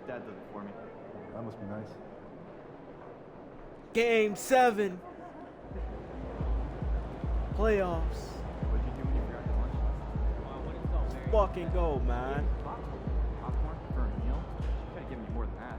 Dad does it for me. That must be nice. Game 7. Playoffs. What'd you do when you forgot your lunch? Fucking go, man. Popcorn for a meal? You gotta give me more than that.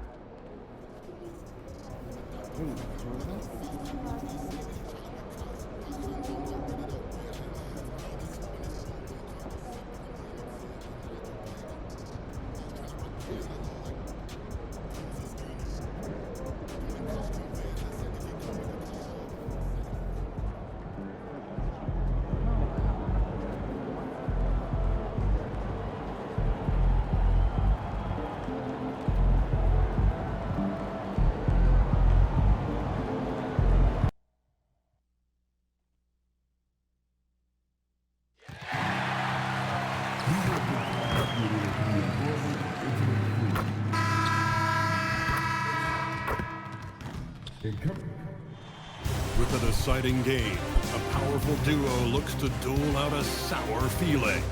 With a deciding game, a powerful duo looks to duel out a sour feeling.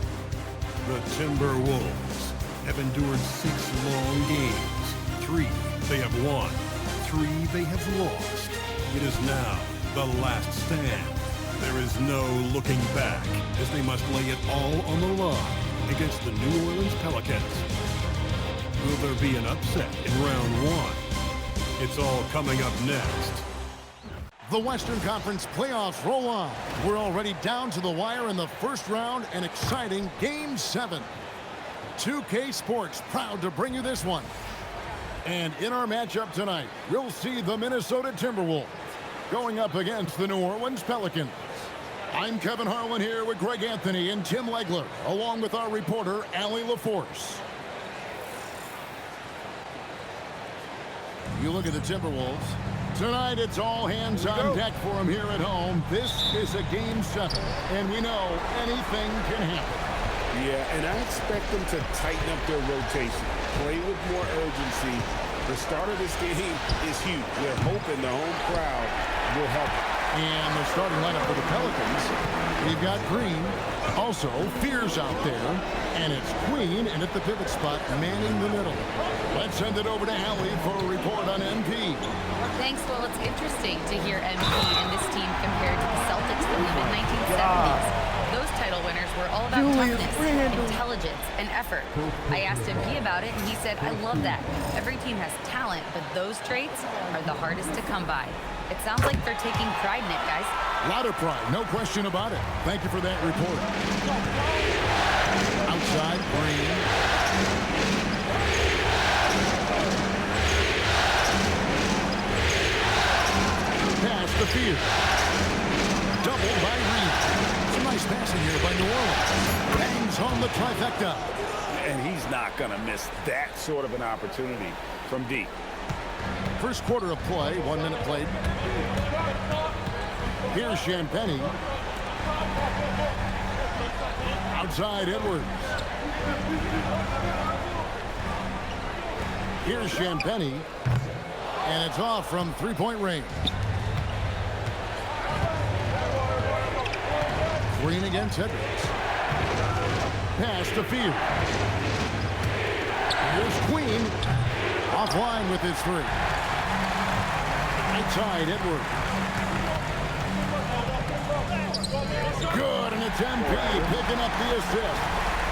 The Timberwolves have endured 6 long games. 3 they have won, 3 they have lost. It is now the last stand. There is no looking back as they must lay it all on the line against the New Orleans Pelicans. Will there be an upset in round 1? It's all coming up next. The Western Conference playoffs roll on. We're already down to the wire in the first round, an exciting Game 7. 2K Sports proud to bring you this one. And in our matchup tonight, we'll see the Minnesota Timberwolves going up against the New Orleans Pelicans. I'm Kevin Harlan here with Greg Anthony and Tim Legler, along with our reporter, Allie LaForce. You look at the Timberwolves. Tonight, it's all hands on deck for them here at home. This is a Game 7, and we know anything can happen. Yeah, and I expect them to tighten up their rotation, play with more urgency. The start of this game is huge. We're hoping the home crowd will help. And the starting lineup for the Pelicans, we've got Green, also Fears out there, and it's Queen, and at the pivot spot, manning the middle. Let's send it over to Allie for a report on MP. Thanks. Well, it's interesting to hear MP and this team compared to the Celtics from the mid-1970s. Those title winners were all about toughness, intelligence, and effort. I asked MP about it, and he said, I love that. Every team has talent, but those traits are the hardest to come by. It sounds like they're taking pride in it, guys. A lot of pride, no question about it. Thank you for that report. Outside, Green. Pass the field. Doubled by Reed. Some nice passing here by New Orleans. Bangs home the trifecta. And he's not going to miss that sort of an opportunity from deep. First quarter of play, 1 minute played. Here's Champagnie. Outside Edwards. Here's Champagnie. And it's off from three-point range. Green against Edwards. Pass to field. Here's Queen. Offline with his 3. Outside Edwards. Good, and it's MP picking up the assist.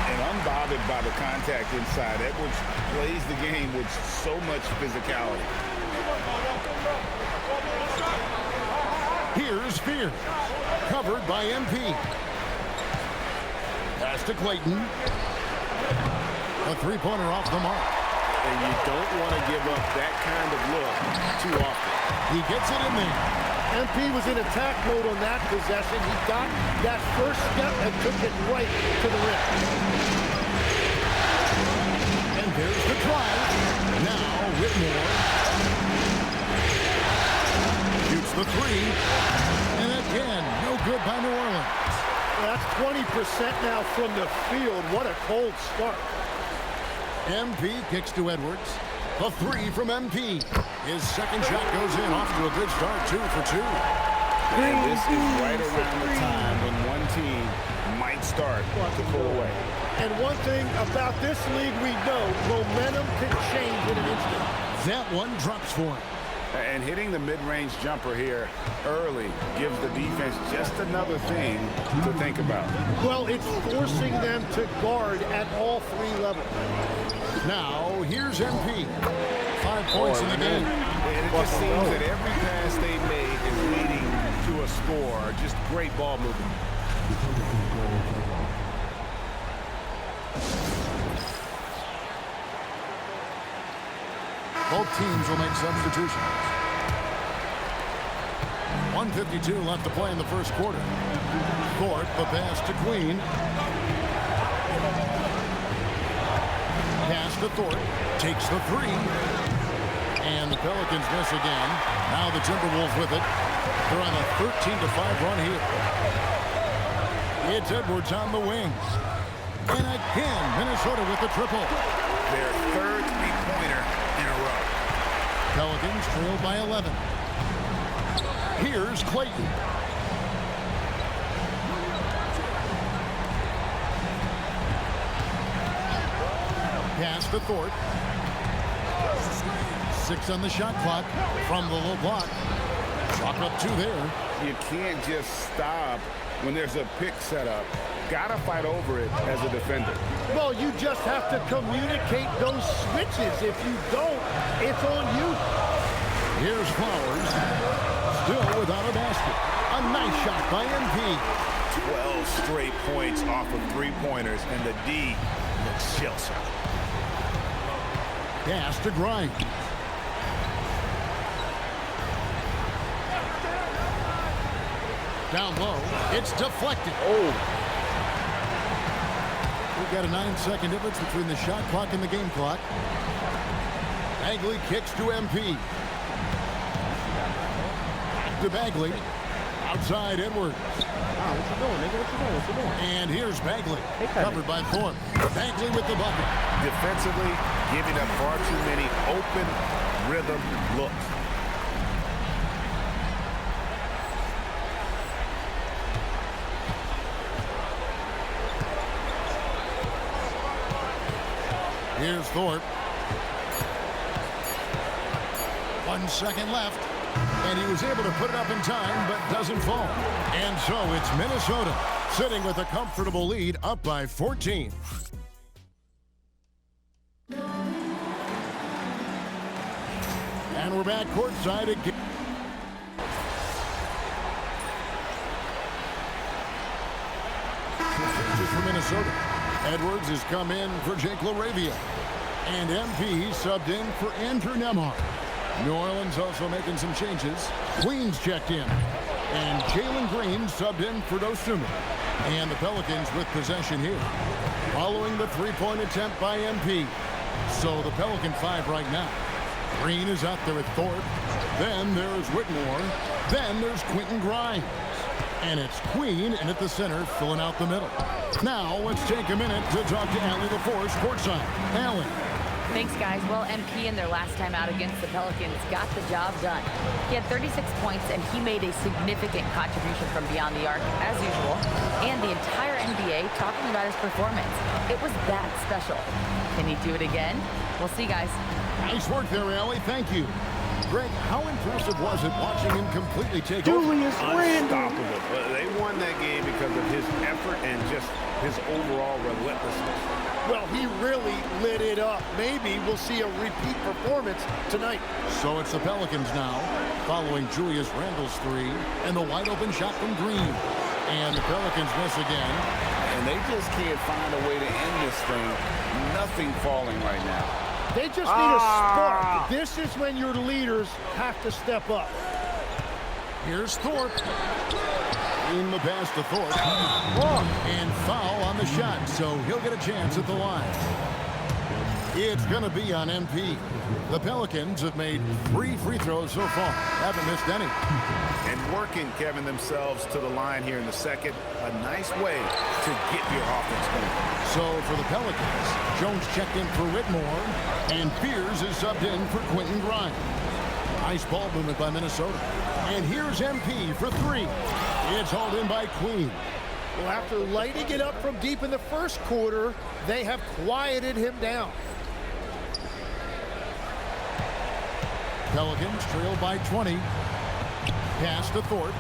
And unbothered by the contact inside, Edwards plays the game with so much physicality. Here's Fears. Covered by MP. Pass to Clayton. A three-pointer off the mark. And you don't want to give up that kind of look too often. He gets it in there. MP was in attack mode on that possession. He got that first step and took it right to the rim. And there's the drive. Now Whitmore shoots the 3. And again, no good by New Orleans. That's 20% now from the field. What a cold start. MP kicks to Edwards. The 3 from MP. His second shot goes in, off to a good start, 2 for 2. And this is right around the time when one team might start to pull away. And one thing about this league we know, momentum can change in an That one drops for him. And hitting the mid-range jumper here early gives the defense just another thing to think about. Well, it's forcing them to guard at all 3 levels. Now, here's MP. 5 points in the game. And it just seems that every pass they made is leading to a score. Just great ball movement. Both teams will make substitutions. 1:52 left to play in the first quarter. Thorpe, the pass to Queen. Pass to Thorpe. Takes the 3. And the Pelicans miss again. Now the Timberwolves with it. They're on a 13-5 run here. It's Edwards on the wings. And again, Minnesota with the triple. Their third three-pointer in a row. Pelicans trail by 11. Here's Clayton. Pass to Thorpe. 6 on the shot clock from the low block. Chalk up 2 there. You can't just stop when there's a pick set up. Gotta fight over it as a defender. Well, you just have to communicate those switches. If you don't, it's on you. Here's Flowers. Still without a basket. A nice shot by MP. 12 straight points off of three-pointers, and the D looks shell-shocked. Pass to Grimes. Down low. It's deflected. We've got a 9-second difference between the shot clock and the game clock. Bagley kicks to MP. Back to Bagley. Outside Edwards. What you doing, nigga? What you doing? And here's Bagley. Covered by Thorpe. Bagley with the bucket. Defensively, giving up far too many open rhythm looks. Here's Thorpe. 1 second left. And he was able to put it up in time, but doesn't fall. And so it's Minnesota sitting with a comfortable lead, up by 14. And we're back courtside again. For Minnesota. Edwards has come in for Jake LaRavia. And MP subbed in for Andrew Nembhard. New Orleans also making some changes. Queens checked in. And Jalen Green subbed in for Dosunmu. And the Pelicans with possession here. Following the three-point attempt by MP. So the Pelican 5 right now. Green is out there with Thorpe. Then there's Whitmore. Then there's Quentin Grimes. And it's Queen in at the center, filling out the middle. Now let's take a minute to talk to Allie LaForce, courtside. Allie. Thanks, guys. Well, MP in their last time out against the Pelicans got the job done. He had 36 points, and he made a significant contribution from beyond the arc, as usual. And the entire NBA talking about his performance. It was that special. Can he do it again? We'll see, guys. Nice work there, Allie. Thank you. Greg, how impressive was it watching him completely take over? Unstoppable. They won that game because of his effort and just his overall relentlessness. Well, he really lit it up. Maybe we'll see a repeat performance tonight. So it's the Pelicans now, following Julius Randle's 3 and the wide-open shot from Green. And the Pelicans miss again. And they just can't find a way to end this thing. Nothing falling right now. They just need a spark. This is when your leaders have to step up. Here's Thorpe. In the pass to Thorpe. And foul on the shot, so he'll get a chance at the line. It's going to be on MP. The Pelicans have made 3 free throws so far. Haven't missed any. And working, Kevin, themselves to the line here in the second. A nice way to get your offense going. So for the Pelicans, Jones checked in for Whitmore, and Fears is subbed in for Quentin Grimes. Nice ball movement by Minnesota. And here's MP for 3. It's hauled in by Queen. Well, after lighting it up from deep in the first quarter, they have quieted him down. Pelicans trail by 20. Pass to Thorpe.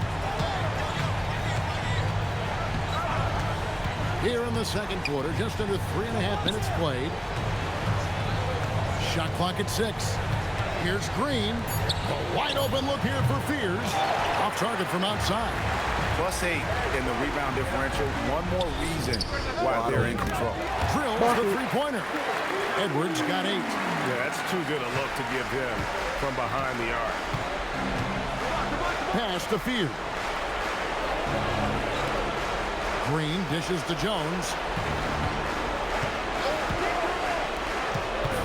Here in the second quarter, just under 3.5 minutes played. Shot clock at 6. Here's Green. A wide open look here for Fears. Off target from outside. +8 in the rebound differential. One more reason why they're in control. Drills the three-pointer. Edwards got 8. Yeah, that's too good a look to give him from behind the arc. Pass to Fears. Green dishes to Jones.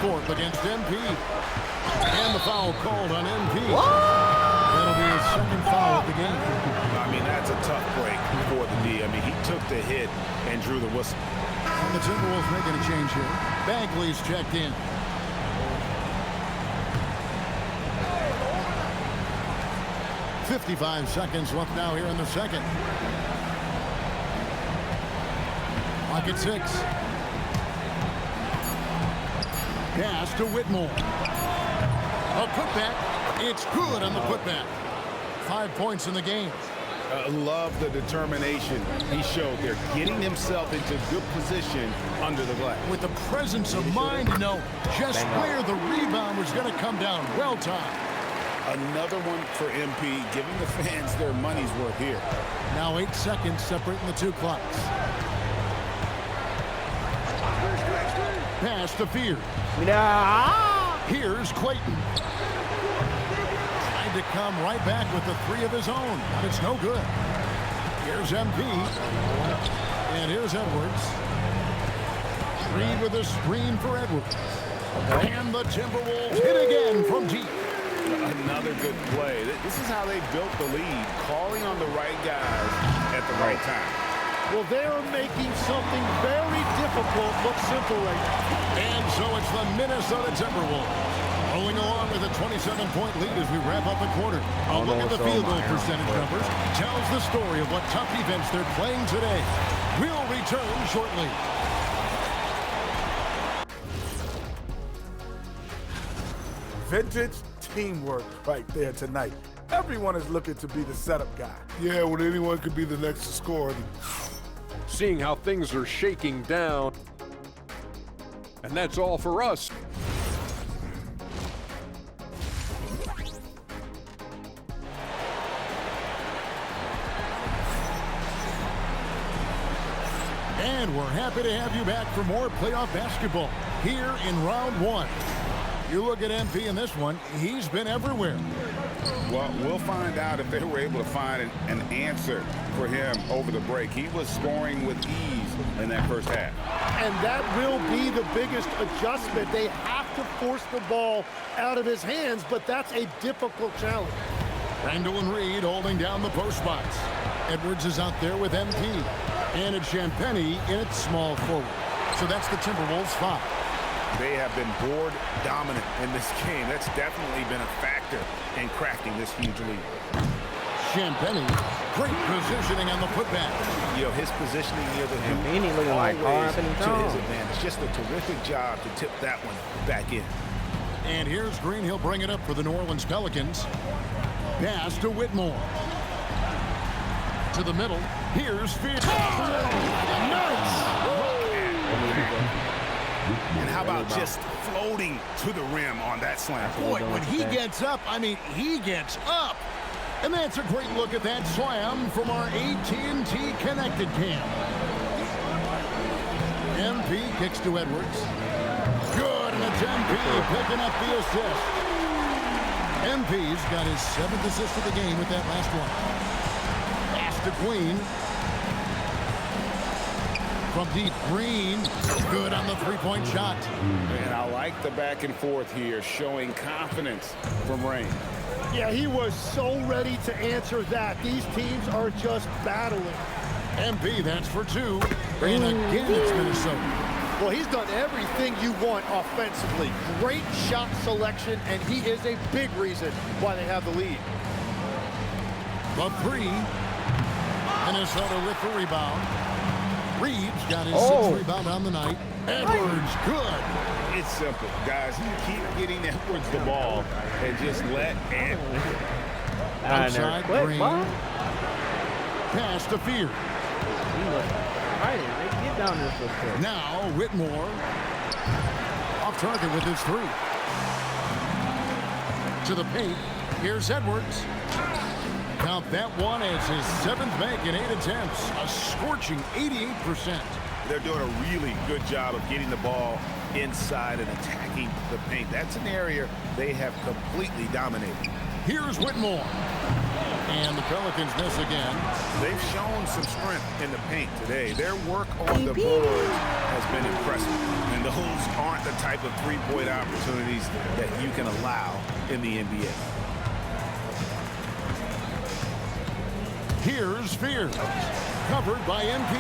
Thorpe against MP. And the foul called on MP. That'll be his second foul of the game. I mean, that's a tough break for the D. I mean, he took the hit and drew the whistle. And the Timberwolves making a change here. Bagley's checked in. .55 seconds left now here in the second. Clock at 6. Pass to Whitmore. A putback. It's good on the putback. 5 points in the game. Love the determination he showed there, getting himself into good position under the glass. With the presence of mind to know just where the rebound was going to come down. Well timed. Another one for MP, giving the fans their money's worth here. Now 8 seconds separating the two clocks. Pass to Fears. Here's Clayton. Trying to come right back with the 3 of his own, but it's no good. Here's MP. And here's Edwards. Reed with a screen for Edwards. And the Timberwolves hit again from deep. Another good play. This is how they built the lead, calling on the right guys at the right time. Well, they're making something very difficult look simple right now. And so it's the Minnesota Timberwolves rolling along with a 27-point lead as we wrap up the quarter. A look at the field goal percentage numbers tells the story of what tough defense they're playing today. We'll return shortly. Vintage teamwork right there tonight. Everyone is looking to be the setup guy. Yeah, well, anyone could be the next to score. Seeing how things are shaking down. And that's all for us. And we're happy to have you back for more playoff basketball here in round 1. You look at MP in this one, he's been everywhere. Well, we'll find out if they were able to find an answer for him over the break. He was scoring with ease in that first half. And that will be the biggest adjustment. They have to force the ball out of his hands, but that's a difficult challenge. Randall and Reed holding down the post spots. Edwards is out there with MP. And it's Champagnie in its small forward. So that's the Timberwolves 5. They have been board dominant in this game. That's definitely been a factor in crafting this huge lead. Champagnie, great positioning on the putback. You know, his positioning near the hoop looking like always Anthony to his Jones. advantage. Just a terrific job to tip that one back in. And here's Green. He'll bring it up for the New Orleans Pelicans. Pass to Whitmore. To the middle. Here's Fears. Nice! And how about just floating to the rim on that slam? Boy, when he gets up, I mean, he gets up. And that's a great look at that slam from our AT&T Connected Cam. MP kicks to Edwards. Good, and it's MP picking up the assist. MP's got his 7th assist of the game with that last one. Pass to Queen. From deep, Green, good on the three-point shot. And I like the back and forth here, showing confidence from Rain. Yeah, he was so ready to answer that. These teams are just battling. MP, that's for 2. And again, it's Minnesota. Well, he's done everything you want offensively. Great shot selection, and he is a big reason why they have the lead. The 3. Minnesota with the rebound. Reeves got his 6th rebound on the night. Edwards, good. It's simple, guys. Keep getting Edwards the ball and just let Edwards. Outside Green. Pass to Fear. Get down there so quick. Now Whitmore. Off target with his 3. To the paint. Here's Edwards. Count that one as his 7th make in 8 attempts. A scorching 88%. They're doing a really good job of getting the ball inside and attacking the paint. That's an area they have completely dominated. Here's Whitmore. And the Pelicans miss again. They've shown some strength in the paint today. Their work on the boards has been impressive. And those aren't the type of three-point opportunities that you can allow in the NBA. Here's Fears. Covered by MP.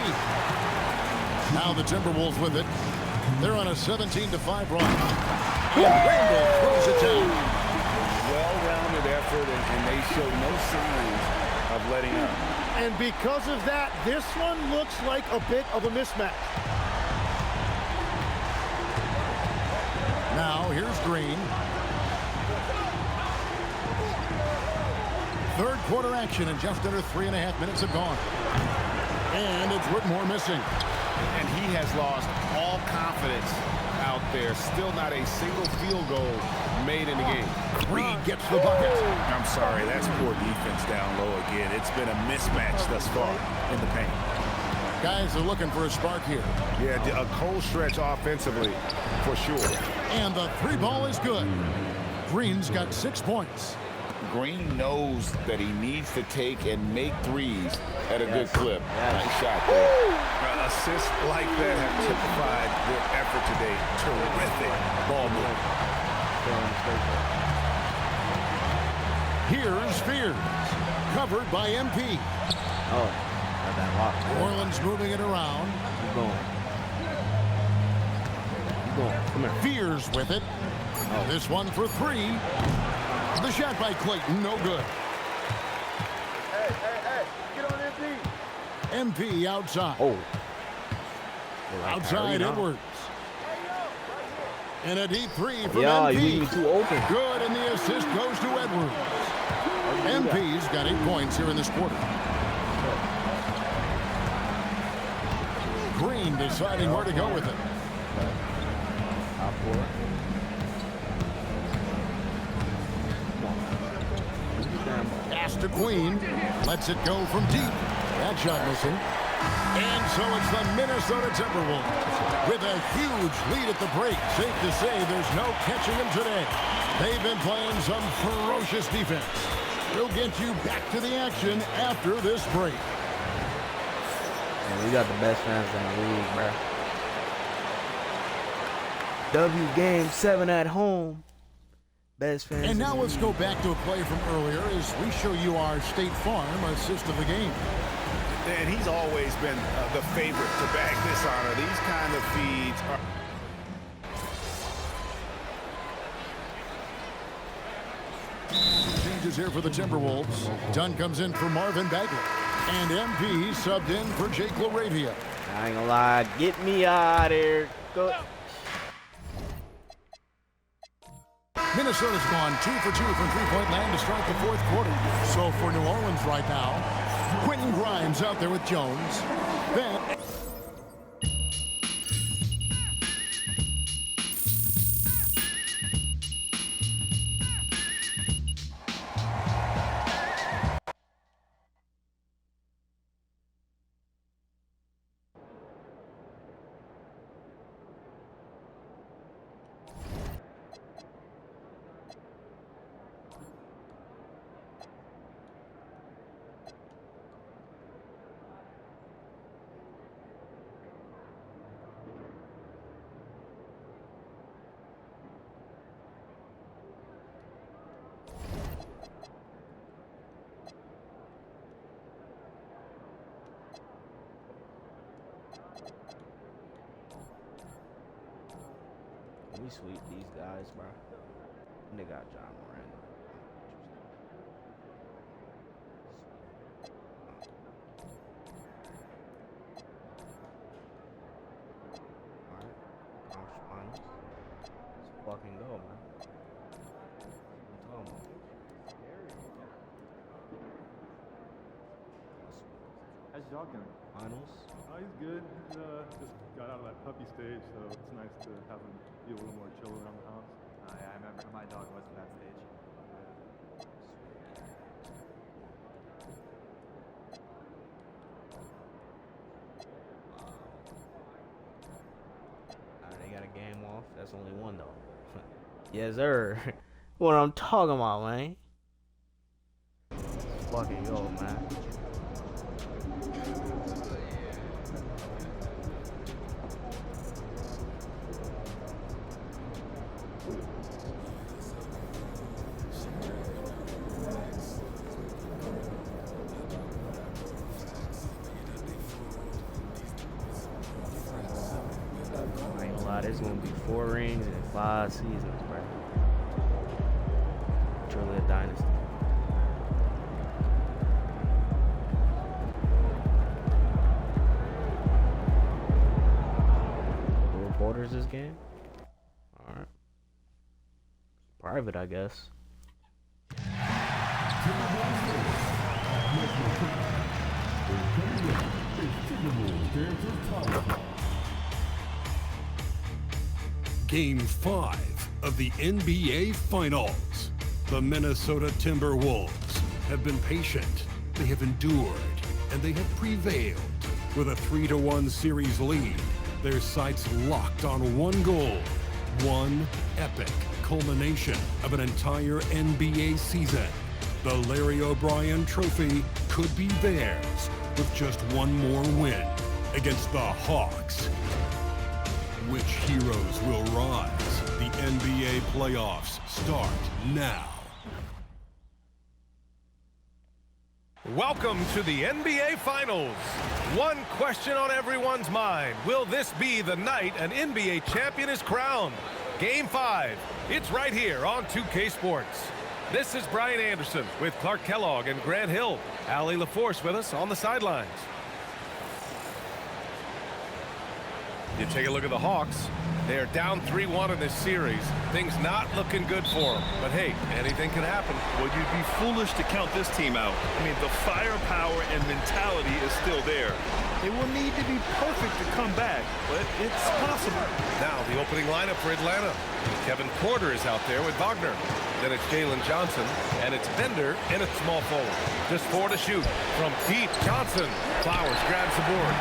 Now the Timberwolves with it. They're on a 17-5 run. And Randall throws it down. Well-rounded effort, and they show no signs of letting up. And because of that, this one looks like a bit of a mismatch. Now here's Green. Third quarter action, and just under 3.5 minutes have gone. And it's Whitmore missing. And he has lost all confidence out there. Still not a single field goal made in the game. Reed gets the bucket. I'm sorry, that's poor defense down low again. It's been a mismatch thus far in the paint. Guys are looking for a spark here. Yeah, a cold stretch offensively, for sure. And the 3 ball is good. Green's got 6 points. Green knows that he needs to take and make threes at a good clip. Nice shot there. Assists like that have typified their effort today. Terrific ball move. Here's Fears. Covered by MP. Oh, got that lock. Orland's moving it around. Keep going. Keep going. Come here. Fears with it. Oh. This one for 3. The shot by Clayton, no good. Hey, get on MP. MP outside. Oh. Outside Edwards. And a deep 3 from Yeah, MP. you leave me too open. Good, and the assist goes to Edwards. MP's got 8 points here in this quarter. Green deciding where to go with it. Top 4. Pass to Queen. Lets it go from deep. That shot missing. And so it's the Minnesota Timberwolves with a huge lead at the break. Safe to say there's no catching them today. They've been playing some ferocious defense. We'll get you back to the action after this break. Man, we got the best fans in the league, bro. W game 7 at home. Best fans. And now let's go back to a play from earlier as we show you our State Farm assist of the game. And he's always been the favorite to bag this honor. These kind of feeds are... Changes here for the Timberwolves. Dunn comes in for Marvin Bagley. And MP subbed in for Jake LaRavia. I ain't gonna lie. Get me out of here. Go. Minnesota's gone 2 for 2 from three-point land to start the 4th quarter. So for New Orleans right now, Quentin Grimes out there with Jones. Then... We sweep these guys, bro. They got John Moran. Alright. How's your dog doing? Finals. He's good. He's, just got out of that puppy stage, so it's nice to have him be a little more chill around the house. Yeah, I remember my dog was at that stage. They got a game off. That's only one though. Yes, sir. What I'm talking about, man. Let's fucking go, man. There's gonna be 4 rings and 5 seasons, bro. Truly a dynasty. The reporters this game? Alright. Private, I guess. Game 5 of the NBA Finals. The Minnesota Timberwolves have been patient, they have endured, and they have prevailed. With a 3-1 series lead, their sights locked on one goal, one epic culmination of an entire NBA season. The Larry O'Brien Trophy could be theirs with just one more win against the Hawks. Which heroes will rise? The NBA playoffs start now. Welcome to the NBA Finals. One question on everyone's mind. Will this be the night an NBA champion is crowned? Game 5. It's right here on 2K Sports. This is Brian Anderson with Clark Kellogg and Grant Hill. Allie LaForce with us on the sidelines. You take a look at the Hawks. They are down 3-1 in this series. Things not looking good for them. But hey, anything can happen. Well, you'd be foolish to count this team out. I mean, the firepower and mentality is still there. They will need to be perfect to come back, but it's possible. Now, the opening lineup for Atlanta. Kevin Porter is out there with Wagner. Then it's Jalen Johnson, and it's Bender in a small forward. Just 4 to shoot. From deep, Johnson. Flowers grabs the board.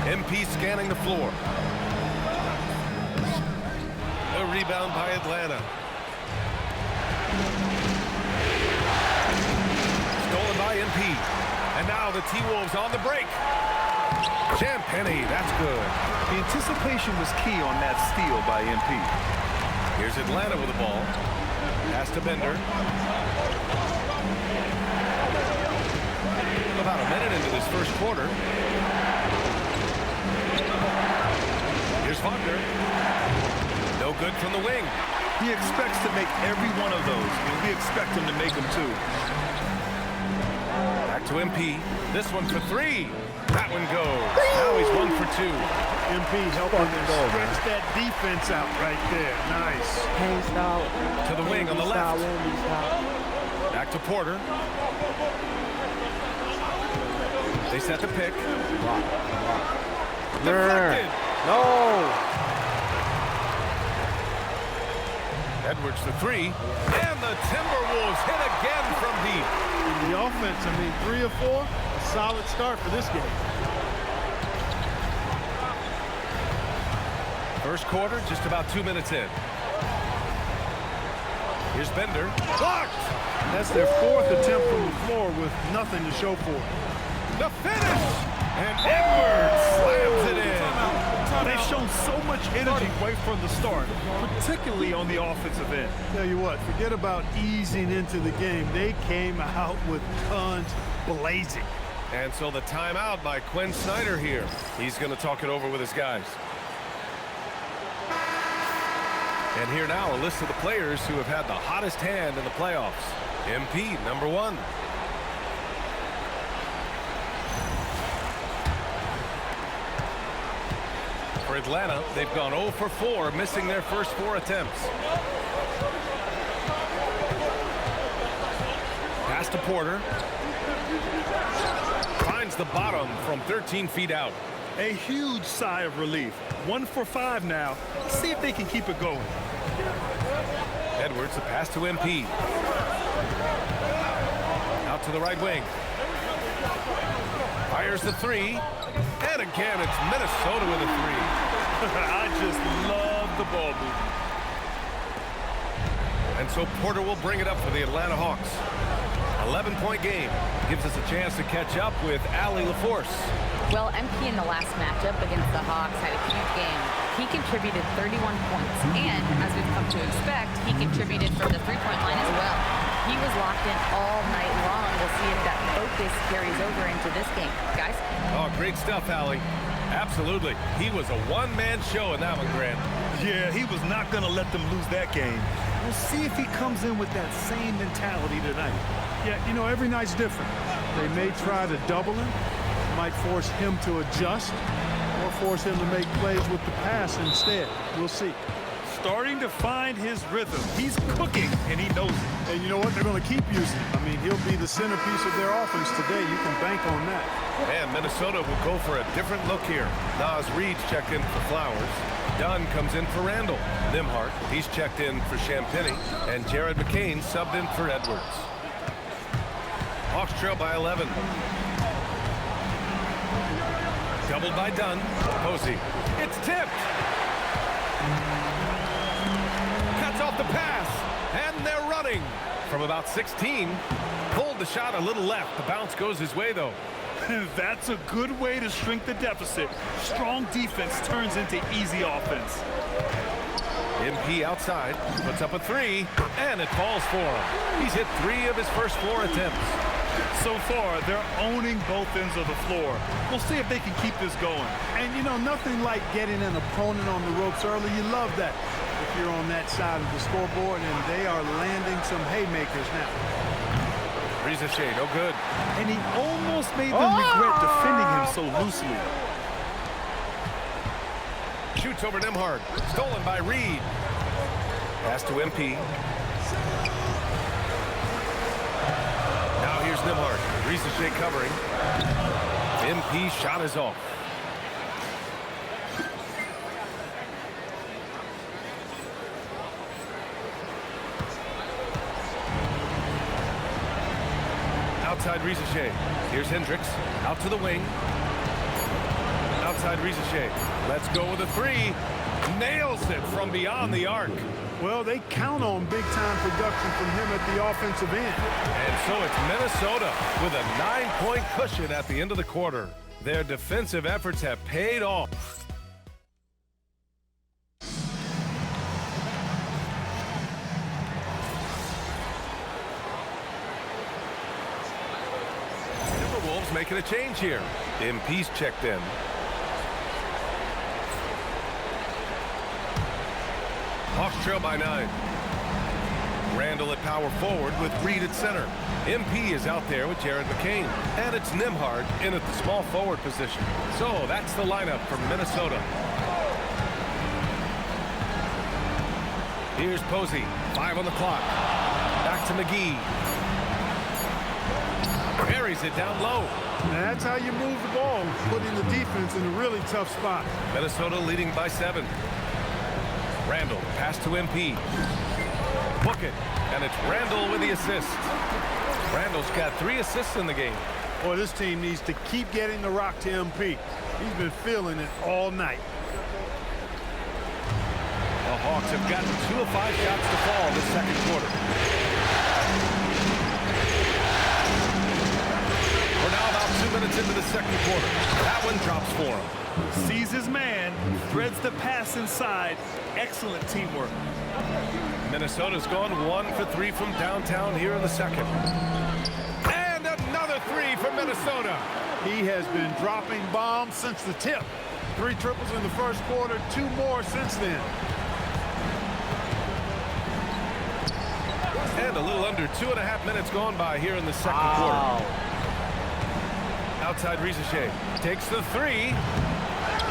MP scanning the floor. A rebound by Atlanta. Stolen by MP. And now the T-Wolves on the break. Champagnie, that's good. The anticipation was key on that steal by MP. Here's Atlanta with the ball. Pass to Bender. About a minute into this first quarter. Here's Wagner. No good from the wing. He expects to make every one of those, and we expect him to make them too. Back to MP. This one for 3. That one goes. Now he's 1 for 2. MP helping them stretch that defense out right there. Nice. To the wing on the left. Back to Porter. They set the pick. Deflected. No. Edwards the 3. And the Timberwolves hit again from deep. In the offense, I mean, 3 of 4. A solid start for this game. First quarter, just about 2 minutes in. Here's Bender. Blocked! That's their 4th attempt from the floor with nothing to show for it. The finish! And Edwards slams it in. They've shown so much energy right from the start, particularly on the offensive end. Tell you what, forget about easing into the game. They came out with guns blazing. And so the timeout by Quinn Snyder here. He's going to talk it over with his guys. And here now, a list of the players who have had the hottest hand in the playoffs. MP, number 1. For Atlanta, they've gone 0 for 4, missing their first 4 attempts. Pass Pass to Porter. Finds the bottom from 13 feet out. A huge sigh of relief. 1 for 5 now. See if they can keep it going. Edwards, the pass to MP. Out to the right wing. Fires the three. And again, it's Minnesota with a three. I just love the ball movement. And so Porter will bring it up for the Atlanta Hawks. 11-point game. Gives us a chance to catch up with Allie LaForce. Well, MP in the last matchup against the Hawks had a huge game. He contributed 31 points, and as we've come to expect, he contributed from the three-point line as well. He was locked in all night long. We'll see if that focus carries over into this game. Guys? Oh, great stuff, Allie. Absolutely. He was a one-man show in that one, Grant. Yeah, he was not going to let them lose that game. We'll see if he comes in with that same mentality tonight. Yeah, you know, every night's different. They may try to double him, might force him to adjust, or force him to make plays with the pass instead. We'll see. Starting to find his rhythm. He's cooking, and he knows it. And you know what? They're going to keep using him. I mean, he'll be the centerpiece of their offense today. You can bank on that. And Minnesota will go for a different look here. Naz Reid's checked in for Flowers. Dunn comes in for Randall. Nembhard, he's checked in for Champagnie. And Jared McCain subbed in for Edwards. Hawks trail by 11. Doubled by Dunn. Posey. It's tipped. Cuts off the pass. And they're running. From about 16. Pulled the shot a little left. The bounce goes his way, though. That's a good way to shrink the deficit. Strong defense turns into easy offense. MP outside, puts up a three, and it falls for him. He's hit 3 of his first 4 attempts. So far, they're owning both ends of the floor. We'll see if they can keep this going. And, you know, nothing like getting an opponent on the ropes early. You love that if you're on that side of the scoreboard, and they are landing some haymakers now. Risacher, no good. And he almost made them regret defending him so loosely. Shoots over Nembhard. Stolen by Reid. Pass to MP. Now here's Nembhard. Risacher covering. MP shot is off. Outside Risacher. Here's Hendricks. Out to the wing. Outside Risacher. Let's go with a three. Nails it from beyond the arc. Well, they count on big-time production from him at the offensive end. And so it's Minnesota with a 9-point cushion at the end of the quarter. Their defensive efforts have paid off. Timberwolves making a change here. MP's checked in. Hawks trail by 9. Randall at power forward with Reid at center. MP is out there with Jared McCain. And it's Nembhard in at the small forward position. So that's the lineup from Minnesota. Here's Posey. 5 on the clock. Back to McGee. Buries it down low. And that's how you move the ball, putting the defense in a really tough spot. Minnesota leading by 7. Randall, pass to MP. Book it, and it's Randall with the assist. Randall's got 3 assists in the game. Boy, this team needs to keep getting the rock to MP. He's been feeling it all night. The Hawks have gotten 2 of 5 shots to fall in the second quarter. We're now about 2 minutes into the second quarter. That one drops for him. Sees his man, threads the pass inside. Excellent teamwork. Minnesota's gone 1 for 3 from downtown here in the second. And another 3 for Minnesota. He has been dropping bombs since the tip. 3 triples in the first quarter, 2 more since then. And a little under 2.5 minutes gone by here in the second quarter. Outside Risacher takes the 3.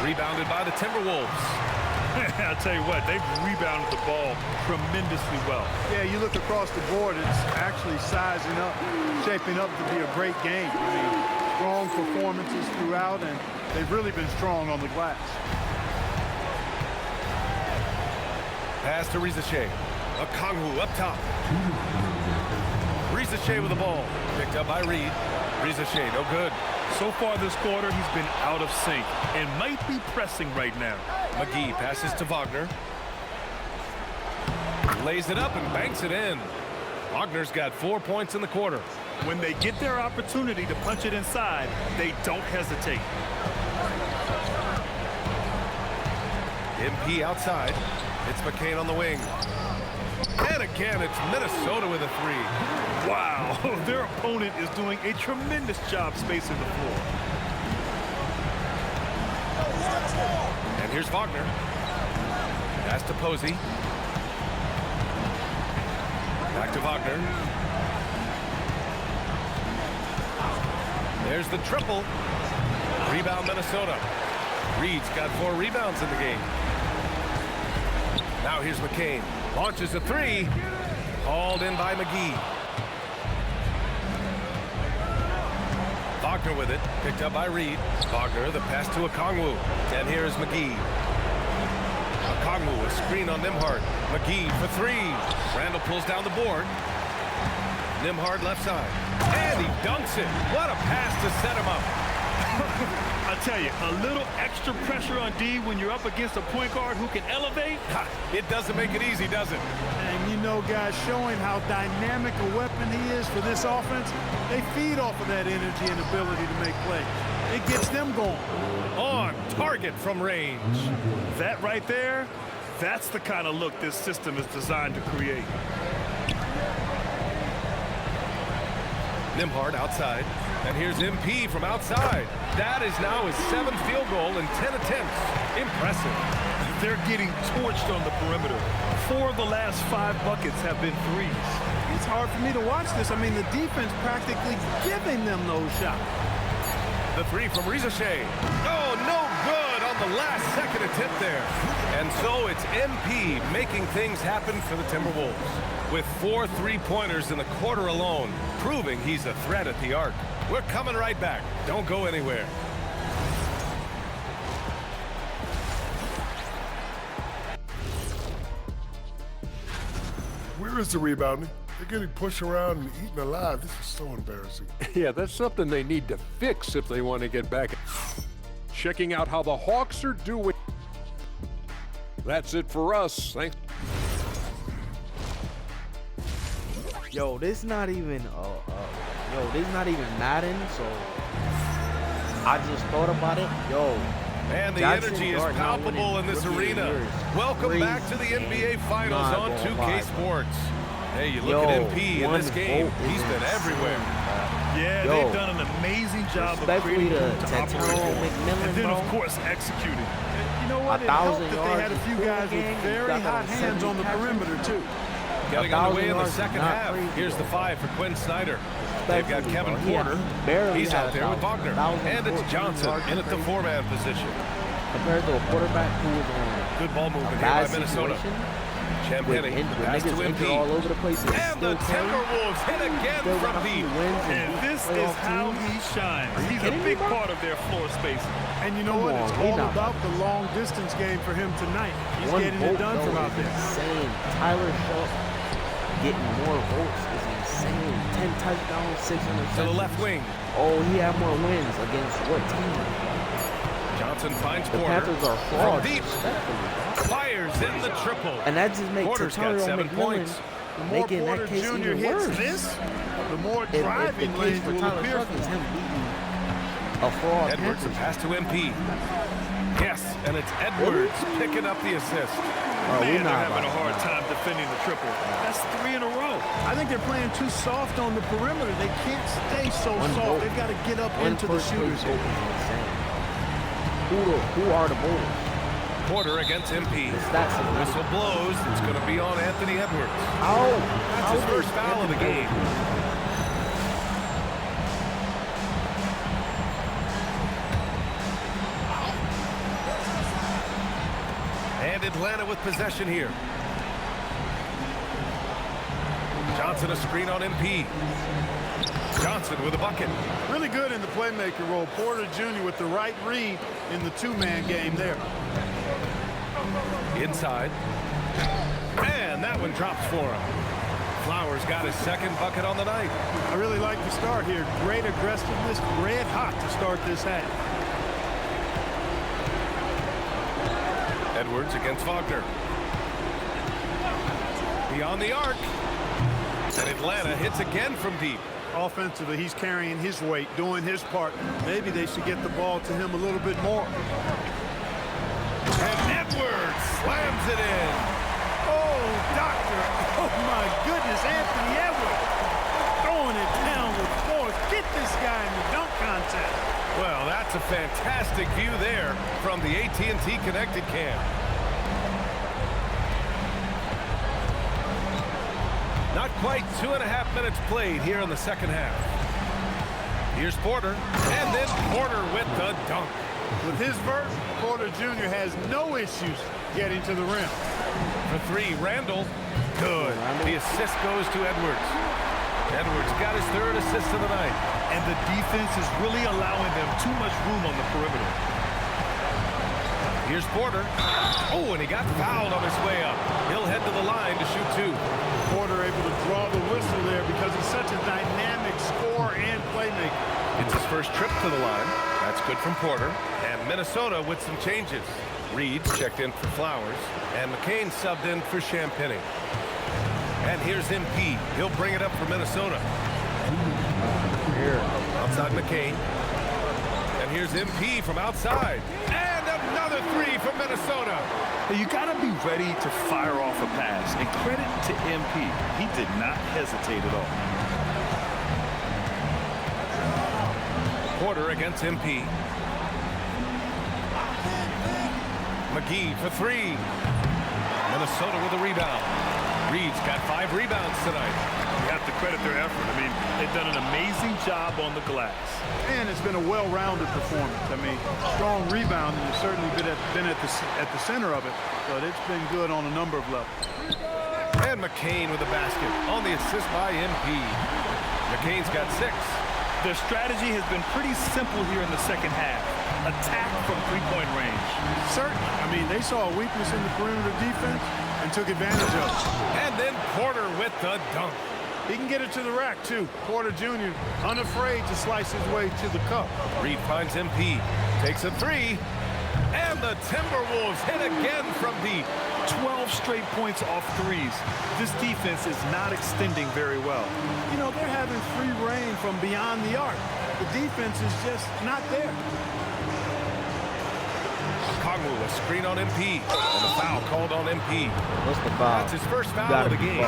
Rebounded by the Timberwolves. I'll tell you what, they've rebounded the ball tremendously well. Yeah, you look across the board, it's actually sizing up, shaping up to be a great game. I mean, strong performances throughout, and they've really been strong on the glass. Pass to Rizache. Okongwu up top. Rizache with the ball. Picked up by Reed. Rizache, no good. So far this quarter, he's been out of sync and might be pressing right now. McGee passes to Wagner. Lays it up and banks it in. Wagner's got 4 points in the quarter. When they get their opportunity to punch it inside, they don't hesitate. MP outside. It's McCain on the wing. And again, it's Minnesota with a three. Wow, their opponent is doing a tremendous job spacing the floor. And here's Wagner. Pass to Posey. Back to Wagner. There's the triple. Rebound Minnesota. Reed's got 4 rebounds in the game. Now here's McCain. Launches a three. Hauled in by McGee. Wagner with it. Picked up by Reed. Wagner, the pass to Okongwu. And here's McGee. Okongwu, a screen on Nembhard. McGee for 3. Randall pulls down the board. Nembhard left side. And he dunks it. What a pass to set him up. I tell you, a little extra pressure on D when you're up against a point guard who can elevate. It doesn't make it easy, does it? And you know, guys, showing how dynamic a weapon he is for this offense, they feed off of that energy and ability to make plays. It gets them going. On target from range. That right there, that's the kind of look this system is designed to create. Nembhard outside. And here's MP from outside. That is now his 7th field goal in 10 attempts. Impressive. They're getting torched on the perimeter. 4 of the last 5 buckets have been threes. It's hard for me to watch this. I mean, the defense practically giving them those shots. The three from Rizache. Oh, no good on the last second attempt there. And so it's MP making things happen for the Timberwolves. With 4 3-pointers in the quarter alone, proving he's a threat at the arc. We're coming right back. Don't go anywhere. Where is the rebounding? They're getting pushed around and eaten alive. This is so embarrassing. Yeah, that's something they need to fix if they want to get back. Checking out how the Hawks are doing. That's it for us. Thanks. Yo, this not even this not even Madden, so I just thought about it. Yo, and the energy is palpable in this arena. Welcome back to the NBA Finals on 2K Sports. Hey, you look at MP in this game, he's been everywhere. Yeah, they've done an amazing job of creating room to operate and then, of course, executing. You know what? It helped that they had a few guys with very hot hands on the perimeter, too. Getting underway in the second half. Here's the 5 for Quinn Snyder. They've got Kevin Porter. He's out there with Wagner. And it's Johnson in at the 4-man position. Compared to a quarterback who was on good ball movement here by Minnesota. Champagny, pass to MP. All over the place. And the Timberwolves hit again from deep. And this is how he shines. He's a big part of their floor spacing. And you know what? It's all about the long distance game for him tonight. He's getting it done from out there. Insane. Tyler Schultz getting more votes is insane. 10 touchdowns, 600. To the left wing. Oh, he had more wins against what team? Johnson finds the Porter. Panthers are fraud. Deep. Fires in the triple. And that just makes Porter's got 7 points. The more Porter Jr. hits this, the more driving lanes will appear for him. A fraud. Edwards, a pass to MP. Yes, and it's Edwards picking up the assist. Man, they're having a hard time defending the triple. That's 3 in a row. I think they're playing too soft on the perimeter. They can't stay so soft. They've got to get up into the shooters. Who are the Bulls? Porter against MP. Whistle blows. It's going to be on Anthony Edwards. Oh, that's his first foul of the game. And it's Atlanta with possession here. Johnson a screen on MP. Johnson with a bucket. Really good in the playmaker role. Porter Jr. with the right read in the two-man game there. Inside. And that one drops for him. Flowers got his second bucket on the night. I really like the start here. Great aggressiveness, red hot to start this half. Edwards against Wagner. Beyond the arc. And Atlanta hits again from deep. Offensively, he's carrying his weight, doing his part. Maybe they should get the ball to him a little bit more. And Edwards slams it in. Oh, doctor. Oh, my goodness, Anthony Edwards. Throwing it down with force. Get this guy in the dunk contest. Well, that's a fantastic view there from the AT&T Connected Cam. Not quite 2.5 minutes played here in the second half. Here's Porter, and then Porter with the dunk. With his vert, Porter Jr. has no issues getting to the rim. For three, Randall. Good. The assist goes to Edwards. Edwards got his third assist of the night. And the defense is really allowing them too much room on the perimeter. Here's Porter. Oh, and he got fouled on his way up. He'll head to the line to shoot two. Porter able to draw the whistle there because he's such a dynamic scorer and playmaker. It's his first trip to the line. That's good from Porter. And Minnesota with some changes. Reeds checked in for Flowers, and McCain subbed in for Champagnie. And here's MP. He'll bring it up for Minnesota. Here, outside McCain. And here's MP from outside. And another three from Minnesota. You got to be ready to fire off a pass. And credit to MP. He did not hesitate at all. Porter against MP. McGee for three. Minnesota with a rebound. Reed's got 5 rebounds tonight. You have to credit their effort. I mean, they've done an amazing job on the glass. And it's been a well-rounded performance. I mean, strong rebounding has certainly been at the center of it, but it's been good on a number of levels. And McCain with a basket on the assist by MP. McCain's got 6. Their strategy has been pretty simple here in the second half. Attack from three-point range. Certainly. I mean, they saw a weakness in the perimeter defense and took advantage of it. And then Porter with the dunk. He can get it to the rack, too. Porter Jr. unafraid to slice his way to the cup. Reed finds MP. Takes a 3. And the Timberwolves hit again from deep. 12 straight points off threes. This defense is not extending very well. You know, they're having free reign from beyond the arc. The defense is just not there. Kongwu, a screen on MP. And the foul called on MP. What's the foul? That's his first foul of the game.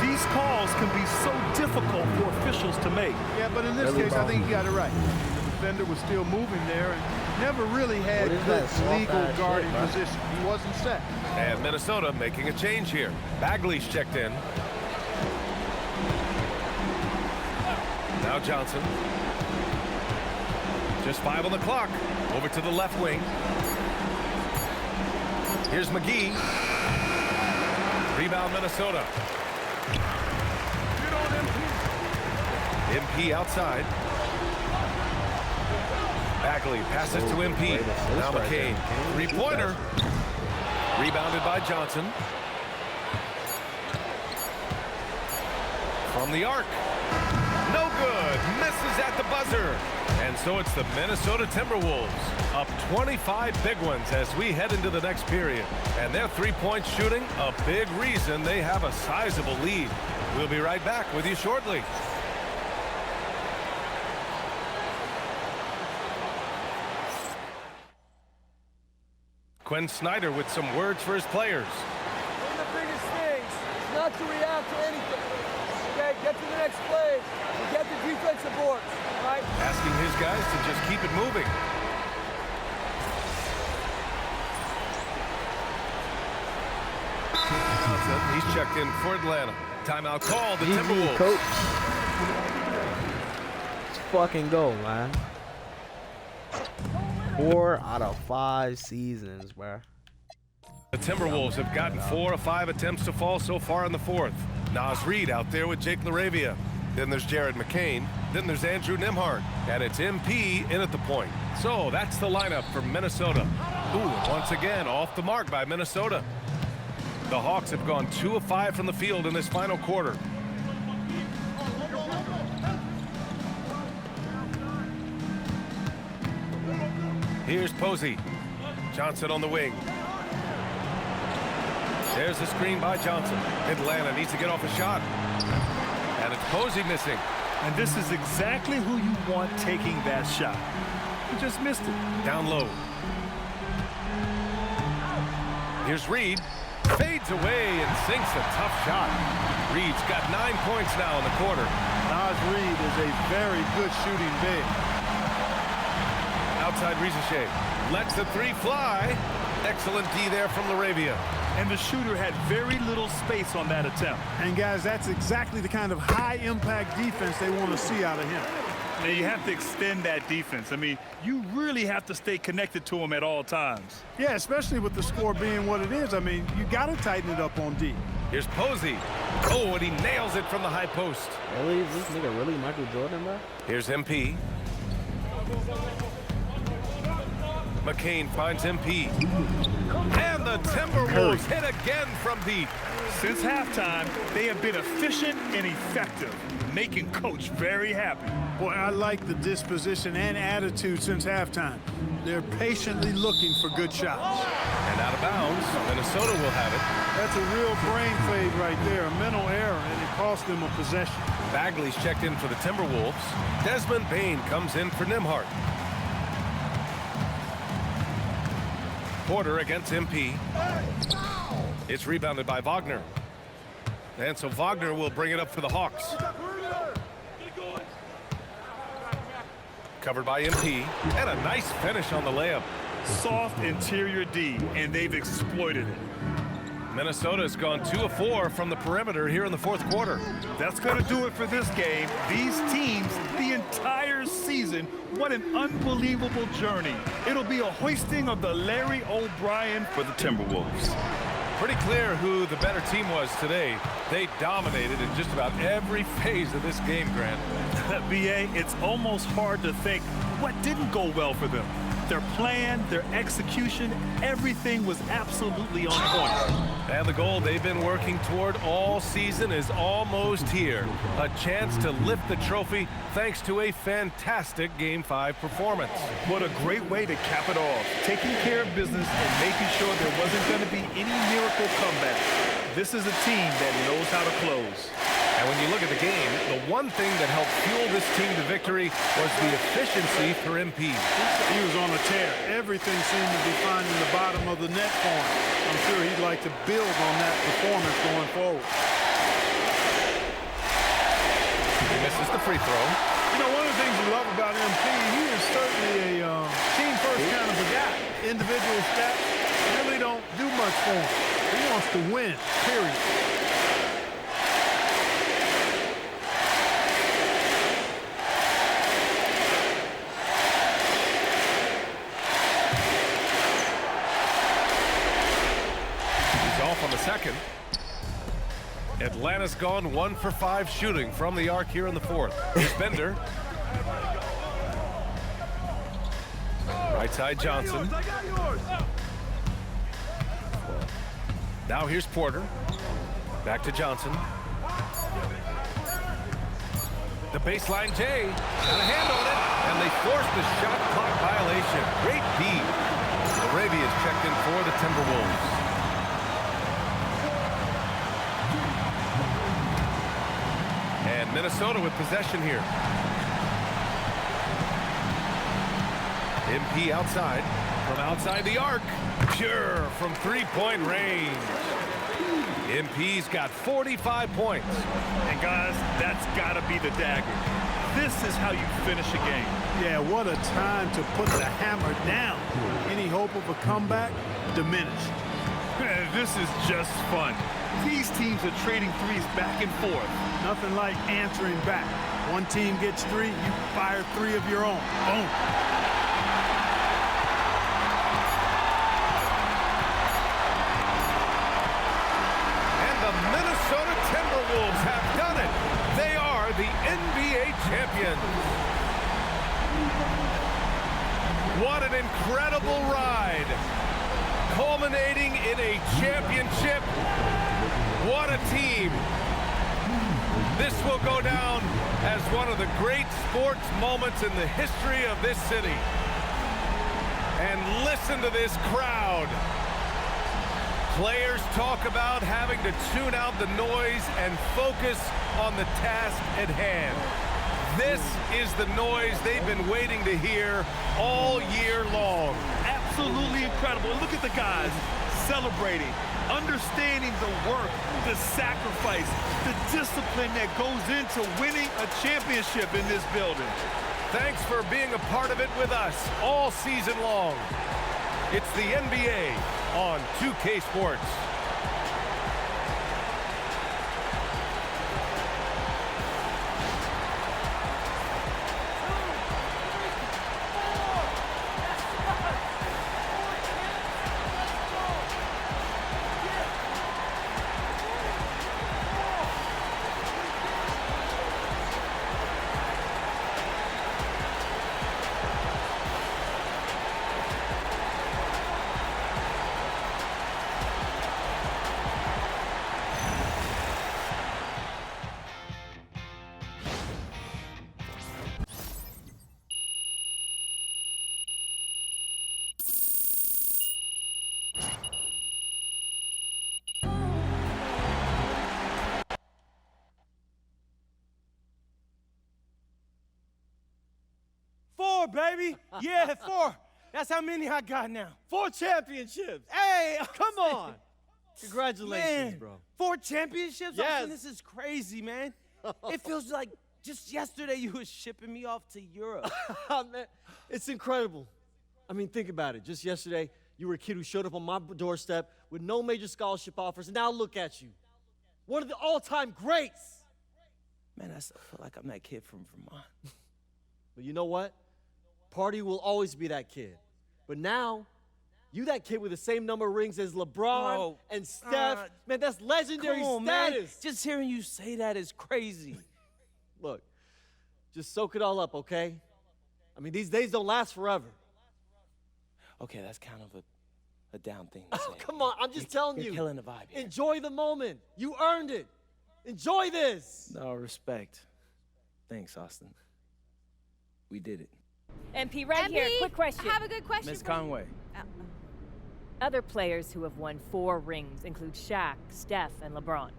These calls can be so difficult for officials to make. Yeah, but in this case, I think he got it right. The defender was still moving there and never really had good legal guarding position. He wasn't set. And Minnesota making a change here. Bagley's checked in. Now Johnson. Just 5 on the clock. Over to the left wing. Here's McGee. Rebound Minnesota. MP outside. Bagley passes to MP. Now McCain. 3-pointer. Rebounded by Johnson. From the arc. No good. Misses at the buzzer. And so it's the Minnesota Timberwolves up 25 big ones as we head into the next period. And their three-point shooting, a big reason they have a sizable lead. We'll be right back with you shortly. Quinn Snyder with some words for his players. One of the biggest things is not to react to anything. Okay, get to the next play and get the defensive boards, right? Asking his guys to just keep it moving. He's checked in for Atlanta. Timeout called the Timberwolves. Coach. Let's fucking go, man. 4 out of 5 seasons, bro. The Timberwolves have gotten 4 of 5 attempts to fall so far in the fourth. Nas Reed out there with Jake LaRavia. Then there's Jared McCain. Then there's Andrew Nembhard. And it's MP in at the point. So that's the lineup for Minnesota. Ooh, once again, off the mark by Minnesota. The Hawks have gone 2 of 5 from the field in this final quarter. Here's Posey. Johnson on the wing. There's the screen by Johnson. Atlanta needs to get off a shot. And it's Posey missing. And this is exactly who you want taking that shot. He just missed it. Down low. Here's Reed. Fades away and sinks a tough shot. Reed's got 9 points now in the quarter. Nas Reed is a very good shooting big. Outside Rizachet. Lets the three fly. Excellent D there from LaRavia. And the shooter had very little space on that attempt. And guys, that's exactly the kind of high-impact defense they want to see out of him. Now you have to extend that defense. I mean, you really have to stay connected to him at all times. Yeah, especially with the score being what it is. I mean, you got to tighten it up on D. Here's Posey. Oh, and he nails it from the high post. Really? Is this nigga really Michael Jordan, bro? Here's MP. McCain finds MP. And the Timberwolves hit again from deep. Since halftime, they have been efficient and effective, making Coach very happy. Boy, I like the disposition and attitude since halftime. They're patiently looking for good shots. And out of bounds, Minnesota will have it. That's a real brain fade right there, a mental error, and it cost them a possession. Bagley's checked in for the Timberwolves. Desmond Bane comes in for Nembhard. Porter against MP. It's rebounded by Wagner. And so Wagner will bring it up for the Hawks. Covered by MP. And a nice finish on the layup. Soft interior D, and they've exploited it. Minnesota's gone 2 of 4 from the perimeter here in the fourth quarter. That's going to do it for this game. These teams, the entire season, what an unbelievable journey. It'll be a hoisting of the Larry O'Brien for the Timberwolves. Pretty clear who the better team was today. They dominated in just about every phase of this game, Grant. B.A., it's almost hard to think what didn't go well for them. Their plan, their execution, everything was absolutely on point. And the goal they've been working toward all season is almost here. A chance to lift the trophy thanks to a fantastic Game 5 performance. What a great way to cap it off. Taking care of business and making sure there wasn't going to be any miracle comeback. This is a team that knows how to close. And when you look at the game, the one thing that helped fuel this team to victory was the efficiency for MP. He was on a tear. Everything seemed to be finding the bottom of the net for him. I'm sure he'd like to build on that performance going forward. He misses the free throw. You know, one of the things you love about MP, he is certainly a team-first kind of a guy. Individual stats really don't do much for him. He wants to win, period. On the second. Atlanta's gone 1 for 5 shooting from the arc here in the fourth. Here's Bender. Right side Johnson. Now here's Porter. Back to Johnson. The baseline Jay. Got a hand on it. And they forced the shot clock violation. Great D. LaRavia is checked in for the Timberwolves. Minnesota with possession here. MP outside, from outside the arc. Pure from three-point range. MP's got 45 points. And guys, that's got to be the dagger. This is how you finish a game. Yeah, what a time to put the hammer down. Any hope of a comeback? Diminished. This is just fun. These teams are trading threes back and forth. Nothing like answering back. One team gets 3, you fire 3 of your own. Boom. Timberwolves have done it. They are the NBA champions. What an incredible ride. Culminating in a championship. What a team. This will go down as one of the great sports moments in the history of this city. And listen to this crowd. Players talk about having to tune out the noise and focus on the task at hand. This is the noise they've been waiting to hear all year long. Absolutely incredible. And look at the guys celebrating, understanding the work, the sacrifice, the discipline that goes into winning a championship in this building. Thanks for being a part of it with us all season long. It's the NBA on 2K Sports. Baby. Yeah, 4. That's how many I got now. 4 championships. Hey, come on. Congratulations, man, bro. 4 championships? Yes. Austin, this is crazy, man. It feels like just yesterday you was shipping me off to Europe. Man, it's incredible. I mean, think about it. Just yesterday, you were a kid who showed up on my doorstep with no major scholarship offers, and now look at you. One of the all-time greats. Man, I still feel like I'm that kid from Vermont. But you know what? Party will always be that kid. But now, you that kid with the same number of rings as LeBron and Steph. Man, that's legendary come on, status. Man. Just hearing you say that is crazy. Look, just soak it all up, okay? I mean, these days don't last forever. Okay, that's kind of a down thing to say. Oh, come on, I'm just telling you. You're killing the vibe here. Enjoy the moment. You earned it. Enjoy this. No, respect. Thanks, Austin. We did it. MP, right here. Quick question. I have a good question. Miss Conway. Other players who have won 4 rings include Shaq, Steph, and LeBron.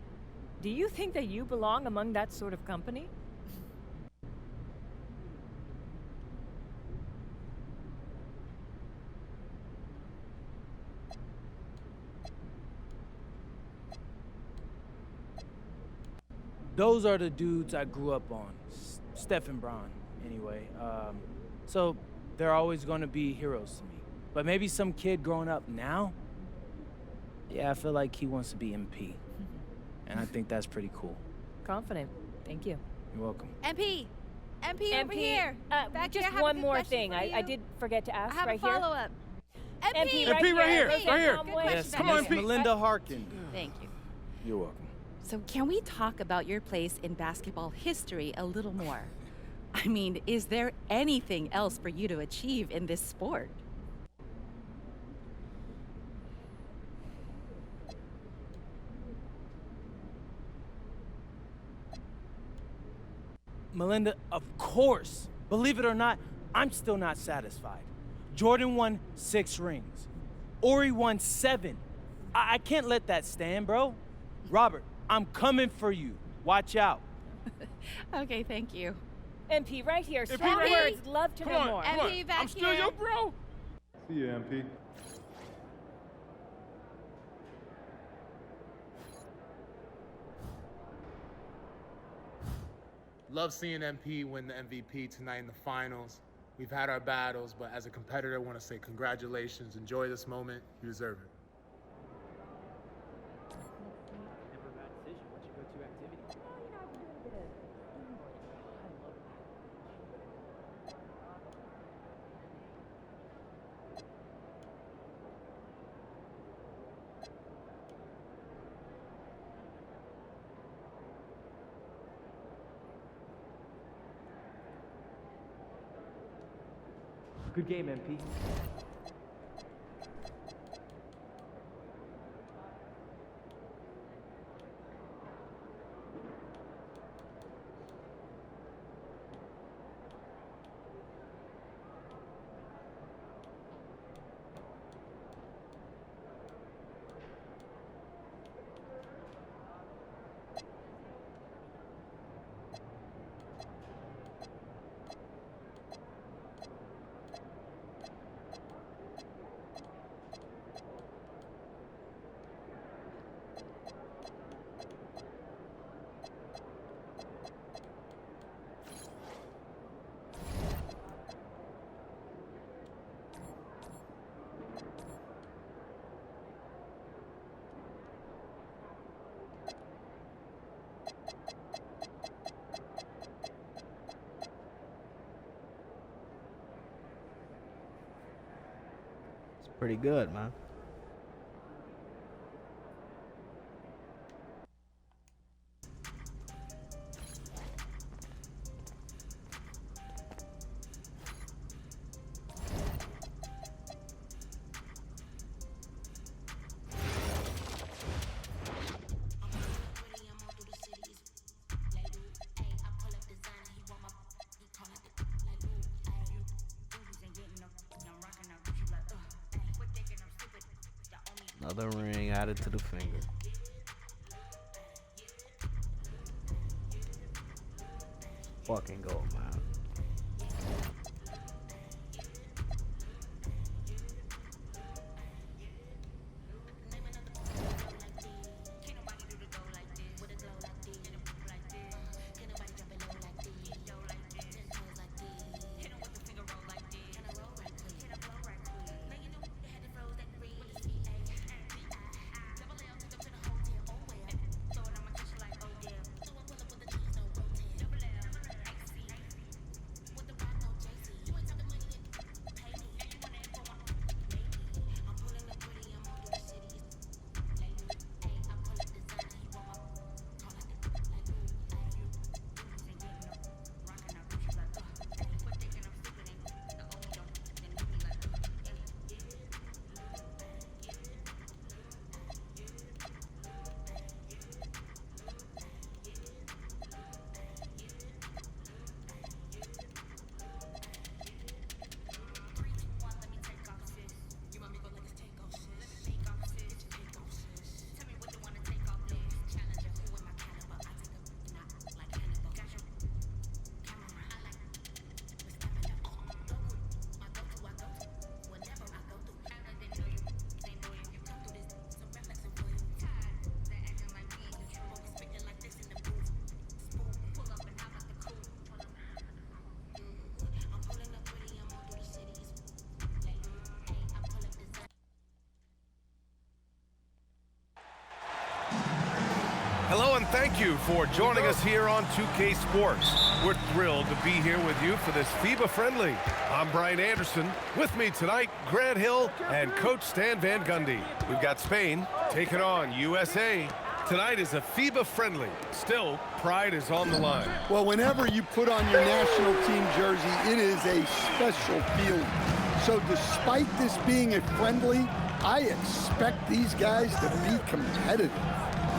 Do you think that you belong among that sort of company? Those are the dudes I grew up on. Steph and Bron, anyway. So they're always going to be heroes to me. But maybe some kid growing up now, yeah, I feel like he wants to be MP. And I think that's pretty cool. Confident. Thank you. You're welcome. MP over here. Back just here, one more thing. I did forget to ask I have right a follow-up. MP, MP right here. Right here. Yes, come on, MP. Melinda Harkin. Thank you. You're welcome. So can we talk about your place in basketball history a little more? I mean, is there anything else for you to achieve in this sport? Melinda, of course. Believe it or not, I'm still not satisfied. Jordan won 6 rings. Ori won 7. I can't let that stand, bro. Robert, I'm coming for you. Watch out. Okay, thank you. MP, right here. MP, Strong right words. here. Love to know more. MP, back I'm still here. your bro. See you, MP. Love seeing MP win the MVP tonight in the finals. We've had our battles, but as a competitor, I want to say congratulations. Enjoy this moment. You deserve it. Good game, MP. Pretty good, man. Another ring added to the finger. Fucking go, man. Hello and thank you for joining us here on 2K Sports. We're thrilled to be here with you for this FIBA Friendly. I'm Brian Anderson. With me tonight, Grant Hill and Coach Stan Van Gundy. We've got Spain taking on USA. Tonight is a FIBA Friendly. Still, pride is on the line. Well, whenever you put on your national team jersey, it is a special feeling. So despite this being a friendly, I expect these guys to be competitive.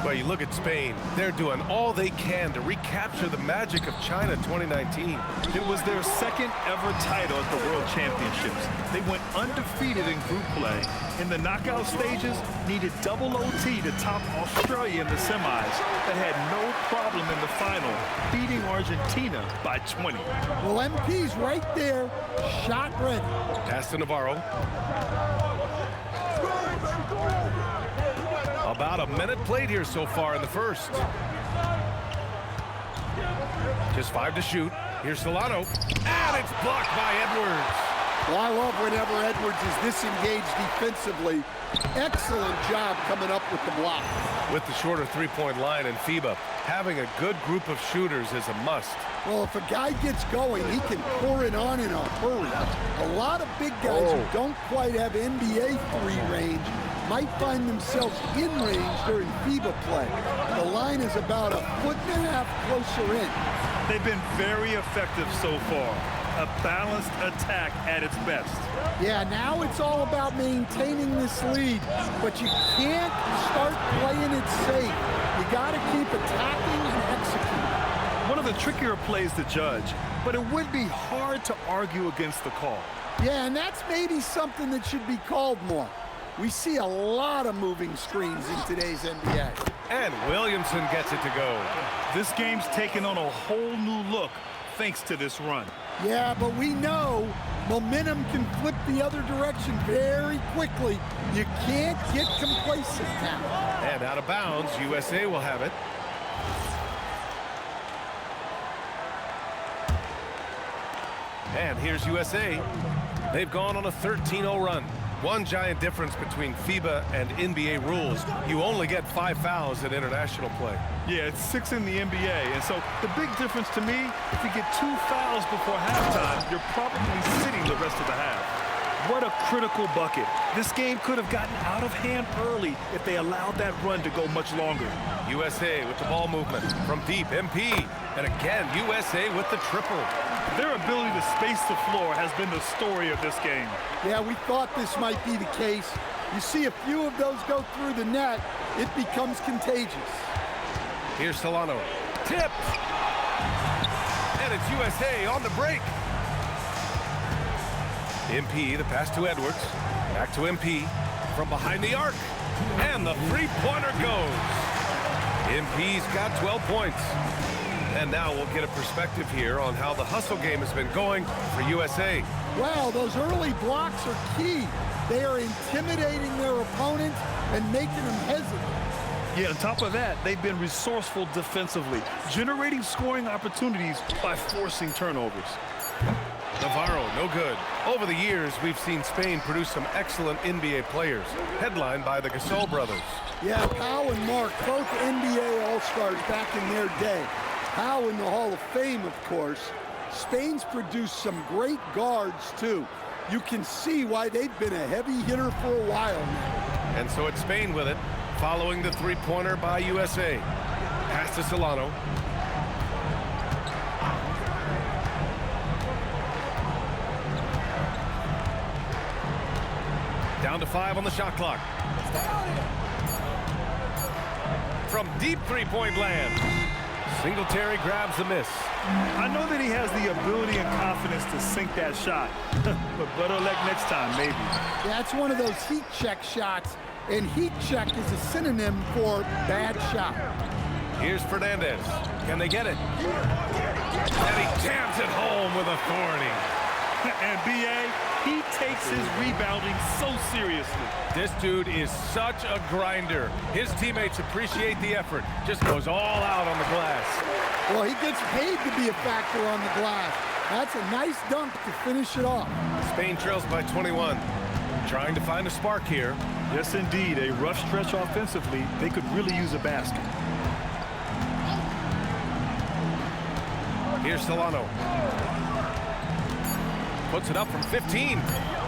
Well, you look at Spain, they're doing all they can to recapture the magic of China 2019. It was their second ever title at the World Championships. They went undefeated in group play. In the knockout stages, needed double OT to top Australia in the semis, but had no problem in the final, beating Argentina by 20. Well, MP's right there, shot ready. Pass to Navarro. About a minute played here so far in the first. Just 5 to shoot. Here's Solano. And it's blocked by Edwards. Well, I love whenever Edwards is disengaged defensively. Excellent job coming up with the block. With the shorter three-point line in FIBA, having a good group of shooters is a must. Well, if a guy gets going, he can pour it on in a hurry. A lot of big guys who don't quite have NBA three range might find themselves in range during FIBA play. The line is about 1.5 feet closer in. They've been very effective so far. a balanced attack at its best. Yeah, now it's all about maintaining this lead, but you can't start playing it safe. You got to keep attacking and executing. One of the trickier plays to judge, but it would be hard to argue against the call. Yeah, and that's maybe something that should be called more. We see a lot of moving screens in today's NBA. And Williamson gets it to go. This game's taken on a whole new look thanks to this run. Yeah, but we know momentum can flip the other direction very quickly. You can't get complacent now. And out of bounds, USA will have it. And here's USA. They've gone on a 13-0 run. One giant difference between FIBA and NBA rules, you only get 5 fouls in international play. Yeah, it's 6 in the NBA, and so the big difference to me, if you get 2 fouls before halftime, you're probably sitting the rest of the half. What a critical bucket. This game could have gotten out of hand early if they allowed that run to go much longer. USA with the ball movement from deep, MP. And again, USA with the triple. Their ability to space the floor has been the story of this game. Yeah, we thought this might be the case. You see a few of those go through the net, it becomes contagious. Here's Solano. Tipped. And it's USA on the break. MP, the pass to Edwards. Back to MP. From behind the arc. And the three-pointer goes. MP's got 12 points. And now we'll get a perspective here on how the hustle game has been going for USA. Wow, those early blocks are key. They are intimidating their opponent and making them hesitant. Yeah, on top of that, they've been resourceful defensively, generating scoring opportunities by forcing turnovers. Navarro, no good. Over the years, we've seen Spain produce some excellent NBA players, headlined by the Gasol brothers. Yeah, Pau and Mark, both NBA All-Stars back in their day. Pau in the Hall of Fame, of course. Spain's produced some great guards, too. You can see why they've been a heavy hitter for a while now. And so it's Spain with it, following the three-pointer by USA. Pass to Solano. Down to 5 on the shot clock. From deep three-point land. Singletary grabs the miss. I know that he has the ability and confidence to sink that shot, but better luck next time, maybe. Yeah, it's one of those heat check shots, and heat check is a synonym for bad shot. Here's Fernandez. Can they get it? And he jams it home with authority. And B.A., he takes his rebounding so seriously. This dude is such a grinder. His teammates appreciate the effort. Just goes all out on the glass. Well, he gets paid to be a factor on the glass. That's a nice dunk to finish it off. Spain trails by 21. Trying to find a spark here. Yes, indeed. A rough stretch offensively. They could really use a basket. Here's Solano. Puts it up from 15.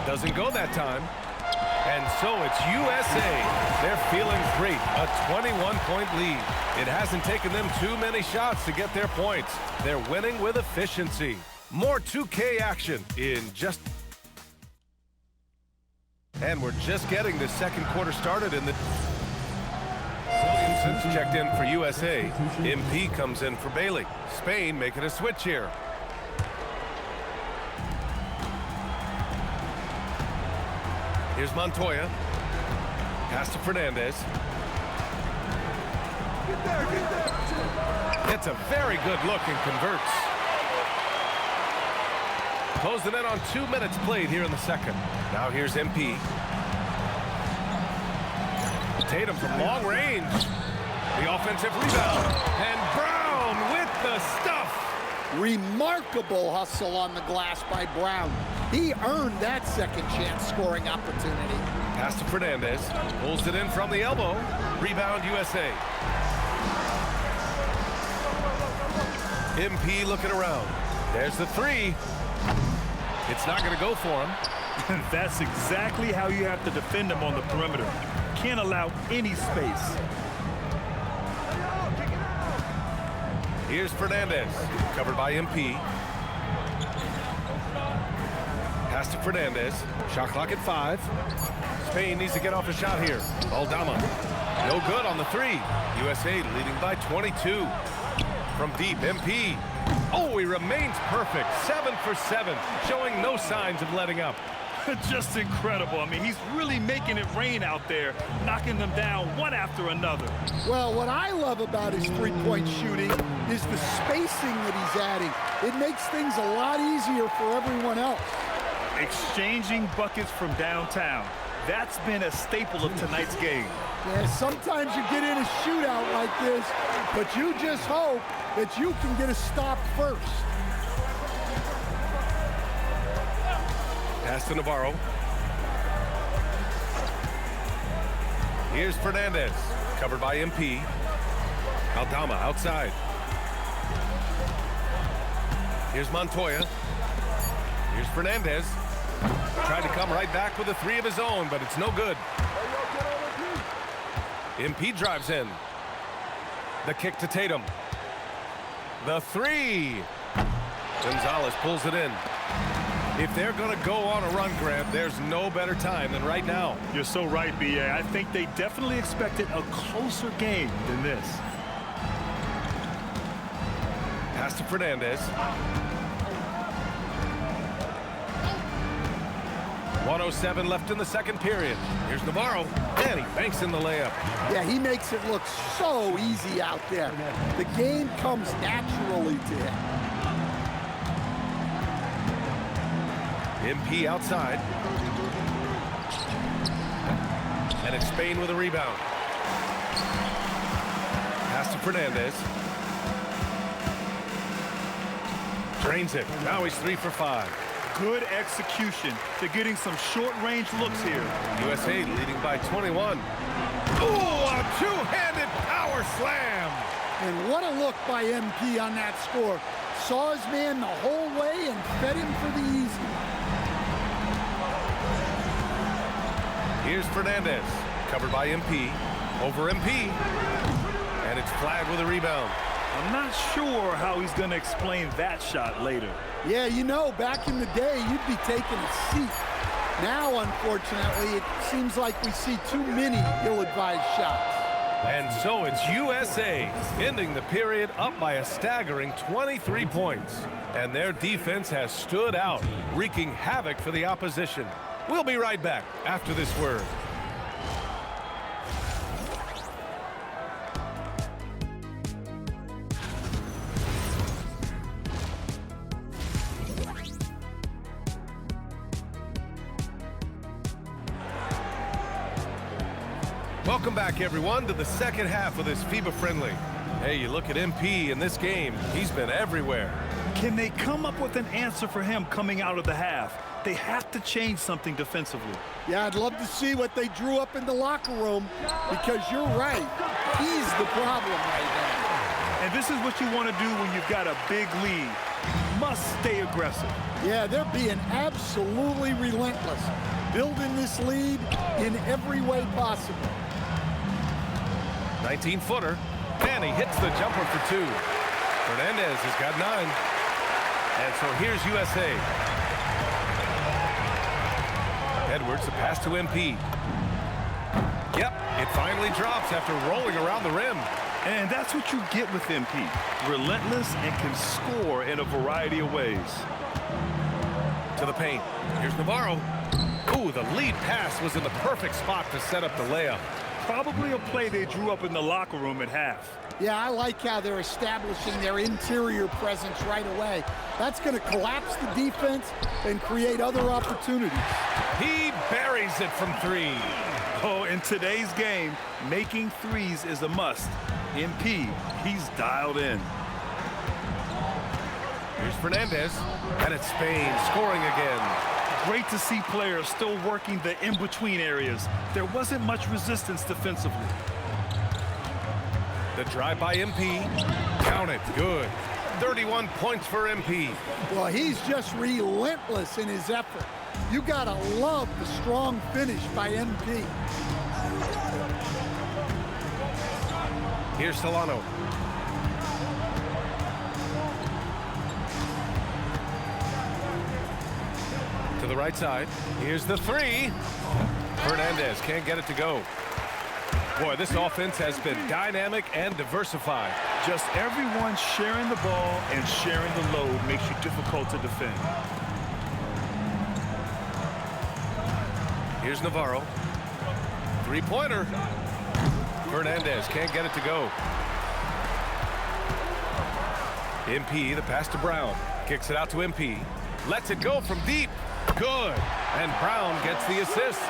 Doesn't go that time. And so it's USA. They're feeling great. A 21-point lead. It hasn't taken them too many shots to get their points. They're winning with efficiency. More 2K action in just... And we're just getting the second quarter started in the... Williamson's checked in for USA. MP comes in for Bailey. Spain making a switch here. Here's Montoya. Pass to Fernandez. It's a very good look and converts. Close the net on 2 minutes played here in the second. Now here's MP. Tatum from long range. The offensive rebound. And Brown with the stuff. Remarkable hustle on the glass by Brown. He earned that second chance scoring opportunity. Pass to Fernandez. Pulls it in from the elbow. Rebound USA. MP looking around. There's the three. It's not going to go for him. That's exactly how you have to defend him on the perimeter. Can't allow any space. Here's Fernandez, covered by MP. Pass to Fernandez. Shot clock at 5. Spain needs to get off a shot here. Aldama. No good on the 3. USA leading by 22. From deep, MP. Oh, he remains perfect. 7 for 7, showing no signs of letting up. Just incredible. I mean, he's really making it rain out there, knocking them down one after another. Well, what I love about his three-point shooting is the spacing that he's adding. It makes things a lot easier for everyone else. Exchanging buckets from downtown. That's been a staple of tonight's game. Yeah, sometimes you get in a shootout like this, but you just hope that you can get a stop first. Pass to Navarro. Here's Fernandez, covered by MP. Aldama outside. Here's Montoya. Here's Fernandez. Tried to come right back with a 3 of his own, but it's no good. MP drives in. The kick to Tatum. The 3. Gonzalez pulls it in. If they're going to go on a run, Grant, there's no better time than right now. You're so right, B.A. I think they definitely expected a closer game than this. Pass to Fernandez. 1:07 left in the second period. Here's Navarro, and he banks in the layup. Yeah, he makes it look so easy out there. The game comes naturally to him. MP outside. And it's Spain with a rebound. Pass to Fernandez. Drains it. Now he's 3 for 5. Good execution. They're getting some short-range looks here. USA leading by 21. Oh, a two-handed power slam. And what a look by MP on that score. Saw his man the whole way and fed him for the easy. Here's Fernandez, covered by MP. Over MP. And it's flagged with a rebound. I'm not sure how he's going to explain that shot later. Yeah, you know, back in the day, you'd be taking a seat. Now, unfortunately, it seems like we see too many ill-advised shots. And so it's USA ending the period up by a staggering 23 points. And their defense has stood out, wreaking havoc for the opposition. We'll be right back after this word. Welcome back, everyone, to the second half of this FIBA Friendly. Hey, you look at MP in this game, he's been everywhere. Can they come up with an answer for him coming out of the half? They have to change something defensively. Yeah, I'd love to see what they drew up in the locker room, because you're right. He's the problem right now. And this is what you want to do when you've got a big lead. You must stay aggressive. Yeah, they're being absolutely relentless, building this lead in every way possible. 19-footer, and he hits the jumper for 2. Fernandez has got 9. And so here's USA. Edwards, the pass to MP. Yep, it finally drops after rolling around the rim. And that's what you get with MP. Relentless and can score in a variety of ways. To the paint. Here's Navarro. Ooh, the lead pass was in the perfect spot to set up the layup. Probably a play they drew up in the locker room at half. Yeah, I like how they're establishing their interior presence right away. That's going to collapse the defense and create other opportunities. He buries it from 3. Oh, in today's game, making threes is a must. MP, he's dialed in. Here's Fernandez, and it's Spain scoring again. Great to see players still working the in-between areas. There wasn't much resistance defensively. The drive by MP. Count it. Good. 31 points for MP. Well, he's just relentless in his effort. You gotta love the strong finish by MP. Here's Solano. To the right side. Here's the three. Fernandez can't get it to go. Boy, this offense has been dynamic and diversified. Just everyone sharing the ball and sharing the load makes you difficult to defend. Here's Navarro. Three-pointer. Fernandez can't get it to go. MP, the pass to Brown. Kicks it out to MP. Lets it go from deep. Good. And Brown gets the assist.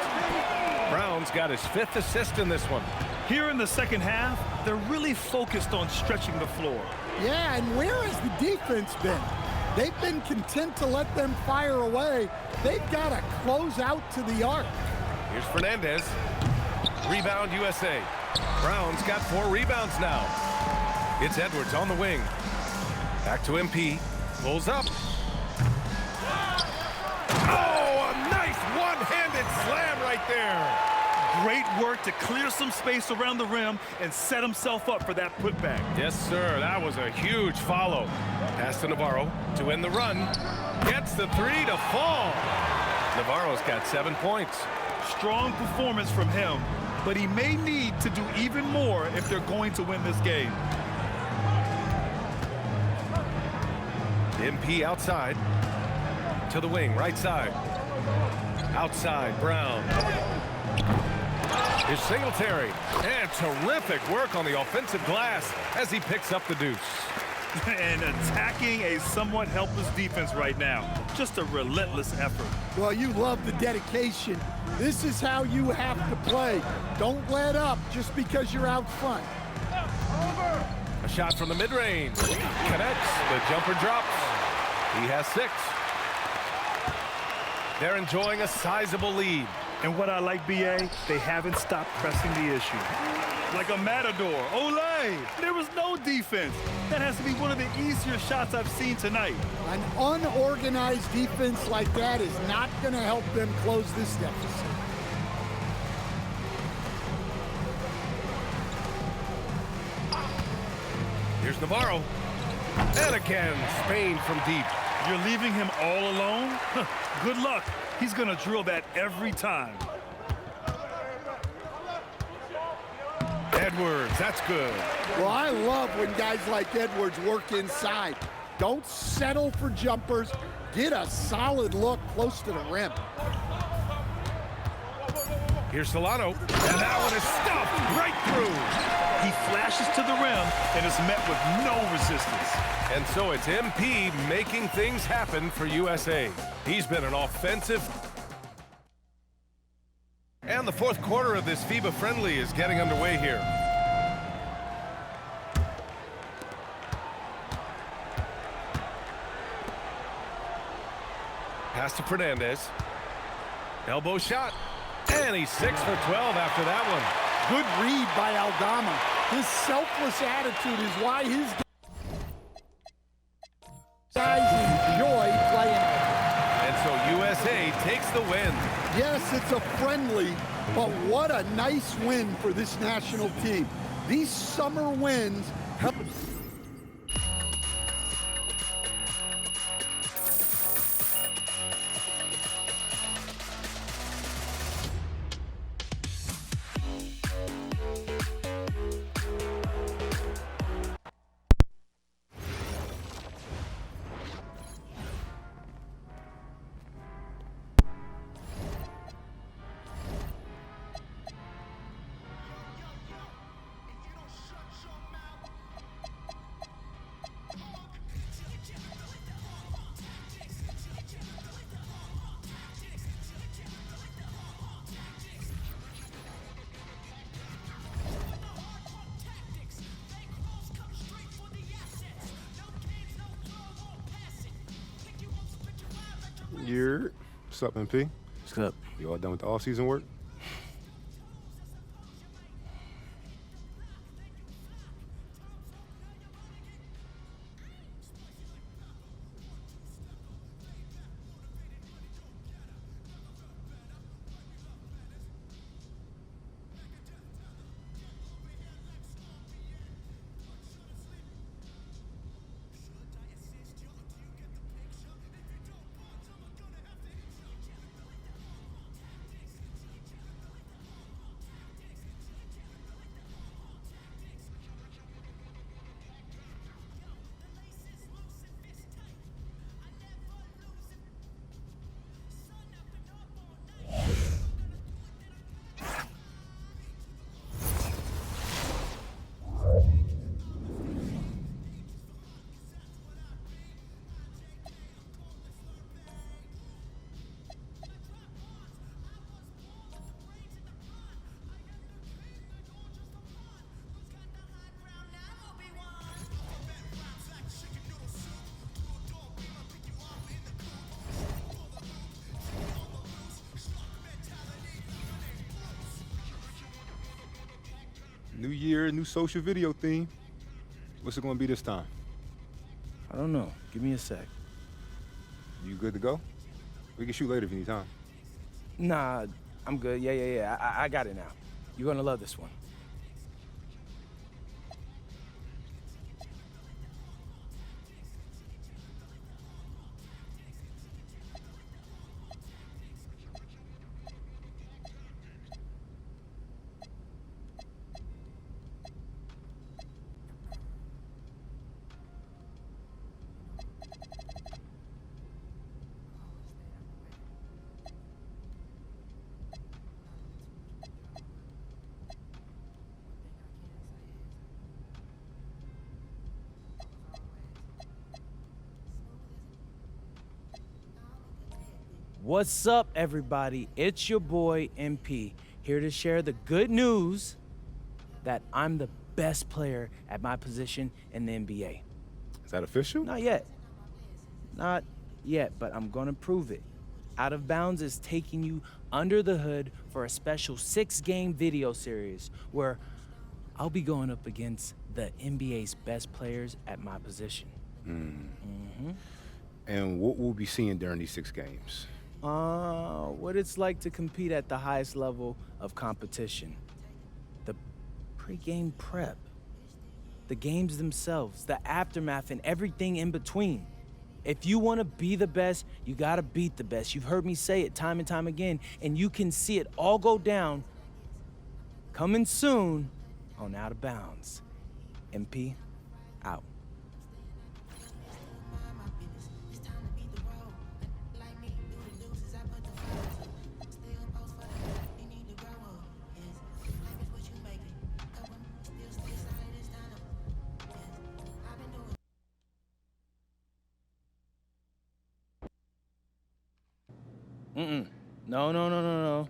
Brown's got his 5th assist in this one. Here in the second half, they're really focused on stretching the floor. Yeah, and where has the defense been? They've been content to let them fire away. They've got to close out to the arc. Here's Fernandez. Rebound USA. Brown's got 4 rebounds now. It's Edwards on the wing. Back to MP. Pulls up. Oh, a nice one-handed slam right there. Great work to clear some space around the rim and set himself up for that putback. Yes, sir. That was a huge follow. Pass to Navarro to end the run. Gets the 3 to fall. Navarro's got 7 points. Strong performance from him, but he may need to do even more if they're going to win this game. MP outside to the wing, right side. Outside, Brown. Here's Singletary. And terrific work on the offensive glass as he picks up the deuce. And attacking a somewhat helpless defense right now. Just a relentless effort. Well, you love the dedication. This is how you have to play. Don't let up just because you're out front. A shot from the mid-range. Connects. The jumper drops. He has 6. They're enjoying a sizable lead. And what I like, BA, they haven't stopped pressing the issue. Like a matador. Olay! There was no defense. That has to be one of the easier shots I've seen tonight. An unorganized defense like that is not going to help them close this deficit. Here's Navarro. And again, Spain from deep. You're leaving him all alone? Good luck. He's going to drill that every time. Edwards, that's good. Well, I love when guys like Edwards work inside. Don't settle for jumpers. Get a solid look close to the rim. Here's Solano. And that one is stuffed right through. He flashes to the rim and is met with no resistance. And so it's MP making things happen for USA. He's been an offensive. And the 4th quarter of this FIBA friendly is getting underway here. Pass to Fernandez. Elbow shot. And he's 6 for 12 after that one. Good read by Aldama. His selfless attitude is why his guys enjoy playing. And so USA takes the win. Yes, it's a friendly, but what a nice win for this national team. These summer wins help. What's up, MP? What's up? You all done with the off-season work? New year, new social video theme. What's it gonna be this time? I don't know. Give me a sec. You good to go? We can shoot later if you need time. Nah, I'm good. Yeah. I got it now. You're gonna love this one. What's up, everybody? It's your boy, MP, here to share the good news that I'm the best player at my position in the NBA. Is that official? Not yet. Not yet, but I'm gonna prove it. Out of Bounds is taking you under the hood for a special 6-game video series where I'll be going up against the NBA's best players at my position. And what we'll be seeing during these 6 games? What it's like to compete at the highest level of competition. The pre-game prep, the games themselves, the aftermath, and everything in between. If you want to be the best, you got to beat the best. You've heard me say it time and time again, and you can see it all go down coming soon on Out of Bounds. MP, out. No.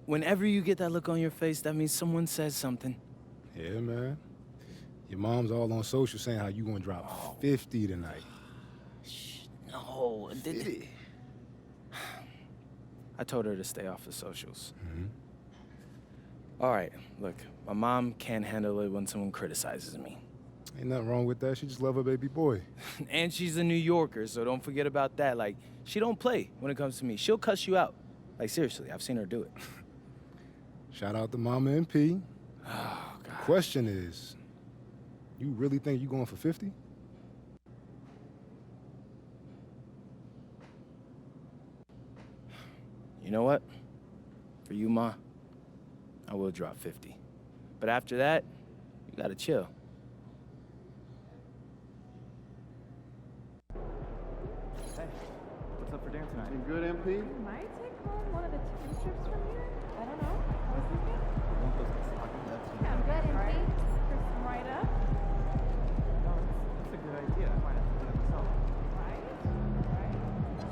Whenever you get that look on your face, that means someone says something. Yeah, man. Your mom's all on social saying how you gonna drop 50 tonight. No. I told her to stay off the socials. All right, look, my mom can't handle it when someone criticizes me. Ain't nothing wrong with that. She just love her baby boy. And she's a New Yorker, so don't forget about that. Like, she don't play when it comes to me. She'll cuss you out. Like, seriously, I've seen her do it. Shout out to Mama MP. Oh, God. Question is, you really think you going for 50? You know what? For you, Ma, I will drop 50. But after that, you gotta chill. Hey, what's up for dinner tonight? You good, MP? Might take home one of the 2 trips from here. I don't know. I was thinking. Yeah, I'm good, MP. Crisp them right up. No, that's a good idea. I might have to do it myself. Right?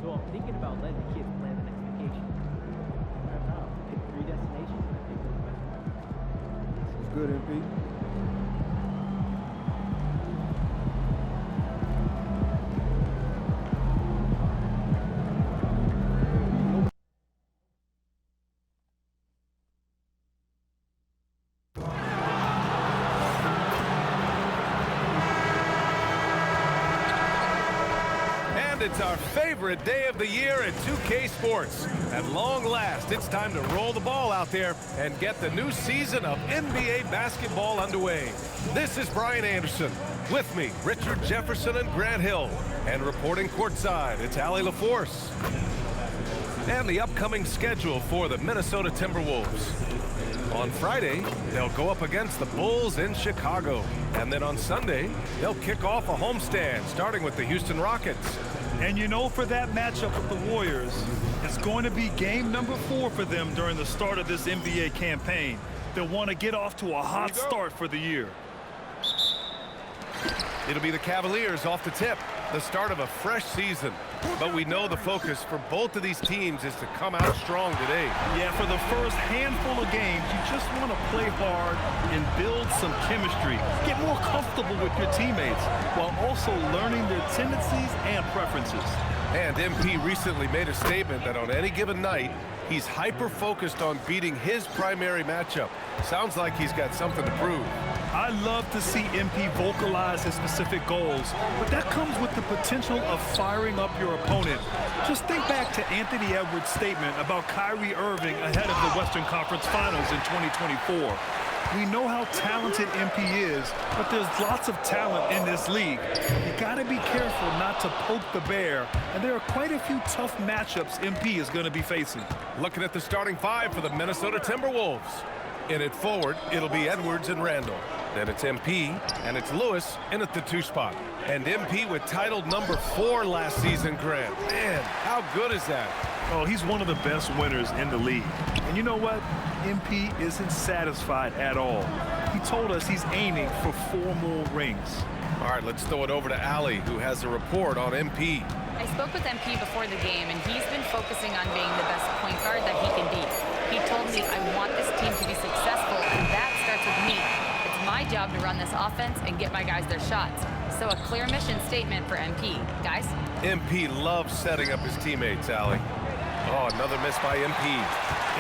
So I'm thinking about letting the kids plan the next vacation. I don't know. Pick 3 destinations and I think the best one. It's good, MP. It's our favorite day of the year at 2K Sports. At long last, it's time to roll the ball out there and get the new season of NBA basketball underway. This is Brian Anderson. With me, Richard Jefferson and Grant Hill. And reporting courtside, it's Allie LaForce. And the upcoming schedule for the Minnesota Timberwolves. On Friday, they'll go up against the Bulls in Chicago. And then on Sunday, they'll kick off a homestand, starting with the Houston Rockets. And you know, for that matchup with the Warriors, it's going to be game number 4 for them during the start of this NBA campaign. They'll want to get off to a hot start for the year. It'll be the Cavaliers off the tip, the start of a fresh season. But we know the focus for both of these teams is to come out strong today. Yeah, for the first handful of games, you just want to play hard and build some chemistry. Get more comfortable with your teammates while also learning their tendencies and preferences. And MP recently made a statement that on any given night, he's hyper-focused on beating his primary matchup. Sounds like he's got something to prove. I love to see MP vocalize his specific goals, but that comes with the potential of firing up your opponent. Just think back to Anthony Edwards' statement about Kyrie Irving ahead of the Western Conference Finals in 2024. We know how talented MP is, but there's lots of talent in this league. You gotta be careful not to poke the bear, and there are quite a few tough matchups MP is gonna be facing. Looking at the starting five for the Minnesota Timberwolves. In it forward, it'll be Edwards and Randall. Then it's MP, and it's Lewis in at the 2 spot. And MP with title number 4 last season, Grant. Man, how good is that? Oh, he's one of the best winners in the league. And you know what? MP isn't satisfied at all. He told us he's aiming for 4 more rings. All right, let's throw it over to Allie, who has a report on MP. I spoke with MP before the game, and he's been focusing on being the best point guard that he can be. He told me, I want this team to be successful, and that starts with me. It's my job to run this offense and get my guys their shots. So a clear mission statement for MP. Guys? MP loves setting up his teammates, Allie. Oh, another miss by MP.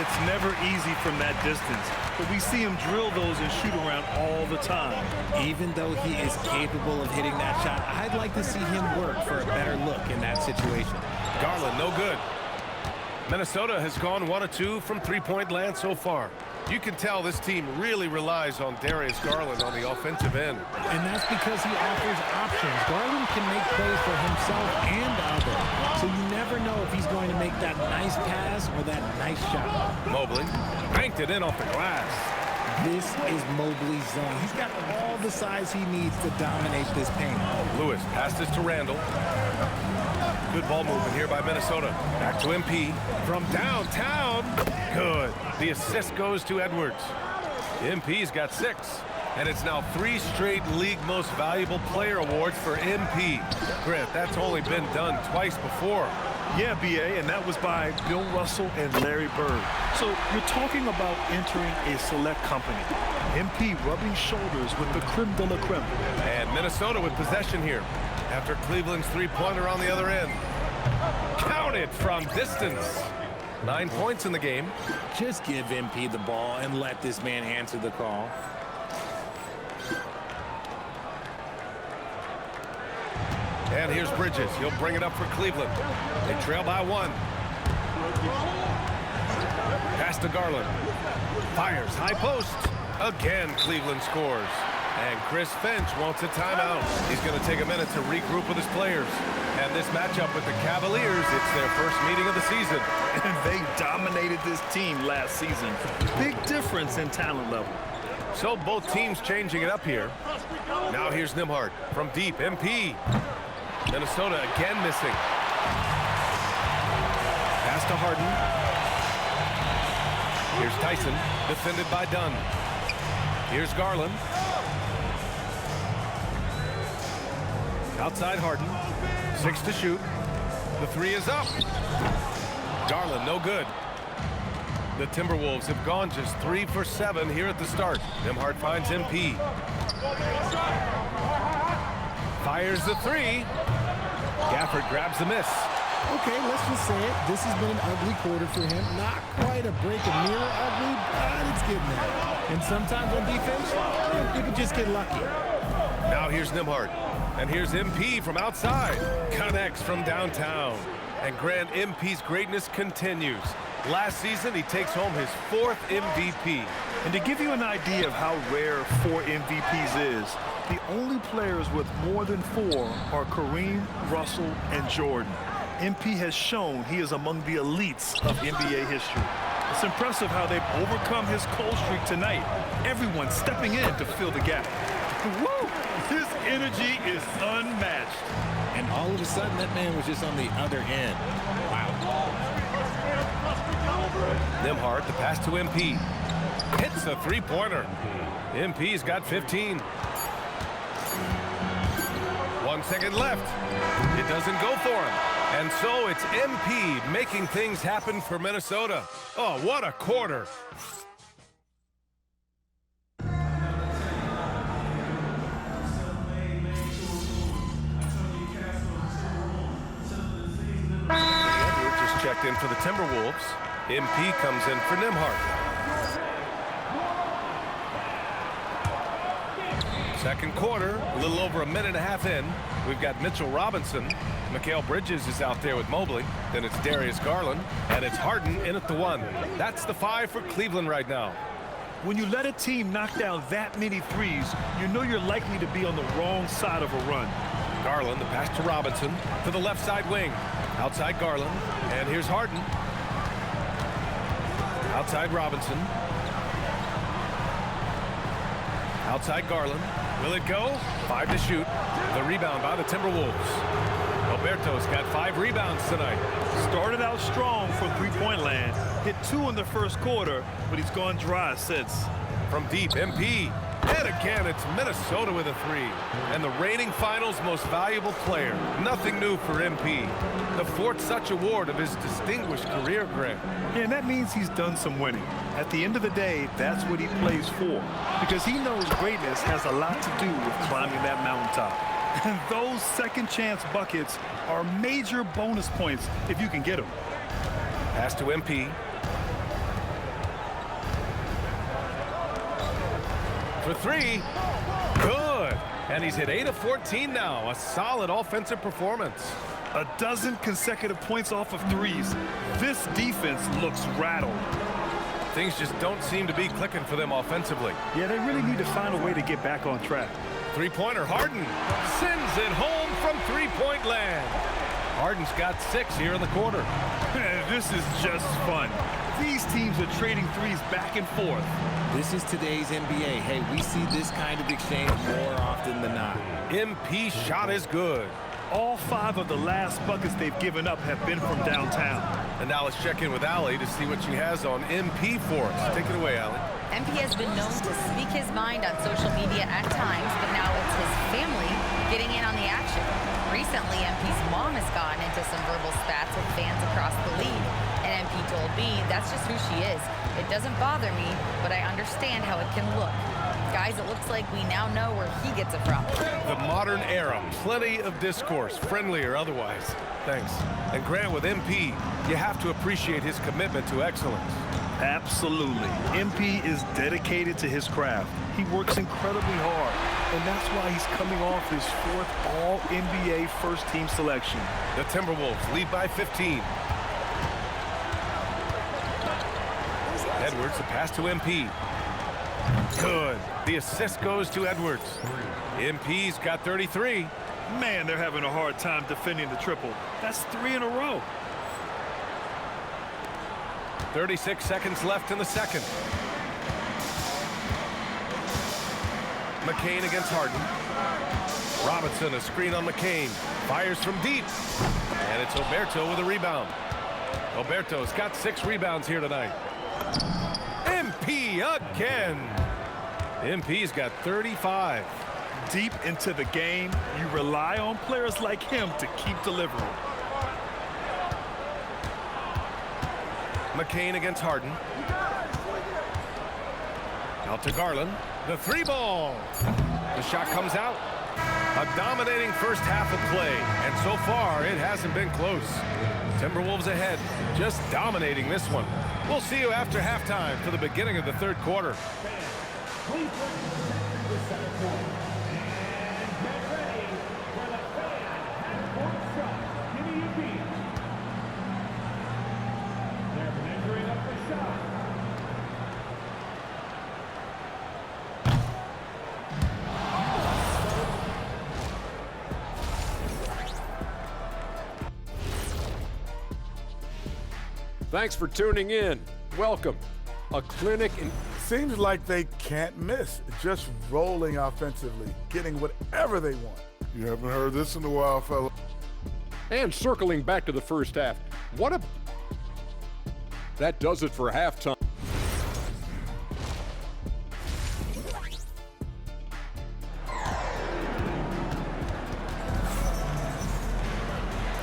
It's never easy from that distance, but we see him drill those and shoot around all the time. Even though he is capable of hitting that shot, I'd like to see him work for a better look in that situation. Garland, no good. Minnesota has gone 1 of 2 from three-point land so far. You can tell this team really relies on Darius Garland on the offensive end. And that's because he offers options. Garland can make plays for himself and others. So you never know if he's going to make that nice pass or that nice shot. Mobley banked it in off the glass. This is Mobley's zone. He's got all the size he needs to dominate this paint. Lewis passes to Randall. Good ball movement here by Minnesota. Back to MP from downtown. Good. The assist goes to Edwards. MP's got 6. And it's now 3 straight league most valuable player awards for MP. Grant, that's only been done twice before. Yeah, BA, and that was by Bill Russell and Larry Bird. So you're talking about entering a select company. MP rubbing shoulders with the creme de la creme. And Minnesota with possession here after Cleveland's 3-pointer on the other end. Counted from distance. 9 points in the game. Just give MP the ball and let this man answer the call. And here's Bridges. He'll bring it up for Cleveland. They trail by 1. Pass to Garland. Fires high post. Again, Cleveland scores. And Chris Finch wants a timeout. He's going to take a minute to regroup with his players. And this matchup with the Cavaliers, it's their first meeting of the season. And they dominated this team last season. Big difference in talent level. So both teams changing it up here. Now here's Nembhard from deep. MP. Minnesota again missing. Pass to Harden. Here's Tyson, defended by Dunn. Here's Garland. Outside Harden. 6 to shoot. The 3 is up. Garland, no good. The Timberwolves have gone just 3 for 7 here at the start. Nembhard finds MP. Fires the 3. Gafford grabs the miss. Okay, let's just say it. This has been an ugly quarter for him. Not quite a break of mirror ugly, but it's getting there. And sometimes on defense, you can just get lucky. Now here's Nembhard. And here's MP from outside. Connects from downtown. And Grant, MP's greatness continues. Last season, he takes home his 4th MVP. And to give you an idea of how rare 4 MVPs is, the only players with more than 4 are Kareem, Russell, and Jordan. MP has shown he is among the elites of NBA history. It's impressive how they've overcome his cold streak tonight. Everyone stepping in to fill the gap. Woo! His energy is unmatched. And all of a sudden, that man was just on the other end. Wow. Nembhard, the pass to MP. Hits a 3-pointer. MP's got 15. 1 second left. It doesn't go for him. And so it's MP making things happen for Minnesota. Oh, what a quarter. checked in for the Timberwolves. MP comes in for Nembhard. Second quarter, a little over a minute and a half in. We've got Mitchell Robinson. Mikal Bridges is out there with Mobley. Then it's Darius Garland. And it's Harden in at the 1. That's the 5 for Cleveland right now. When you let a team knock down that many threes, you know you're likely to be on the wrong side of a run. Garland, the pass to Robinson, to the left side wing. Outside Garland, and here's Harden. Outside Robinson. Outside Garland. Will it go? 5 to shoot. The rebound by the Timberwolves. Alberto's got 5 rebounds tonight. Started out strong from three-point land. Hit 2 in the first quarter, but he's gone dry since. From deep, MP. And again, it's Minnesota with a 3. And the reigning finals most valuable player. Nothing new for MP. The 4th such award of his distinguished career, Grant. Yeah, and that means he's done some winning. At the end of the day, that's what he plays for. Because he knows greatness has a lot to do with climbing that mountaintop. And those second chance buckets are major bonus points if you can get them. Pass to MP. For 3. Good. And he's hit 8 of 14 now. A solid offensive performance. A dozen consecutive points off of threes. This defense looks rattled. Things just don't seem to be clicking for them offensively. Yeah, they really need to find a way to get back on track. Three-pointer, Harden sends it home from three-point land. Harden's got 6 here in the quarter. This is just fun. These teams are trading threes back and forth. This is today's NBA. Hey, we see this kind of exchange more often than not. MP shot is good. All 5 of the last buckets they've given up have been from downtown. And now let's check in with Allie to see what she has on MP for us. Take it away, Allie. MP has been known to speak his mind on social media at times, but now it's his family getting in on the action. Recently, MP's mom has gotten into some verbal spats with fans across the league, and MP told me that's just who she is. It doesn't bother me, but I understand how it can look. Guys, it looks like we now know where he gets it from. The modern era, plenty of discourse, friendly or otherwise. Thanks. And Grant, with MP, you have to appreciate his commitment to excellence. Absolutely. MP is dedicated to his craft. He works incredibly hard, and that's why he's coming off his 4th All-NBA first-team selection. The Timberwolves lead by 15. Edwards, the pass to MP. Good. The assist goes to Edwards. MP's got 33. Man, they're having a hard time defending the triple. That's 3 in a row. 36 seconds left in the second. McCain against Harden. Robinson, a screen on McCain. Fires from deep. And it's Alberto with a rebound. Alberto's got 6 rebounds here tonight. MP again. MP's got 35. Deep into the game, you rely on players like him to keep delivering. McCain against Harden. Out to Garland. The 3-ball. The shot comes out. A dominating first half of play, and so far it hasn't been close. Timberwolves ahead, just dominating this one. We'll see you after halftime for the beginning of the 3rd quarter. Thanks for tuning in. Welcome. A clinic in... Seems like they can't miss. Just rolling offensively, getting whatever they want. You haven't heard this in a while, fella. And circling back to the first half. What a... That does it for halftime.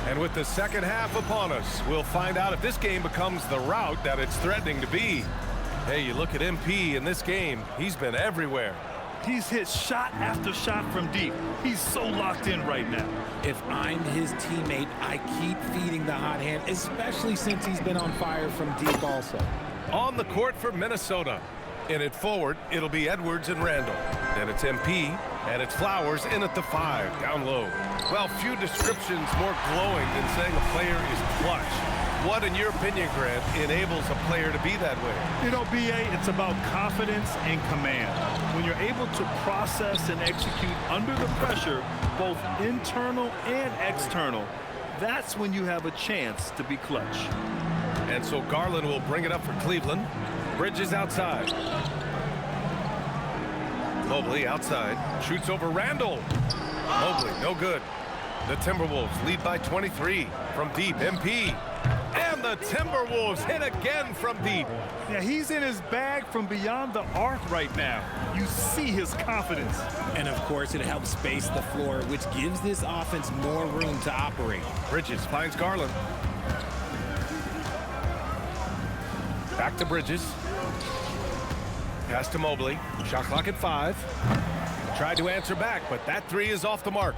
And with the second half upon us, we'll find out if this game becomes the rout that it's threatening to be. Hey, you look at MP in this game, he's been everywhere. He's hit shot after shot from deep. He's so locked in right now. If I'm his teammate, I keep feeding the hot hand, especially since he's been on fire from deep also. On the court for Minnesota. In it forward, it'll be Edwards and Randall. Then it's MP, and it's Flowers in at the 5, down low. Well, few descriptions more glowing than saying a player is clutch. What, in your opinion, Grant, enables a player to be that way? You know, B.A., it's about confidence and command. When you're able to process and execute under the pressure, both internal and external, that's when you have a chance to be clutch. And so Garland will bring it up for Cleveland. Bridges outside. Mobley outside. Shoots over Randall. Mobley, no good. The Timberwolves lead by 23 from deep. MP. And the Timberwolves hit again from deep. Yeah, he's in his bag from beyond the arc right now. You see his confidence. And of course, it helps space the floor, which gives this offense more room to operate. Bridges finds Garland. Back to Bridges. Pass to Mobley. Shot clock at 5. Tried to answer back, but that 3 is off the mark.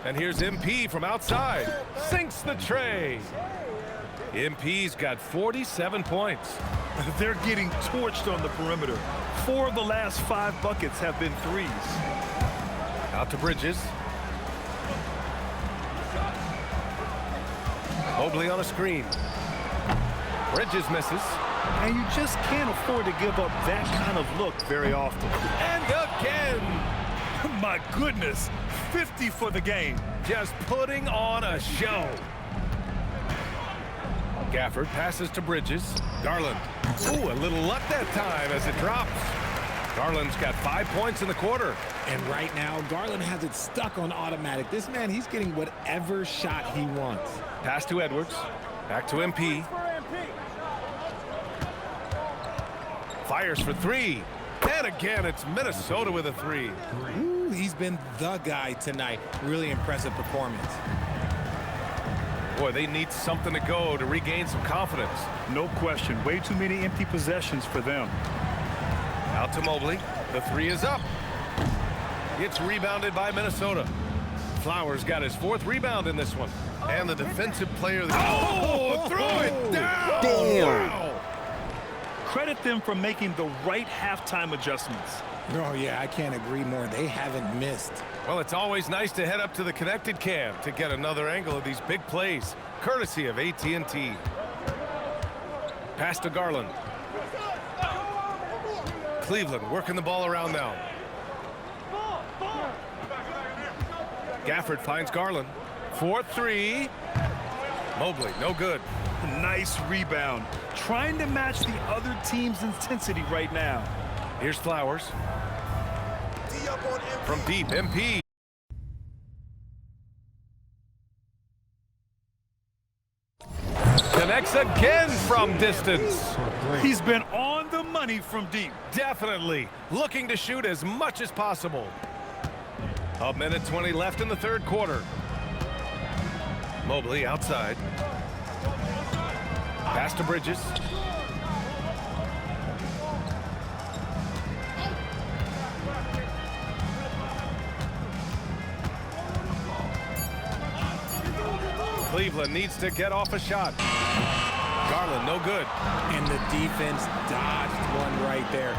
And here's MP from outside. Sinks the tray. MP's got 47 points. They're getting torched on the perimeter. 4 of the last 5 buckets have been threes. Out to Bridges. Mobley on a screen. Bridges misses. And you just can't afford to give up that kind of look very often. And again. My goodness, 50 for the game. Just putting on a show. Gafford passes to Bridges. Garland. Ooh, a little luck that time as it drops. Garland's got 5 points in the quarter. And right now, Garland has it stuck on automatic. This man, he's getting whatever shot he wants. Pass to Edwards. Back to MP. Fires for 3. And again, it's Minnesota with a 3. Ooh, he's been the guy tonight. Really impressive performance. Boy, they need something to go to regain some confidence. No question. Way too many empty possessions for them. Out to Mobley. The 3 is up. It's rebounded by Minnesota. Flowers got his 4th rebound in this one. And the defensive player of the game. Oh, throw it down! Damn. Wow. Credit them for making the right halftime adjustments. Oh, yeah, I can't agree more. They haven't missed. Well, it's always nice to head up to the connected cam to get another angle of these big plays, courtesy of AT&T. Pass to Garland. Cleveland working the ball around now. Gafford finds Garland. 4-3. Mobley, no good. Nice rebound. Trying to match the other team's intensity right now. Here's Flowers. From deep, MP. Connects again from distance. He's been on the money from deep. Definitely. Looking to shoot as much as possible. 1:20 left in the 3rd quarter. Mobley outside. Pass to Bridges. Cleveland needs to get off a shot. Garland, no good. And the defense dodged one right there.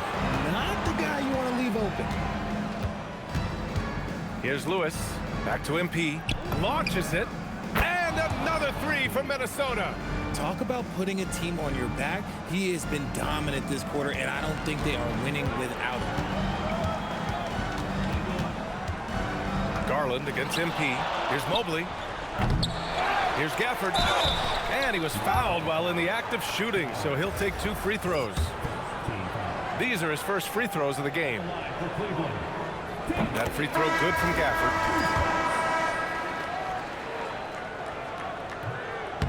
Not the guy you want to leave open. Here's Lewis. Back to MP. Launches it. And another 3 from Minnesota. Talk about putting a team on your back. He has been dominant this quarter, and I don't think they are winning without him. Garland against MP. Here's Mobley. Here's Gafford. And he was fouled while in the act of shooting, so he'll take 2 free throws. These are his first free throws of the game. That free throw good from Gafford.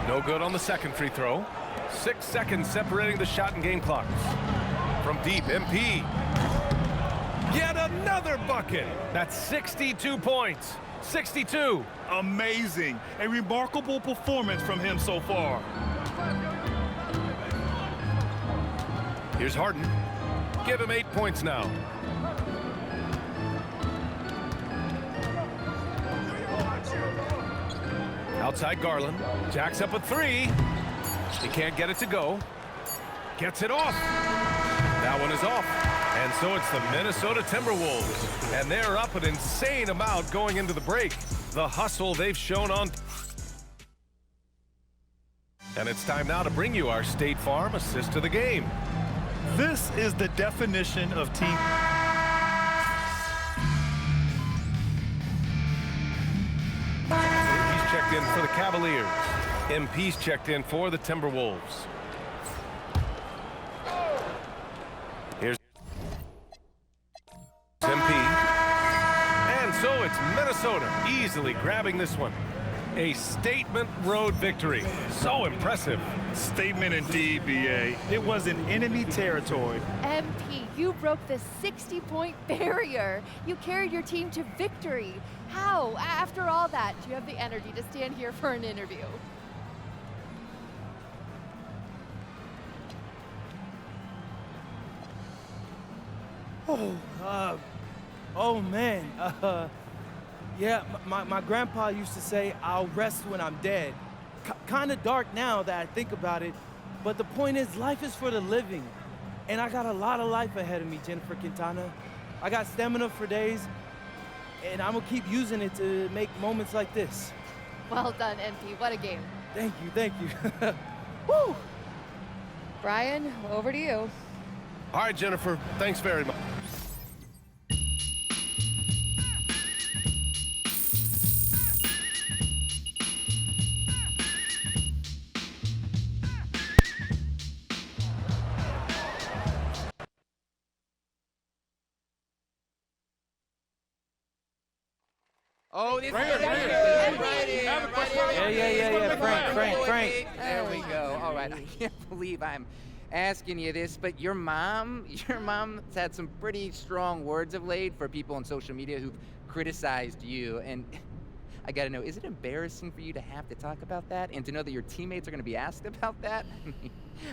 No good on the second free throw. 6 seconds separating the shot and game clocks. From deep, MP. Yet another bucket. That's 62 points. 62. Amazing. A remarkable performance from him so far. Here's Harden. Give him 8 points now. Outside Garland. Jacks up a 3. He can't get it to go. Gets it off. That one is off. And so it's the Minnesota Timberwolves. And they're up an insane amount going into the break. The hustle they've shown on. And it's time now to bring you our State Farm assist to the game. This is the definition of team. He's checked in for the Cavaliers. MP's checked in for the Timberwolves. Here's MP. And so it's Minnesota easily grabbing this one. A statement road victory. So impressive. Statement indeed, BA. It was in enemy territory. MP, you broke the 60-point barrier. You carried your team to victory. How, after all that, do you have the energy to stand here for an interview? Oh man. Yeah, my grandpa used to say, I'll rest when I'm dead. Kind of dark now that I think about it, but the point is, life is for the living. And I got a lot of life ahead of me, Jennifer Quintana. I got stamina for days, and I'm gonna keep using it to make moments like this. Well done, MP. What a game. Thank you. Woo! Brian, over to you. All right, Jennifer, thanks very much. Oh, this is Yeah. Frank. There we go. All right. I can't believe I'm asking you this, but your mom's had some pretty strong words of late for people on social media who've criticized you. And I got to know, is it embarrassing for you to have to talk about that and to know that your teammates are going to be asked about that?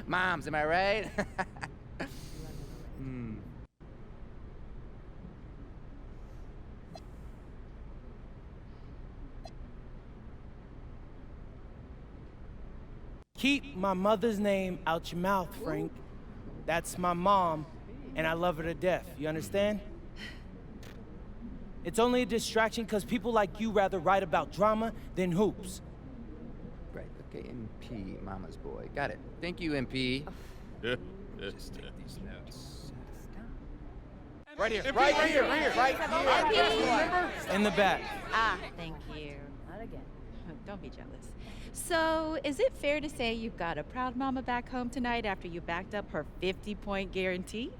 Moms, am I right? Keep my mother's name out your mouth, Frank. That's my mom, and I love her to death. You understand? It's only a distraction because people like you rather write about drama than hoops. Right, okay, MP, mama's boy. Got it. Thank you, MP. Just take these notes. Right here. In the back. Ah, thank you. Not again. Don't be jealous. So, is it fair to say you've got a proud mama back home tonight after you backed up her 50-point guarantee?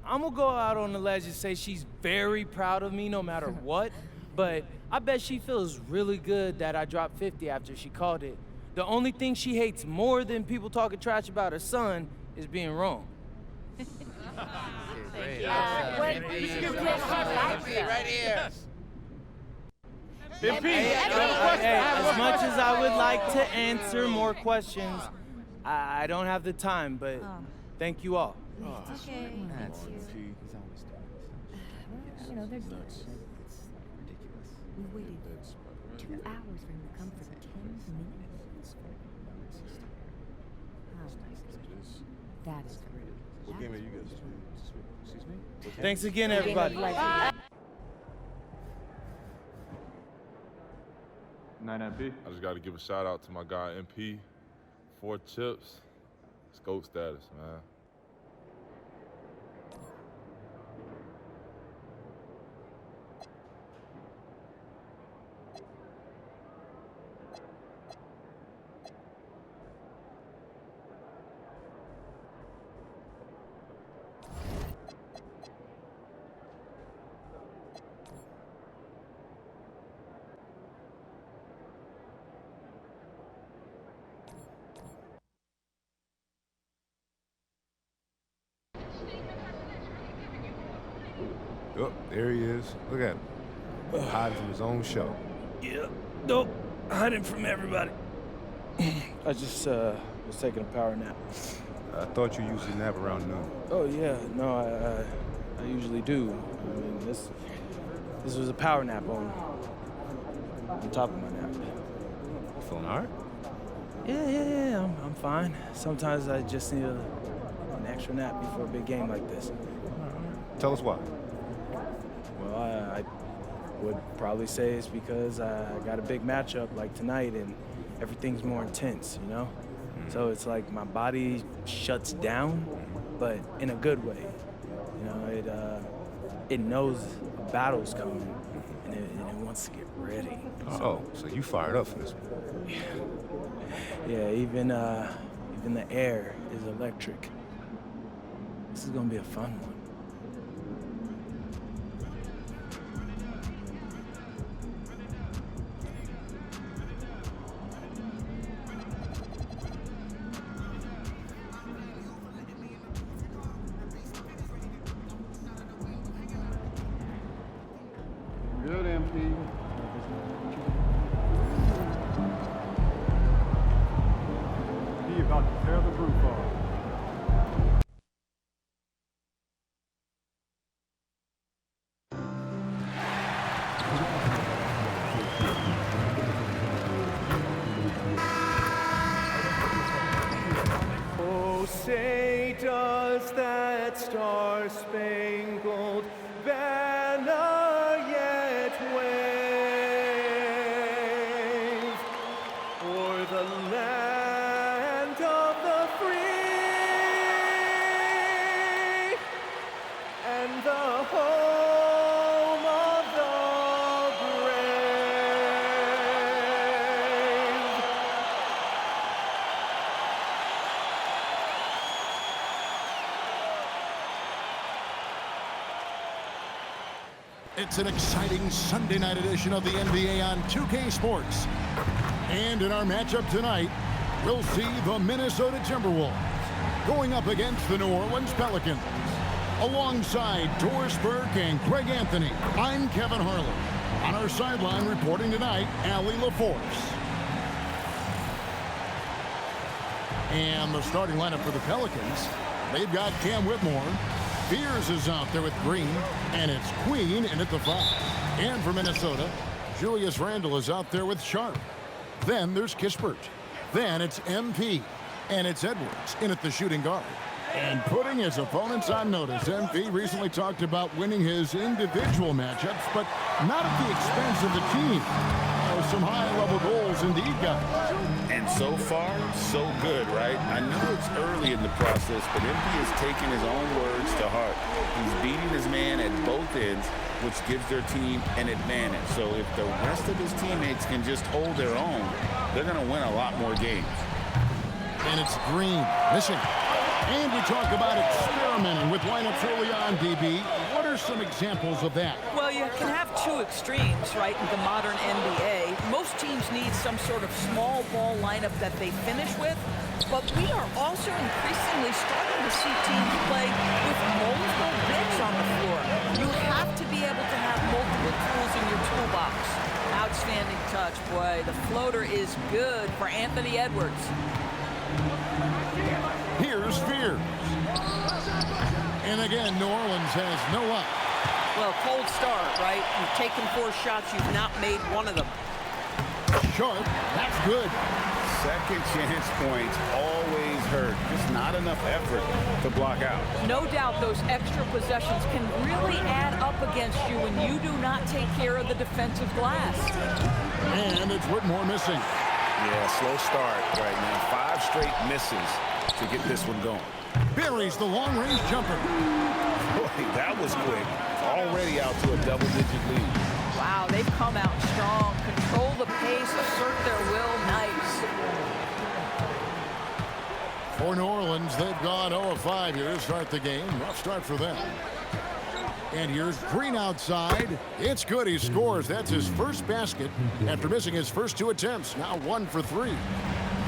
I'm gonna go out on the ledge and say she's very proud of me no matter what, but I bet she feels really good that I dropped 50 after she called it. The only thing she hates more than people talking trash about her son is being wrong. Right here. Hey, as much as I would like to answer more questions, I don't have the time, but thank you all. It's okay. You know, they're good. We waited 2 hours for him to come for 10 minutes. That is rude. What game are you guys doing? Excuse me? Thanks again, everybody. 9 MP. I just got to give a shout out to my guy MP. 4 chips. It's GOAT status, man. Oh, there he is. Look at him. Hiding from his own show. Yeah. Nope. Hiding from everybody. I just was taking a power nap. I thought you usually nap around noon. Oh yeah, no, I usually do. I mean, this was a power nap on top of my nap. You feeling all right? Yeah, I'm fine. Sometimes I just need an extra nap before a big game like this. Tell us why. Well, I would probably say it's because I got a big matchup like tonight and everything's more intense, you know? So it's like my body shuts down, but in a good way. You know, it knows a battle's coming and it wants to get ready. So you fired up for this one. Yeah, even the air is electric. This is gonna be a fun one. Good, MP. He about to tear the roof off. Oh, say does that star-spangled banner yet wave o'er the land of the free and the home of the brave. It's an exciting Sunday night edition of the NBA on 2K Sports. And in our matchup tonight, we'll see the Minnesota Timberwolves going up against the New Orleans Pelicans. Alongside Doris Burke and Greg Anthony, I'm Kevin Harlan. On our sideline reporting tonight, Allie LaForce. And the starting lineup for the Pelicans, they've got Cam Whitmore. Fears is out there with Green, and it's Queen in at the 5. And for Minnesota, Julius Randle is out there with Sharp. Then there's Kispert. Then it's MP. And it's Edwards in at the shooting guard. And putting his opponents on notice, MP recently talked about winning his individual matchups, but not at the expense of the team. Some high-level goals indeed, guys. And so far, so good, right? I know it's early in the process, but MP has taken his own words to heart. He's beating his man at both ends, which gives their team an advantage. So if the rest of his teammates can just hold their own, they're going to win a lot more games. And it's Green missing. And we talk about experimenting with lineups early on, DB. What are some examples of that? Well, you can have two extremes, right, in the modern NBA. Most teams need some sort of small ball lineup that they finish with, but we are also increasingly starting to see teams play with multiple bigs on the floor. You have to be able to have multiple tools in your toolbox. Outstanding touch, boy. The floater is good for Anthony Edwards. Here's Fears. And again, New Orleans has no luck. Well, cold start, right? You've taken 4 shots. You've not made one of them. Sharp. That's good. Second chance points always hurt. Just not enough effort to block out. No doubt those extra possessions can really add up against you when you do not take care of the defensive glass. And it's Whitmore missing. Yeah, slow start right now. 5 straight misses to get this one going. Buries the long-range jumper. Boy, that was quick. Already out to a double-digit lead. Wow, they've come out strong. Control the pace, assert their will. Nice. For New Orleans, they've gone 0-5 here to start the game. Rough start for them. And here's Green outside. It's good. He scores. That's his first basket after missing his first 2 attempts. Now 1 for 3.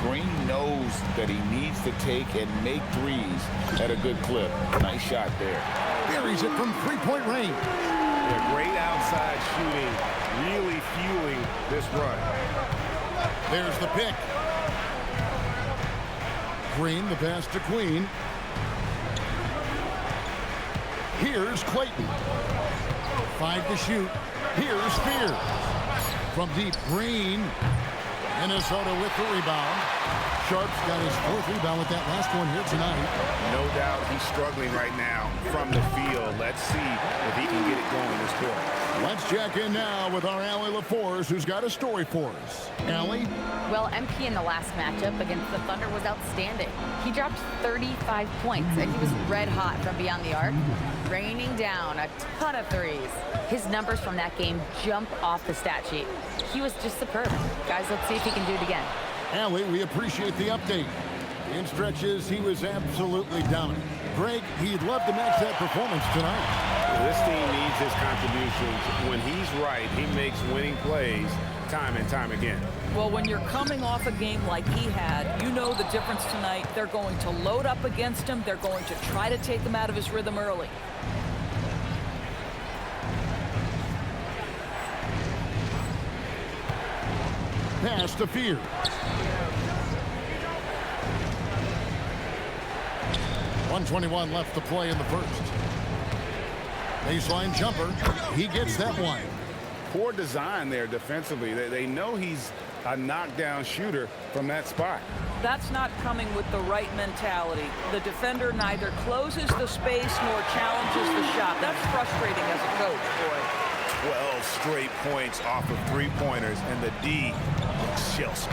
Green knows that he needs to take and make threes at a good clip. Nice shot there. Buries it from 3-point range. Yeah, great outside shooting, really fueling this run. There's the pick. Green, the pass to Queen. Here's Clayton. 5 to shoot. Here's Spears. From deep, Green. Minnesota with the rebound. Sharp's got his 4th rebound with that last one here tonight. No doubt he's struggling right now from the field. Let's see if he can get it going this quarter. Let's check in now with our Allie LaForce, who's got a story for us. Allie? Well, MP in the last matchup against the Thunder was outstanding. He dropped 35 points, and he was red hot from beyond the arc, raining down a ton of threes. His numbers from that game jump off the stat sheet. He was just superb. Guys, let's see if he can do it again. Allie, we appreciate the update. In stretches, he was absolutely dominant. Greg, he'd love to match that performance tonight. This team needs his contributions. When he's right, he makes winning plays time and time again. Well, when you're coming off a game like he had, you know the difference tonight. They're going to load up against him. They're going to try to take him out of his rhythm early. Pass to Fear. .121 left to play in the first. Baseline jumper. He gets that one. Poor design there defensively. They know he's a knockdown shooter from that spot. That's not coming with the right mentality. The defender neither closes the space nor challenges the shot. That's frustrating as a coach, boy. 12 straight points off of three-pointers, and the D looks Chelsea.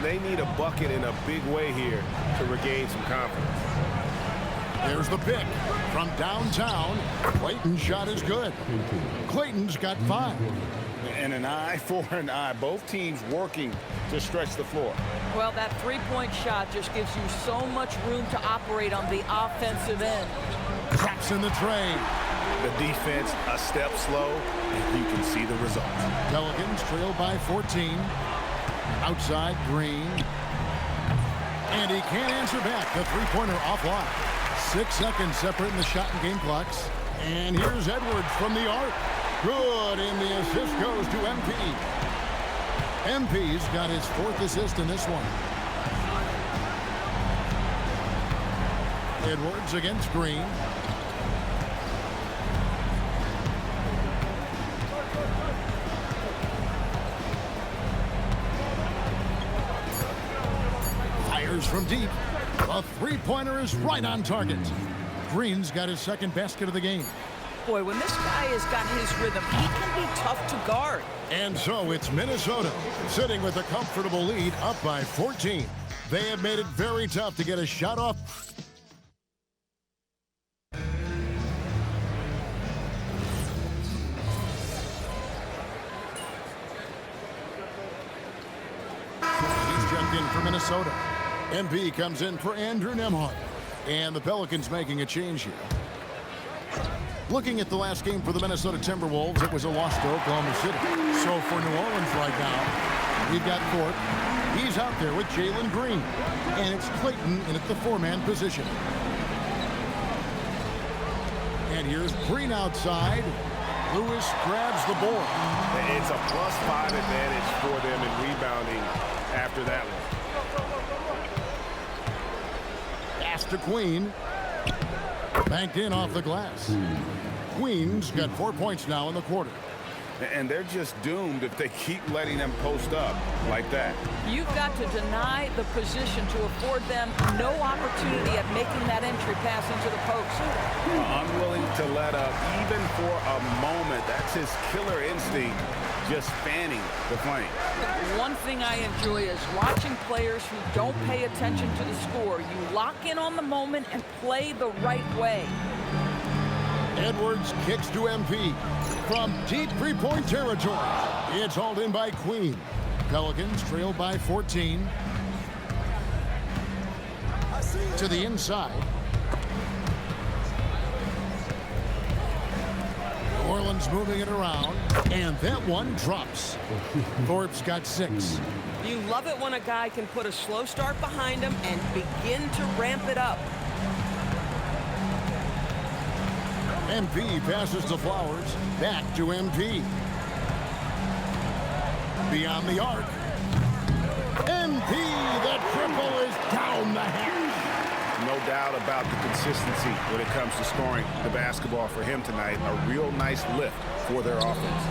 They need a bucket in a big way here to regain some confidence. There's the pick from downtown. Clayton's shot is good. Clayton's got 5. And an eye for an eye. Both teams working to stretch the floor. Well, that three-point shot just gives you so much room to operate on the offensive end. Drops in the tray. The defense a step slow, and you can see the result. Pelicans trail by 14. Outside, Green. And he can't answer back. The three-pointer offline. 6 seconds separating the shot and game clocks. And here's Edwards from the arc. Good, and the assist goes to MP. MP's got his 4th assist in this one. Edwards against Green. Fires from deep. A three-pointer is right on target. Green's got his 2nd basket of the game. Boy, when this guy has got his rhythm, he can be tough to guard. And so it's Minnesota sitting with a comfortable lead up by 14. They have made it very tough to get a shot off. He's checked in for Minnesota. MP comes in for Andrew Nembhard. And the Pelicans making a change here. Looking at the last game for the Minnesota Timberwolves, it was a loss to Oklahoma City. So for New Orleans right now, we've got Thorpe. He's out there with Jalen Green. And it's Clayton in at the 4-man position. And here's Green outside. Lewis grabs the board. It's a +5 advantage for them in rebounding after that one. Pass to Queen. Banked in off the glass. Queen's got 4 points now in the quarter. And they're just doomed if they keep letting them post up like that. You've got to deny the position to afford them no opportunity at making that entry pass into the post. Unwilling to let up even for a moment. That's his killer instinct, just fanning the flame. One thing I enjoy is watching players who don't pay attention to the score. You lock in on the moment and play the right way. Edwards kicks to MP from deep three-point territory. It's hauled in by Queen. Pelicans trail by 14. To the inside. New Orleans moving it around. And that one drops. Thorpe's got 6. You love it when a guy can put a slow start behind him and begin to ramp it up. MP passes to Flowers. Back to MP. Beyond the arc. MP, the triple is down the hatch. No doubt about the consistency when it comes to scoring the basketball for him tonight. A real nice lift for their offense.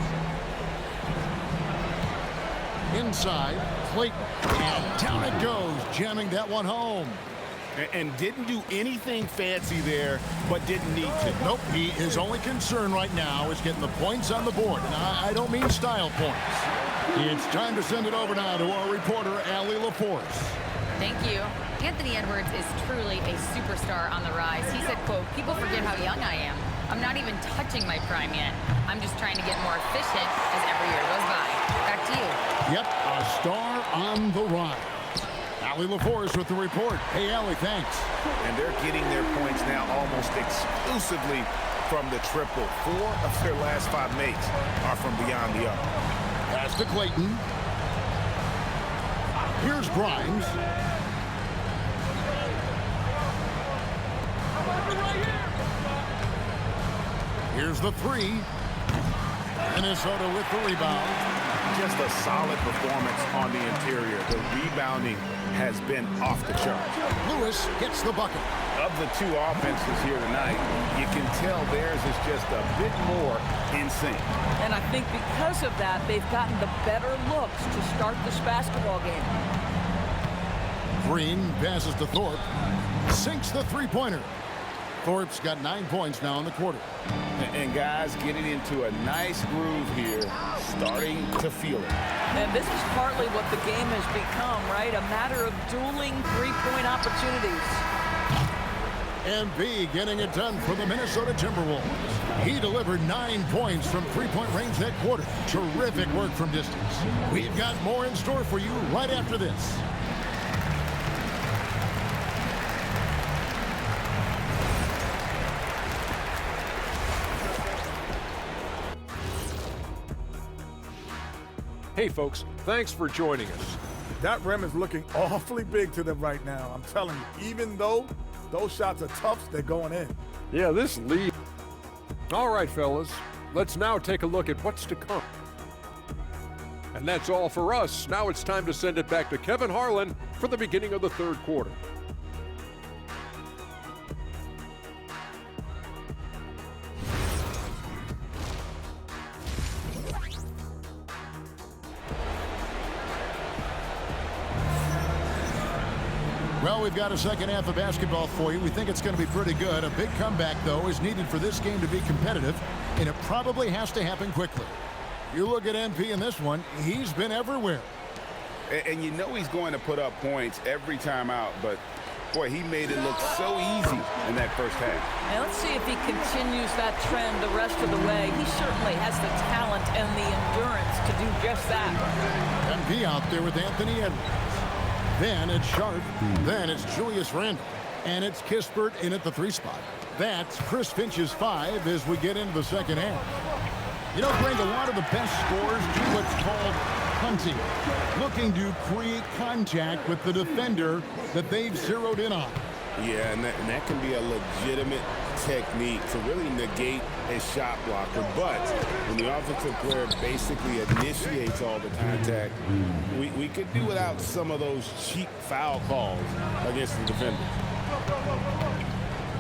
Inside, Clayton. And down it goes, jamming that one home. And didn't do anything fancy there, but didn't need to. Nope, his only concern right now is getting the points on the board. And I don't mean style points. It's time to send it over now to our reporter, Allie LaForce. Thank you. Anthony Edwards is truly a superstar on the rise. He said, quote, "People forget how young I am. I'm not even touching my prime yet. I'm just trying to get more efficient as every year goes by." Back to you. Yep, a star on the rise. Allie LaForce with the report. Hey, Allie, thanks. And they're getting their points now almost exclusively from the triple. 4 of their last 5 makes are from beyond the arc. Pass to Clayton. Here's Grimes. Here's the 3. Minnesota with the rebound. Just a solid performance on the interior. The rebounding has been off the charts. Lewis gets the bucket. Of the 2 offenses here tonight, you can tell theirs is just a bit more in sync. And I think because of that, they've gotten the better looks to start this basketball game. Green passes to Thorpe. Sinks the three-pointer. Thorpe's got 9 points now in the quarter. And guys getting into a nice groove here, starting to feel it. And this is partly what the game has become, right? A matter of dueling three-point opportunities. MP getting it done for the Minnesota Timberwolves. He delivered 9 points from three-point range that quarter. Terrific work from distance. We've got more in store for you right after this. Hey, folks, thanks for joining us. That rim is looking awfully big to them right now. I'm telling you, even though those shots are tough, they're going in. Yeah, this lead. All right, fellas, let's now take a look at what's to come. And that's all for us. Now it's time to send it back to Kevin Harlan for the beginning of the third quarter. Well, we've got a second half of basketball for you. We think it's going to be pretty good. A big comeback, though, is needed for this game to be competitive, and it probably has to happen quickly. You look at MP in this one, he's been everywhere. And you know he's going to put up points every time out, but, boy, he made it look so easy in that first half. And let's see if he continues that trend the rest of the way. He certainly has the talent and the endurance to do just that. MP out there with Anthony Edwards. Then it's Sharp. Then it's Julius Randle. And it's Kispert in at the 3 spot. That's Chris Finch's 5 as we get into the second half. You know, Greg, a lot of the best scorers do what's called hunting. Looking to create contact with the defender that they've zeroed in on. Yeah, and that can be a legitimate technique to really negate a shot blocker. But when the offensive player basically initiates all the contact, we could do without some of those cheap foul calls against the defenders.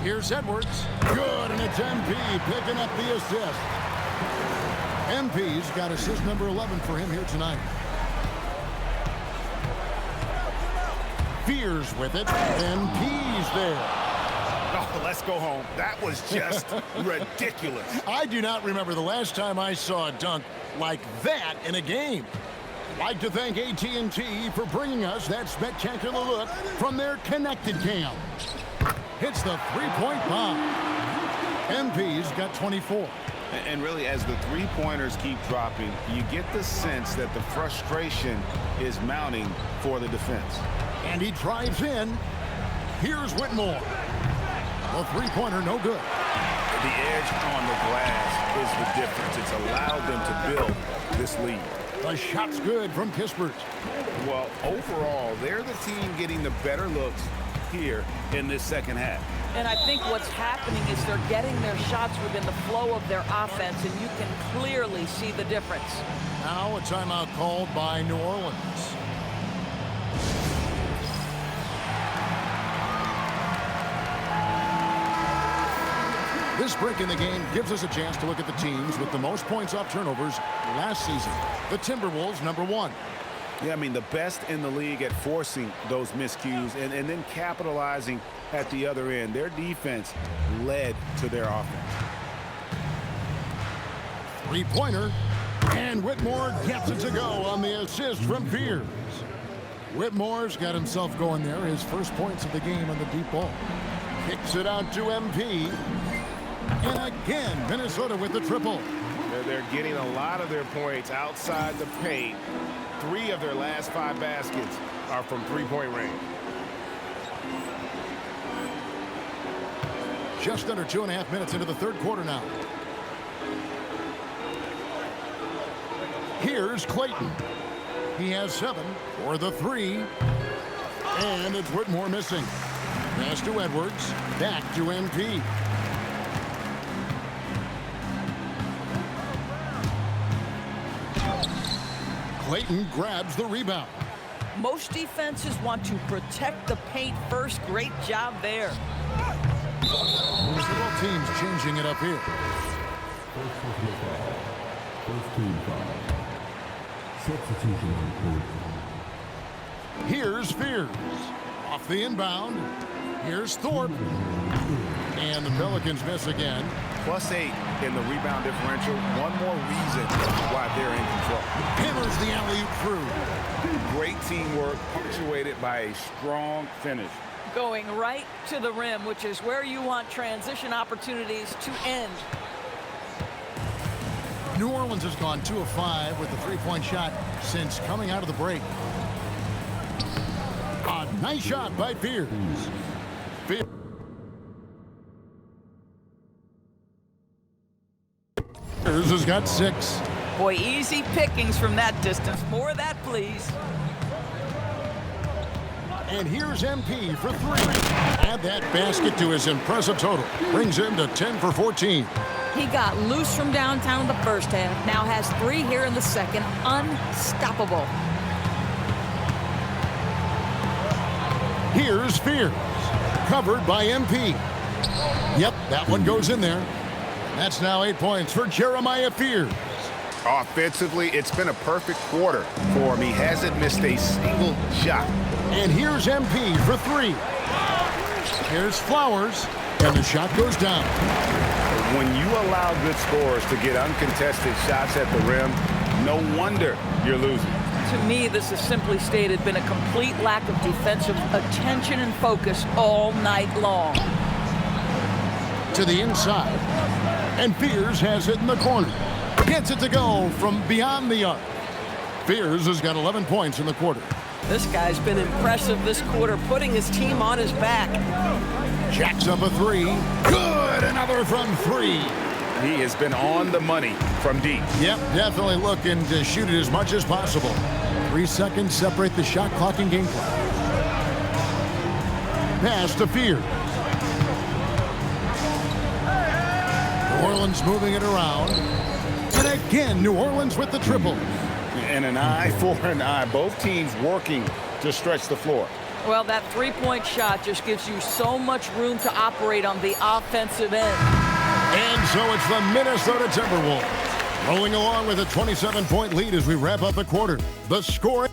Here's Edwards. Good, and it's MP picking up the assist. MP's got assist number 11 for him here tonight. Fears with it, and P's there. Oh, let's go home. That was just ridiculous. I do not remember the last time I saw a dunk like that in a game. I'd like to thank AT&T for bringing us that spectacular look from their connected cam. Hits the three-point bomb. MP's got 24. And really, as the three-pointers keep dropping, you get the sense that the frustration is mounting for the defense. And he drives in. Here's Whitmore. The three-pointer, no good. The edge on the glass is the difference. It's allowed them to build this lead. The shot's good from Kispert. Well, overall, they're the team getting the better looks here in this second half. And I think what's happening is they're getting their shots within the flow of their offense, and you can clearly see the difference. Now a timeout called by New Orleans. This break in the game gives us a chance to look at the teams with the most points off turnovers last season. The Timberwolves, #1. Yeah, I mean, the best in the league at forcing those miscues and then capitalizing at the other end. Their defense led to their offense. Three-pointer, and Whitmore gets it to go on the assist from Fears. Whitmore's got himself going there, his first points of the game on the deep ball. Kicks it out to MP. And again, Minnesota with the triple. They're getting a lot of their points outside the paint. 3 of their last 5 baskets are from three-point range. Just under 2.5 minutes into the third quarter now. Here's Clayton. He has 7 for the 3. And it's Whitmore missing. Pass to Edwards. Back to MP. Clayton grabs the rebound. Most defenses want to protect the paint first. Great job there. Both teams changing it up here. First team foul. Substitution on court. Here's Fears. Off the inbound. Here's Thorpe. And the Pelicans miss again. +8 in the rebound differential. One more reason why they're in control. Hammers the alley-oop through. Great teamwork, punctuated by a strong finish. Going right to the rim, which is where you want transition opportunities to end. New Orleans has gone 2 of 5 with the three-point shot since coming out of the break. A nice shot by Fears. Fears has got 6. Boy, easy pickings from that distance. More of that, please. And here's MP for 3. Add that basket to his impressive total. Brings him to 10 for 14. He got loose from downtown in the first half. Now has 3 here in the second. Unstoppable. Here's Fears. Covered by MP. Yep, that one goes in there. That's now 8 points for Jeremiah Fears. Offensively, it's been a perfect quarter for him. He hasn't missed a single shot. And here's MP for 3. Here's Flowers, and the shot goes down. When you allow good scorers to get uncontested shots at the rim, no wonder you're losing. To me, this has simply stated been a complete lack of defensive attention and focus all night long. To the inside. And Fears has it in the corner. Gets it to go from beyond the arc. Fears has got 11 points in the quarter. This guy's been impressive this quarter, putting his team on his back. Jacks up a 3. Good! Another from 3. He has been on the money from deep. Yep, definitely looking to shoot it as much as possible. 3 seconds separate the shot clock and game clock. Pass to Fears. New Orleans moving it around. And again, New Orleans with the triple. And an eye for an eye. Both teams working to stretch the floor. Well, that three-point shot just gives you so much room to operate on the offensive end. And so it's the Minnesota Timberwolves rolling along with a 27-point lead as we wrap up the quarter. The score.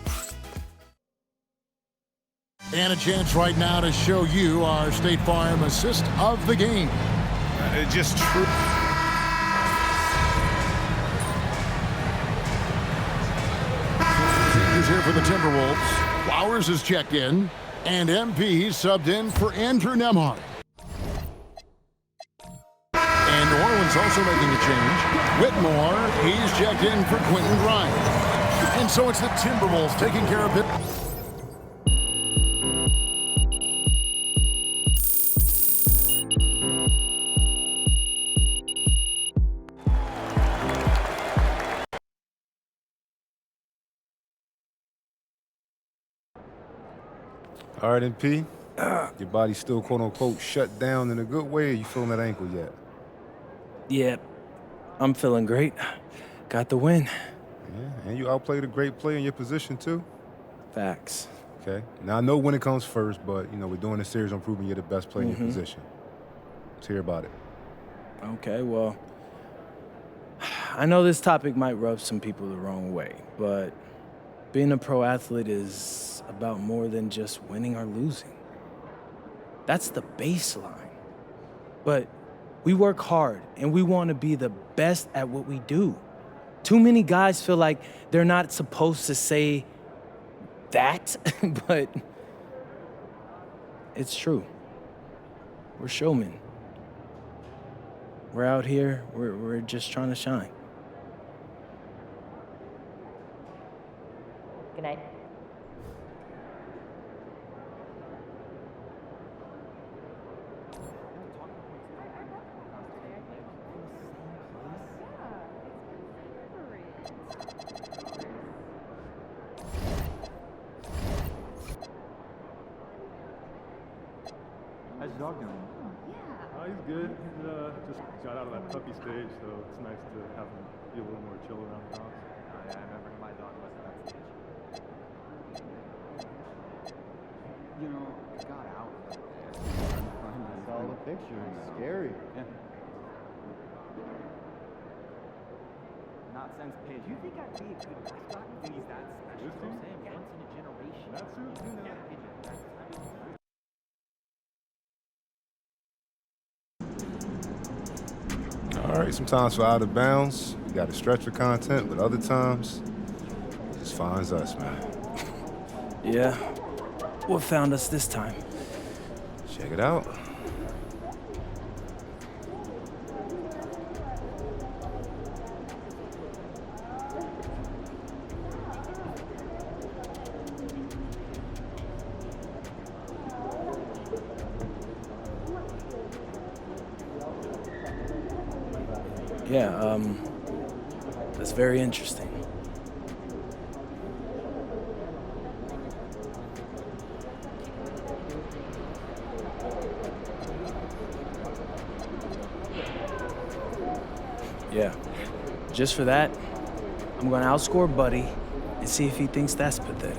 And a chance right now to show you our State Farm assist of the game. Just true. He's here for the Timberwolves. Flowers is checked in. And MP subbed in for Andrew Nembhard. And New Orleans also making a change. Whitmore, he's checked in for Quentin Grimes. And so it's the Timberwolves taking care of it. All right, MP, Your body's still, quote-unquote, shut down in a good way, or you feeling that ankle yet? Yeah, I'm feeling great. Got the win. Yeah, and you outplayed a great player in your position, too. Facts. Okay. Now, I know when it comes first, but, you know, we're doing this series on proving you're the best player in your position. Let's hear about it. Okay, well, I know this topic might rub some people the wrong way, but being a pro athlete is about more than just winning or losing. That's the baseline. But we work hard, and we want to be the best at what we do. Too many guys feel like they're not supposed to say that, but it's true. We're showmen. We're out here, we're just trying to shine. Good night. How's your dog doing? He's good. He's just got out of that puppy stage, so it's nice to have him be a little more chill around the house. Oh, yeah, I remember my dog was at that stage. You know, I got out. I saw the picture. It's scary. Yeah. Not since Paige. You think I'd be a good mascot if he's that special? This team? Yeah. Once in a generation. That's it. Yeah. All right, sometimes for out of bounds, you got to stretch for content, but other times, it just finds us, man. Yeah. What found us this time? Check it out. Yeah, that's very interesting. Yeah, just for that, I'm gonna outscore Buddy and see if he thinks that's pathetic.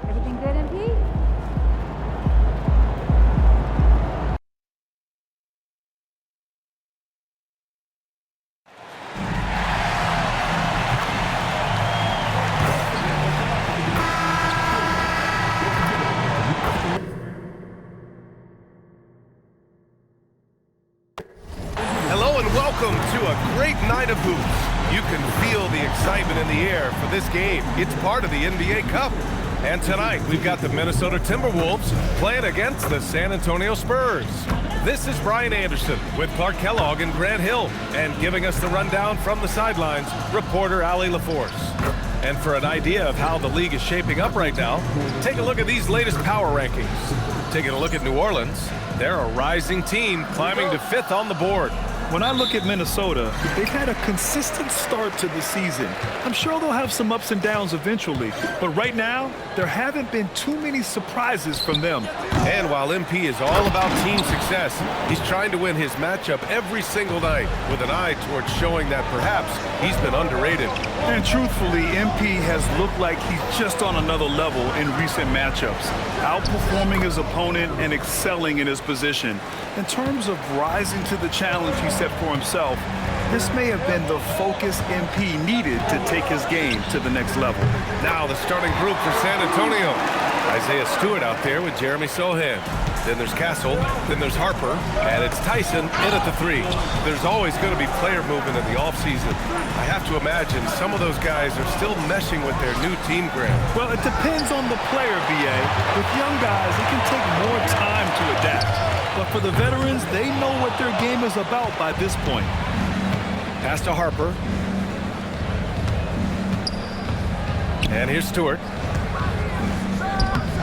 Everything good, MP? Hello and welcome to a great night of hoops. You can feel the excitement in the air for this game. It's part of the NBA Cup. And tonight, we've got the Minnesota Timberwolves playing against the San Antonio Spurs. This is Brian Anderson with Clark Kellogg and Grant Hill. And giving us the rundown from the sidelines, reporter Allie LaForce. And for an idea of how the league is shaping up right now, take a look at these latest power rankings. Taking a look at New Orleans, they're a rising team climbing to 5th on the board. When I look at Minnesota, they've had a consistent start to the season. I'm sure they'll have some ups and downs eventually, but right now, there haven't been too many surprises from them. And while MP is all about team success, he's trying to win his matchup every single night with an eye towards showing that perhaps he's been underrated. And truthfully, MP has looked like he's just on another level in recent matchups, outperforming his opponent and excelling in his position. In terms of rising to the challenge he set for himself, this may have been the focus MP needed to take his game to the next level. Now the starting group for San Antonio. Isaiah Stewart out there with Jeremy Sohan. Then there's Castle, then there's Harper, and it's Tyson in at the 3. There's always going to be player movement in the offseason. I have to imagine some of those guys are still meshing with their new team, Grant. Well, it depends on the player, BA. With young guys, it can take more time to adapt. But for the veterans, they know what their game is about by this point. Pass to Harper. And here's Stewart.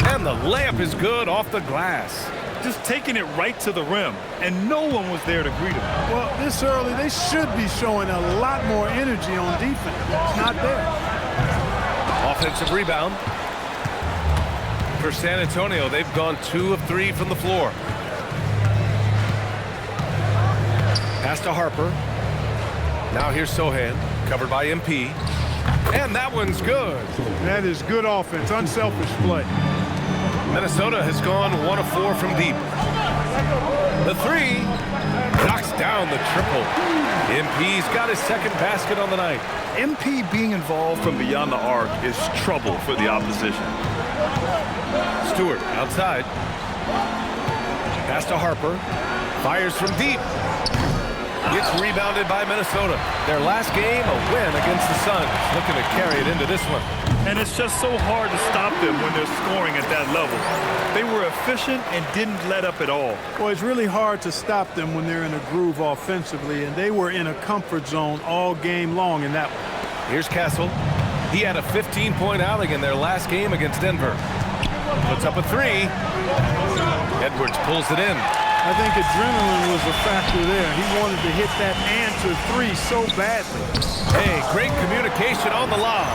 And the layup is good off the glass. Just taking it right to the rim, and no one was there to greet him. Well, this early, they should be showing a lot more energy on defense. It's not there. Offensive rebound. For San Antonio, they've gone 2 of 3 from the floor. Pass to Harper. Now here's Sohan, covered by MP. And that one's good. That is good offense, unselfish play. Minnesota has gone 1 of 4 from deep. The 3 knocks down the triple. MP's got his second basket on the night. MP being involved from beyond the arc is trouble for the opposition. Stewart outside. Pass to Harper. Fires from deep. Gets rebounded by Minnesota. Their last game, a win against the Suns. Looking to carry it into this one. And it's just so hard to stop them when they're scoring at that level. They were efficient and didn't let up at all. Well, it's really hard to stop them when they're in a groove offensively, and they were in a comfort zone all game long in that one. Here's Castle. He had a 15-point outing in their last game against Denver. Puts up a 3. Edwards pulls it in. I think adrenaline was a factor there. He wanted to hit that answer 3 so badly. Hey, great communication on the lob.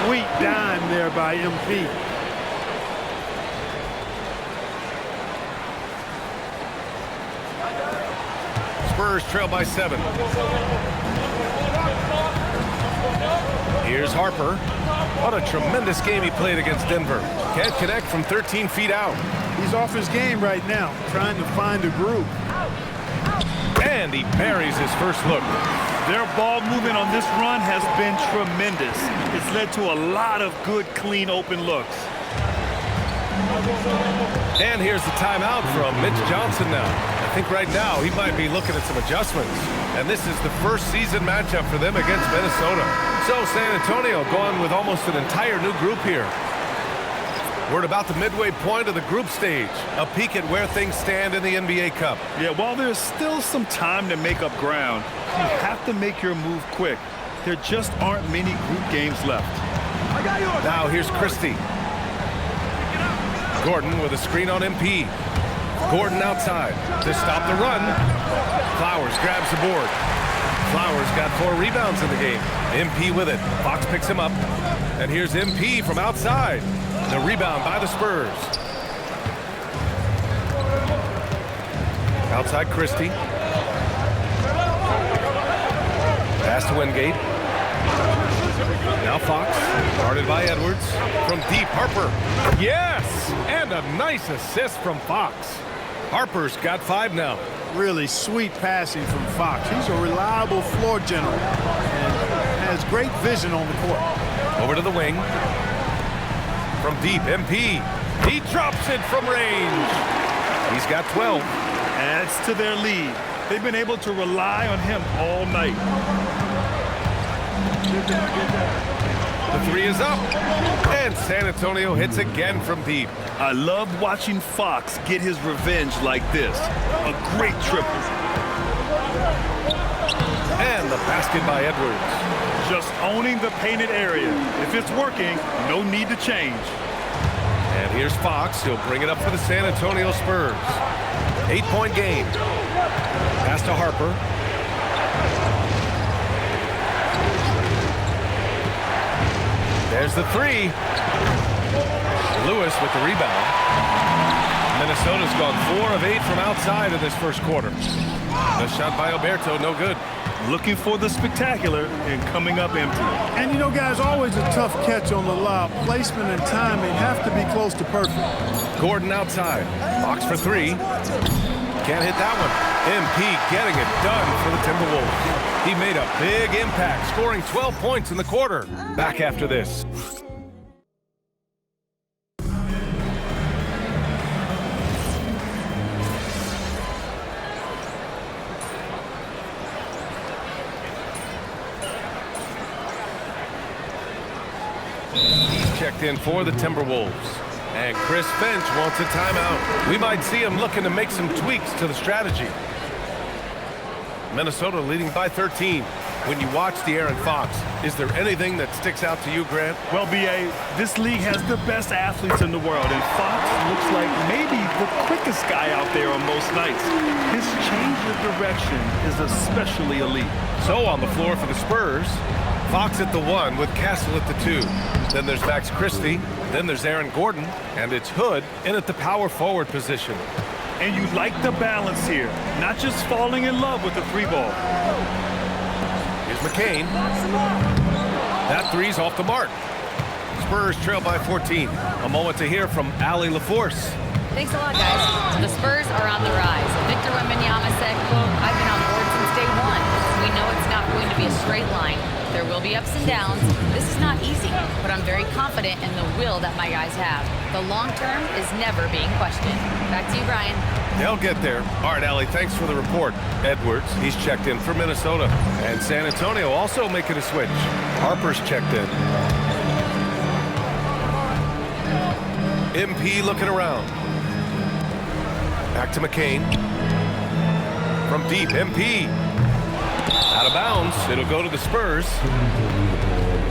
Sweet dime there by MP. Spurs trail by 7. Here's Harper. What a tremendous game he played against Denver. Can't connect from 13 feet out. He's off his game right now, trying to find a groove. And he buries his first look. Their ball movement on this run has been tremendous. It's led to a lot of good, clean, open looks. And here's the timeout from Mitch Johnson now. I think right now he might be looking at some adjustments. And this is the first season matchup for them against Minnesota. So San Antonio going with almost an entire new group here. We're at about the midway point of the group stage. A peek at where things stand in the NBA Cup. Yeah, while there's still some time to make up ground, you have to make your move quick. There just aren't many group games left. Now here's Christie. Gordon with a screen on MP. Gordon outside to stop the run. Flowers grabs the board. Flowers got 4 rebounds in the game. MP with it. Fox picks him up. And here's MP from outside. The rebound by the Spurs. Outside Christie. Pass to Wingate. Now Fox, guarded by Edwards. From deep, Harper. Yes! And a nice assist from Fox. Harper's got 5 now. Really sweet passing from Fox. He's a reliable floor general and has great vision on the court. Over to the wing. From deep, MP. He drops it from range. He's got 12. Adds to their lead. They've been able to rely on him all night. The 3 is up. And San Antonio hits again from deep. I love watching Fox get his revenge like this. A great triple. And the basket by Edwards. Just owning the painted area. If it's working, no need to change. And here's Fox. He'll bring it up for the San Antonio Spurs. 8-point game. Pass to Harper. There's the 3. Lewis with the rebound. Minnesota's gone 4 of 8 from outside in this first quarter. The shot by Alberto, no good. Looking for the spectacular and coming up empty. And you know, guys, always a tough catch on the lob. Placement and timing have to be close to perfect. Gordon outside. Fox for 3. Can't hit that one. MP getting it done for the Timberwolves. He made a big impact, scoring 12 points in the quarter. Back after this. He's checked in for the Timberwolves. And Chris Finch wants a timeout. We might see him looking to make some tweaks to the strategy. Minnesota leading by 13. When you watch De'Aaron Fox, is there anything that sticks out to you, Grant? Well, B.A., this league has the best athletes in the world, and Fox looks like maybe the quickest guy out there on most nights. His change of direction is especially elite. So on the floor for the Spurs, Fox at the 1 with Castle at the 2. Then there's Max Christie, then there's Aaron Gordon, and it's Hood in at the power forward position. And you like the balance here, not just falling in love with the 3-ball. Here's McCain. That three's off the mark. Spurs trail by 14. A moment to hear from Allie LaForce. Thanks a lot, guys. The Spurs are on the rise. Victor Wembanyama said, quote, "I've been on board since day one. We know it's not going to be a straight line. There will be ups and downs. This is not easy, but I'm very confident in the will that my guys have. The long term is never being questioned." Back to you, Brian. They'll get there. All right, Allie, thanks for the report. Edwards, he's checked in for Minnesota. And San Antonio also making a switch. Harper's checked in. MP looking around. Back to McCain. From deep, MP. Out of bounds. It'll go to the Spurs.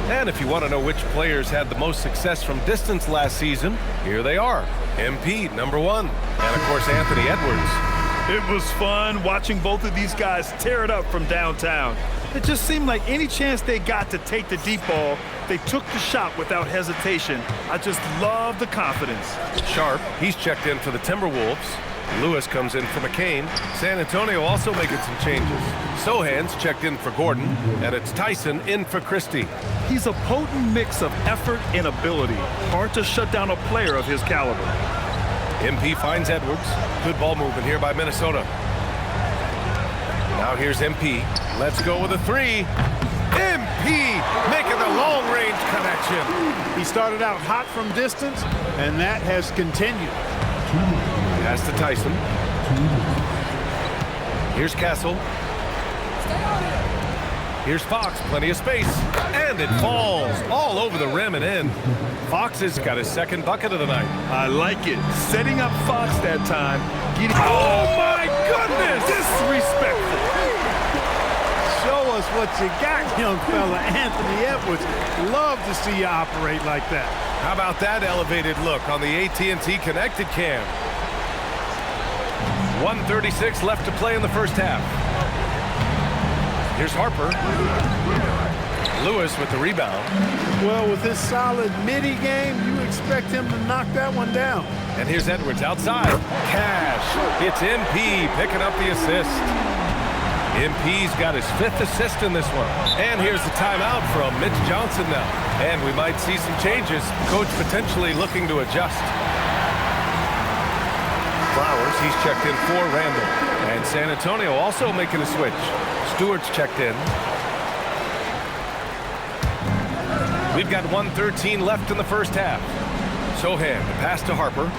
And if you want to know which players had the most success from distance last season, here they are. MP, number 1. And, of course, Anthony Edwards. It was fun watching both of these guys tear it up from downtown. It just seemed like any chance they got to take the deep ball, they took the shot without hesitation. I just love the confidence. Sharp, he's checked in for the Timberwolves. Lewis comes in for McCain. San Antonio also making some changes. Sohan's checked in for Gordon, and it's Tyson in for Christie. He's a potent mix of effort and ability. Hard to shut down a player of his caliber. MP finds Edwards. Good ball movement here by Minnesota. Now here's MP. Let's go with a 3. MP making the long-range connection. He started out hot from distance, and that has continued. Pass to Tyson. Here's Castle. Here's Fox, plenty of space. And it falls all over the rim and in. Fox has got his second bucket of the night. I like it. Setting up Fox that time. Oh, my goodness! Disrespectful. Show us what you got, young fella. Anthony Edwards. Love to see you operate like that. How about that elevated look on the AT&T Connected Cam? 1:36 left to play in the first half. Here's Harper. Lewis with the rebound. Well, with his solid midi game, you expect him to knock that one down. And here's Edwards outside. Cash. It's MP picking up the assist. MP's got his 5th assist in this one. And here's the timeout from Mitch Johnson now. And we might see some changes. Coach potentially looking to adjust. Flowers, he's checked in for Randall. And San Antonio also making a switch. Stewart's checked in. We've got 1:13 left in the first half. Sohan, the pass to Harper.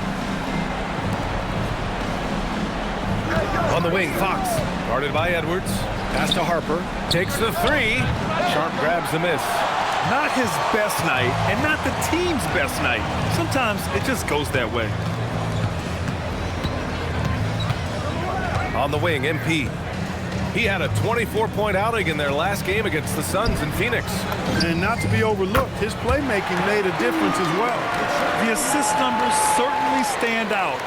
On the wing, Fox, guarded by Edwards. Pass to Harper. Takes the 3. Sharp grabs the miss. Not his best night, and not the team's best night. Sometimes it just goes that way. On the wing, MP. He had a 24-point outing in their last game against the Suns in Phoenix. And not to be overlooked, his playmaking made a difference as well. The assist numbers certainly stand out.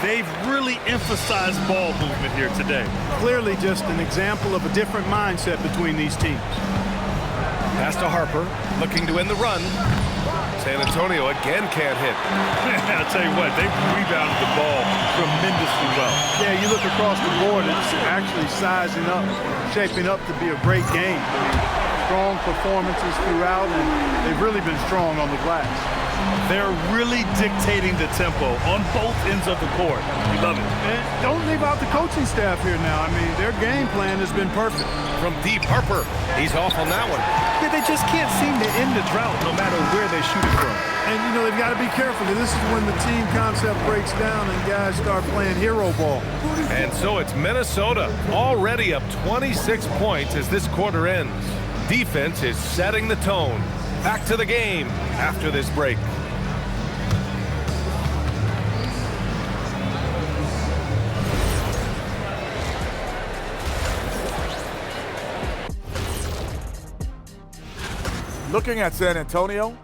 They've really emphasized ball movement here today. Clearly just an example of a different mindset between these teams. Pass to Harper, looking to end the run. San Antonio again can't hit. I'll tell you what, they rebounded the ball tremendously well. Yeah, you look across the board, it's actually sizing up, shaping up to be a great game. I mean, strong performances throughout, and they've really been strong on the glass. They're really dictating the tempo on both ends of the court. We love it. And don't leave out the coaching staff here now. I mean, their game plan has been perfect. From deep, Harper. He's off on that one. Yeah, they just can't seem to end the drought no matter where they shoot it from. And, you know, they've got to be careful. This is when the team concept breaks down and guys start playing hero ball. And so it's Minnesota already up 26 points as this quarter ends. Defense is setting the tone. Back to the game after this break. Looking at San Antonio,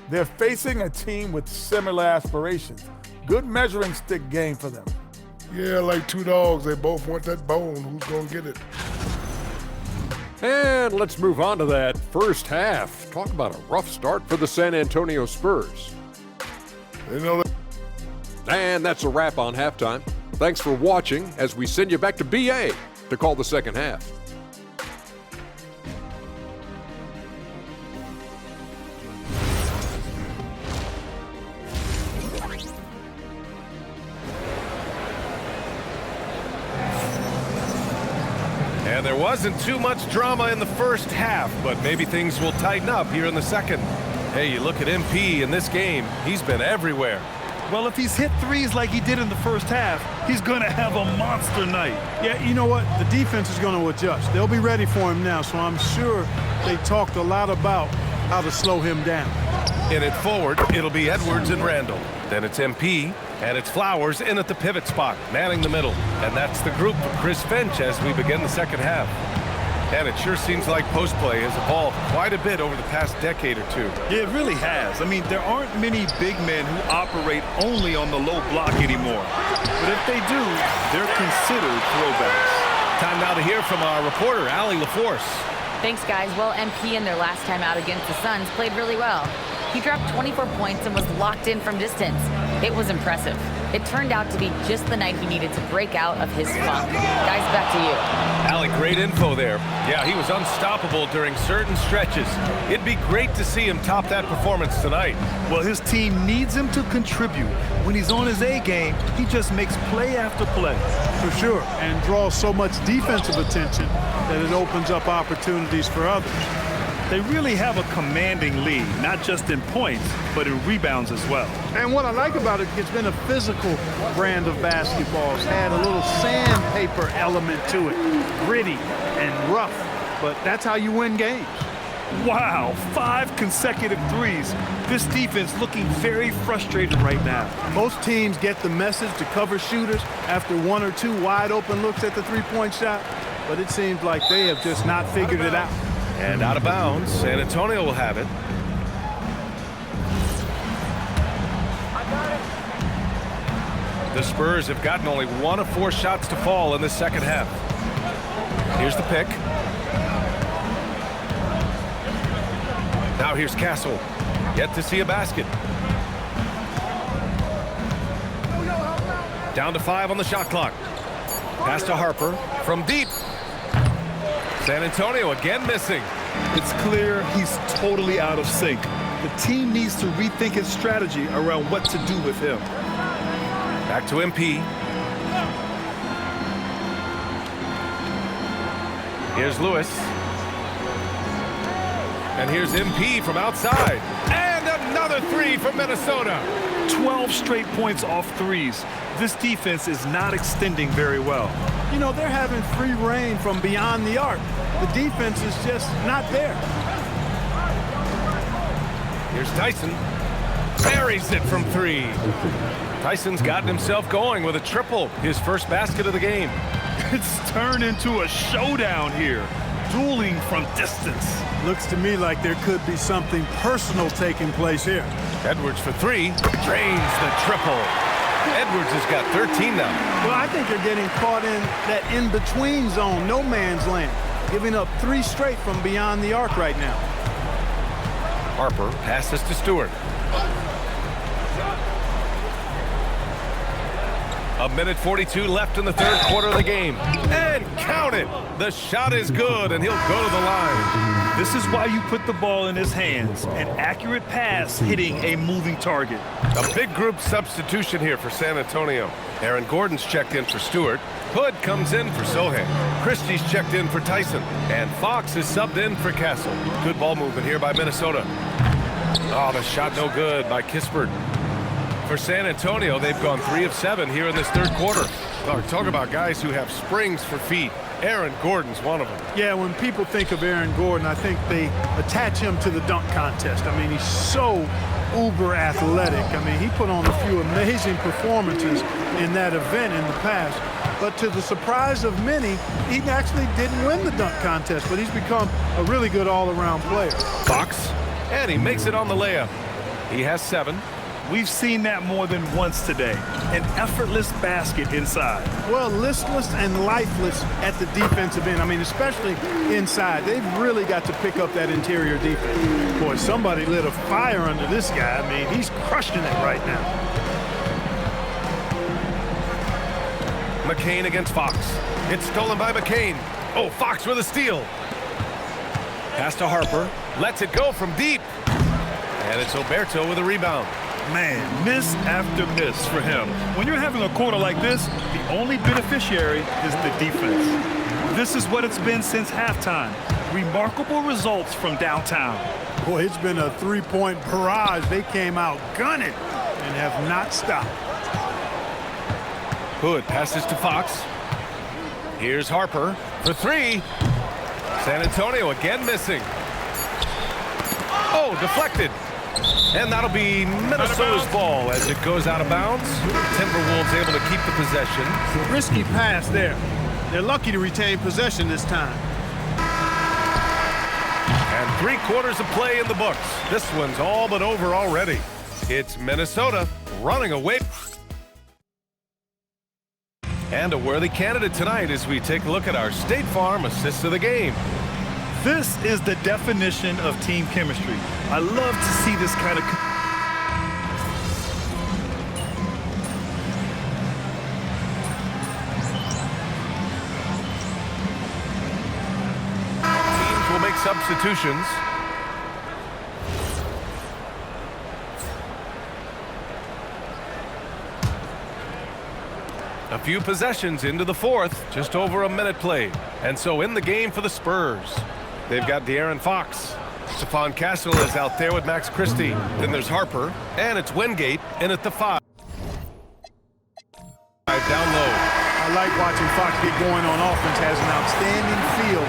they're facing a team with similar aspirations. Good measuring stick game for them. Yeah, like two dogs, they both want that bone. Who's gonna get it? And let's move on to that first half. Talk about a rough start for the San Antonio Spurs. They know that. And that's a wrap on halftime. Thanks for watching as we send you back to BA to call the second half. And there wasn't too much drama in the first half, but maybe things will tighten up here in the second. Hey, you look at MP in this game, he's been everywhere. Well, if he's hit threes like he did in the first half, he's going to have a monster night. Yeah, you know what? The defense is going to adjust. They'll be ready for him now, so I'm sure they talked a lot about how to slow him down. In it forward, it'll be Edwards and Randall. Then it's MP, and it's Flowers in at the pivot spot, manning the middle. And that's the group for Chris Finch as we begin the second half. And it sure seems like post play has evolved quite a bit over the past decade or two. Yeah, it really has. I mean, there aren't many big men who operate only on the low block anymore. But if they do, they're considered throwbacks. Time now to hear from our reporter, Allie LaForce. Thanks, guys. Well, MP in their last time out against the Suns played really well. He dropped 24 points and was locked in from distance. It was impressive. It turned out to be just the night he needed to break out of his funk. Guys, back to you. Allie, great info there. Yeah, he was unstoppable during certain stretches. It'd be great to see him top that performance tonight. Well, his team needs him to contribute. When he's on his A game, he just makes play after play. For sure, and draws so much defensive attention that it opens up opportunities for others. They really have a commanding lead, not just in points, but in rebounds as well. And what I like about it, it's been a physical brand of basketball. It's had a little sandpaper element to it, gritty and rough, but that's how you win games. Wow, 5 consecutive threes. This defense looking very frustrated right now. Most teams get the message to cover shooters after 1 or 2 wide open looks at the three-point shot, but it seems like they have just not figured it out. And out of bounds, San Antonio will have it. The Spurs have gotten only 1 of 4 shots to fall in the second half. Here's the pick. Now here's Castle. Yet to see a basket. Down to 5 on the shot clock. Pass to Harper from deep. San Antonio again missing. It's clear he's totally out of sync. The team needs to rethink its strategy around what to do with him. Back to MP. Here's Lewis. And here's MP from outside. And another 3 from Minnesota. 12 straight points off threes. This defense is not extending very well. You know, they're having free reign from beyond the arc. The defense is just not there. Here's Tyson. Buries it from 3. Tyson's gotten himself going with a triple, his first basket of the game. It's turned into a showdown here. Dueling from distance. Looks to me like there could be something personal taking place here. Edwards for 3. Drains the triple. Edwards has got 13 now. Well, I think they're getting caught in that in-between zone, no man's land, giving up 3 straight from beyond the arc right now. Harper passes to Stewart. A minute 42 left in the third quarter of the game. And count it! The shot is good, and he'll go to the line. This is why you put the ball in his hands. An accurate pass hitting a moving target. A big group substitution here for San Antonio. Aaron Gordon's checked in for Stewart. Hood comes in for Sohan. Christie's checked in for Tyson. And Fox is subbed in for Castle. Good ball movement here by Minnesota. Oh, the shot no good by Kispert. For San Antonio, they've gone 3 of 7 here in this third quarter. Oh, talk about guys who have springs for feet. Aaron Gordon's one of them. Yeah, when people think of Aaron Gordon, I think they attach him to the dunk contest. I mean, he's so uber athletic. I mean, he put on a few amazing performances in that event in the past. but to the surprise of many, he actually didn't win the dunk contest, but he's become a really good all-around player. Fox, and he makes it on the layup. He has 7. We've seen that more than once today. An effortless basket inside. Well, listless and lifeless at the defensive end. I mean, especially inside. They've really got to pick up that interior defense. Boy, somebody lit a fire under this guy. I mean, he's crushing it right now. McCain against Fox. It's stolen by McCain. Oh, Fox with a steal. Pass to Harper. Lets it go from deep. And it's Oberto with a rebound. Man, miss after miss for him. When you're having a quarter like this, the only beneficiary is the defense. This is what it's been since halftime. Remarkable results from downtown. Boy, it's been a three-point barrage. They came out gunning and have not stopped. Hood passes to Fox. Here's Harper for 3. San Antonio again missing. Oh, deflected. And that'll be Minnesota's ball as it goes out of bounds. Timberwolves able to keep the possession. Risky pass there. They're lucky to retain possession this time. And 3 quarters of play in the books. This one's all but over already. It's Minnesota running away. And a worthy candidate tonight as we take a look at our State Farm assists of the game. This is the definition of team chemistry. I love to see this kind of... Teams will make substitutions. A few possessions into the 4th, just over a minute played. And so in the game for the Spurs. They've got De'Aaron Fox. Stephon Castle is out there with Max Christie. Then there's Harper, and it's Wingate in at the 5. Down low. I like watching Fox get going on offense. Has an outstanding feel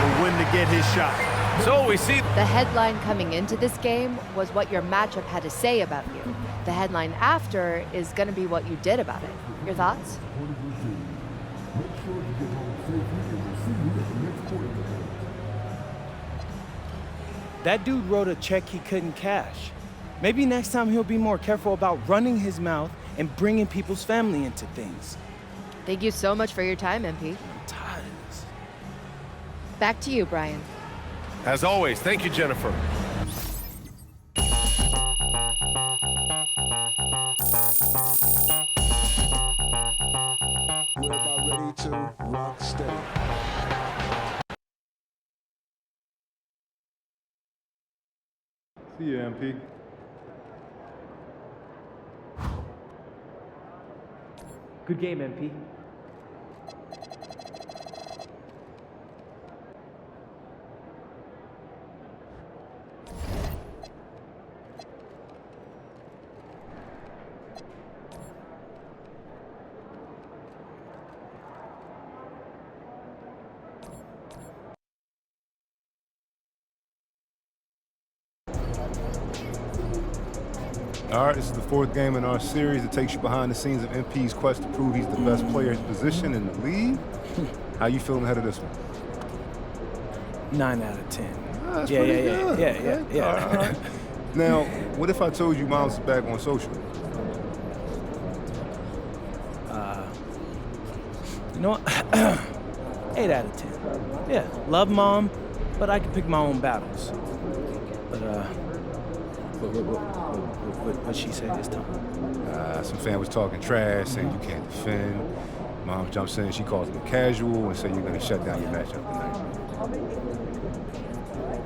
for when to get his shot. So we see the headline coming into this game was what your matchup had to say about you. The headline after is going to be what you did about it. Your thoughts? That dude wrote a check he couldn't cash. Maybe next time he'll be more careful about running his mouth and bringing people's family into things. Thank you so much for your time, MP. I'm tired of this. Back to you, Brian. As always, thank you, Jennifer. We're about ready to rock steady. See you, MP. Good game, MP. All right, this is the 4th game in our series that takes you behind the scenes of MP's quest to prove he's the best player at his position in the league. How you feeling ahead of this one? 9 out of 10. That's pretty good. Yeah. All right. Now, what if I told you Mom's back on social? You know what? 8 out of 10. Yeah, love Mom, but I can pick my own battles. But, what she said this time? Some fan was talking trash, saying you can't defend. Mom jumps in, she calls him a casual and said you're going to shut down your matchup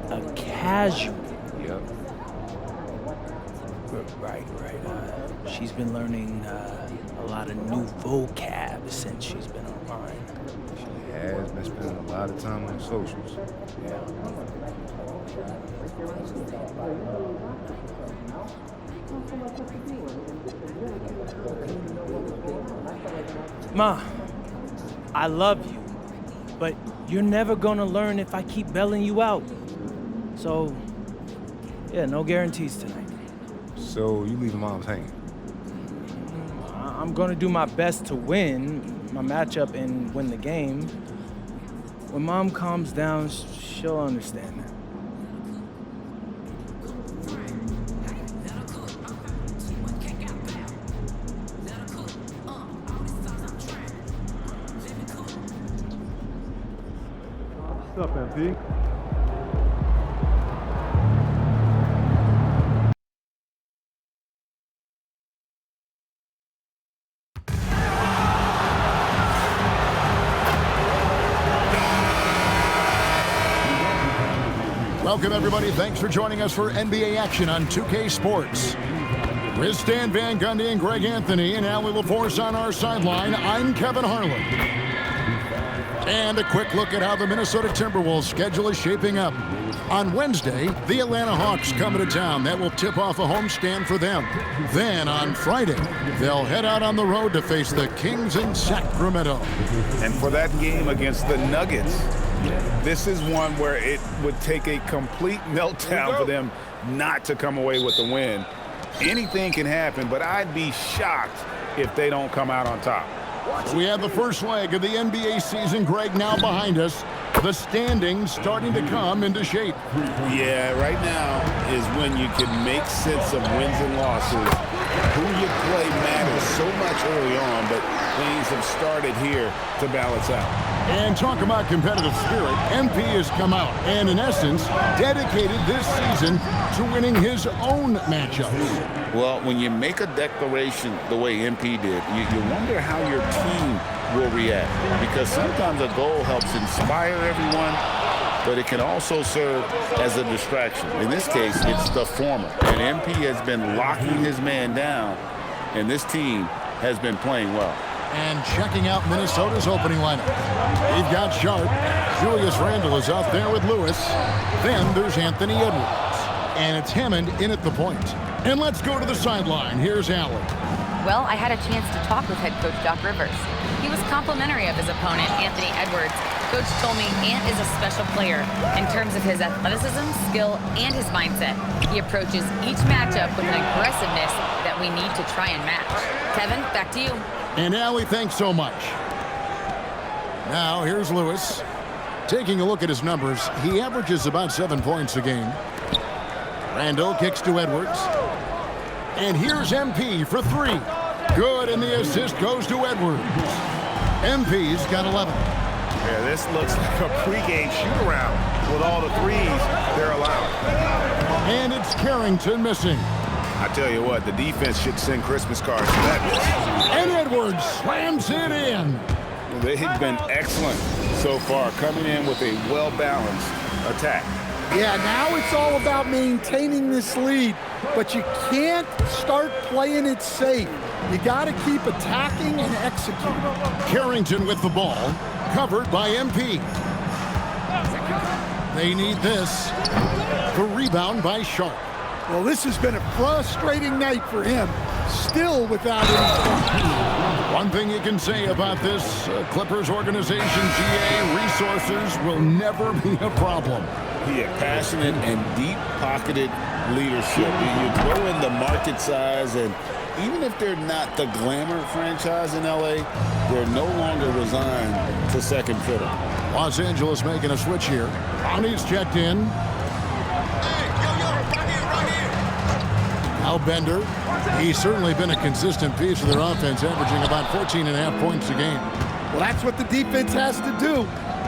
tonight. A casual? Yep. Right. She's been learning a lot of new vocab since she's been online. She has been spending a lot of time on socials. Yeah. Ma, I love you, but you're never gonna learn if I keep bailing you out. So, yeah, no guarantees tonight. So you leaving Mom's hanging? I'm gonna do my best to win. my matchup and win the game, when Mom calms down, she'll understand that. What's up, MP? Welcome, everybody. Thanks for joining us for NBA action on 2K Sports. With Stan Van Gundy and Greg Anthony and Allie LaForce on our sideline, I'm Kevin Harlan. And a quick look at how the Minnesota Timberwolves schedule is shaping up. On Wednesday, the Atlanta Hawks come into town. That will tip off a homestand for them. Then on Friday, they'll head out on the road to face the Kings in Sacramento. And for that game against the Nuggets, this is one where it would take a complete meltdown for them not to come away with the win. Anything can happen, but I'd be shocked if they don't come out on top. We have the first leg of the NBA season, Greg, now behind us. The standings starting to come into shape. Yeah, right now is when you can make sense of wins and losses. Who you play matters so much early on, but things have started here to balance out. And talk about competitive spirit. MP has come out and, in essence, dedicated this season to winning his own matchups. Well, when you make a declaration the way MP did, you wonder how your team will react. Because sometimes a goal helps inspire everyone, but it can also serve as a distraction. In this case, it's the former. And MP has been locking his man down, and this team has been playing well. And checking out Minnesota's opening lineup. We've got Sharp. Julius Randle is out there with Lewis. Then there's Anthony Edwards. And it's Hammond in at the point. And let's go to the sideline. Here's Allen. Well, I had a chance to talk with head coach Doc Rivers. He was complimentary of his opponent, Anthony Edwards. Coach told me Ant is a special player in terms of his athleticism, skill, and his mindset. He approaches each matchup with an aggressiveness that we need to try and match. Kevin, back to you. And Allie, thanks so much. Now, here's Lewis. Taking a look at his numbers, he averages about 7 points a game. Randle kicks to Edwards. And here's MP for 3. Good, and the assist goes to Edwards. MP's got 11. Yeah, this looks like a pregame shoot-around with all the threes they're allowing. And it's Carrington missing. I tell you what, the defense should send Christmas cards to that. And Edwards slams it in. Well, they've been excellent so far, coming in with a well-balanced attack. Yeah, now it's all about maintaining this lead, but you can't start playing it safe. You got to keep attacking and executing. Carrington with the ball, covered by MP. They need this. The rebound by Sharp. Well, this has been a frustrating night for him, still without any. One thing you can say about this Clippers organization, GA, resources will never be a problem. Yeah, passionate and deep-pocketed leadership. You throw in the market size, and even if they're not the glamour franchise in LA, they're no longer resigned to second fiddle. Los Angeles making a switch here. Brownie's checked in. Al Bender, he's certainly been a consistent piece of their offense, averaging about 14.5 points a game. Well, that's what the defense has to do.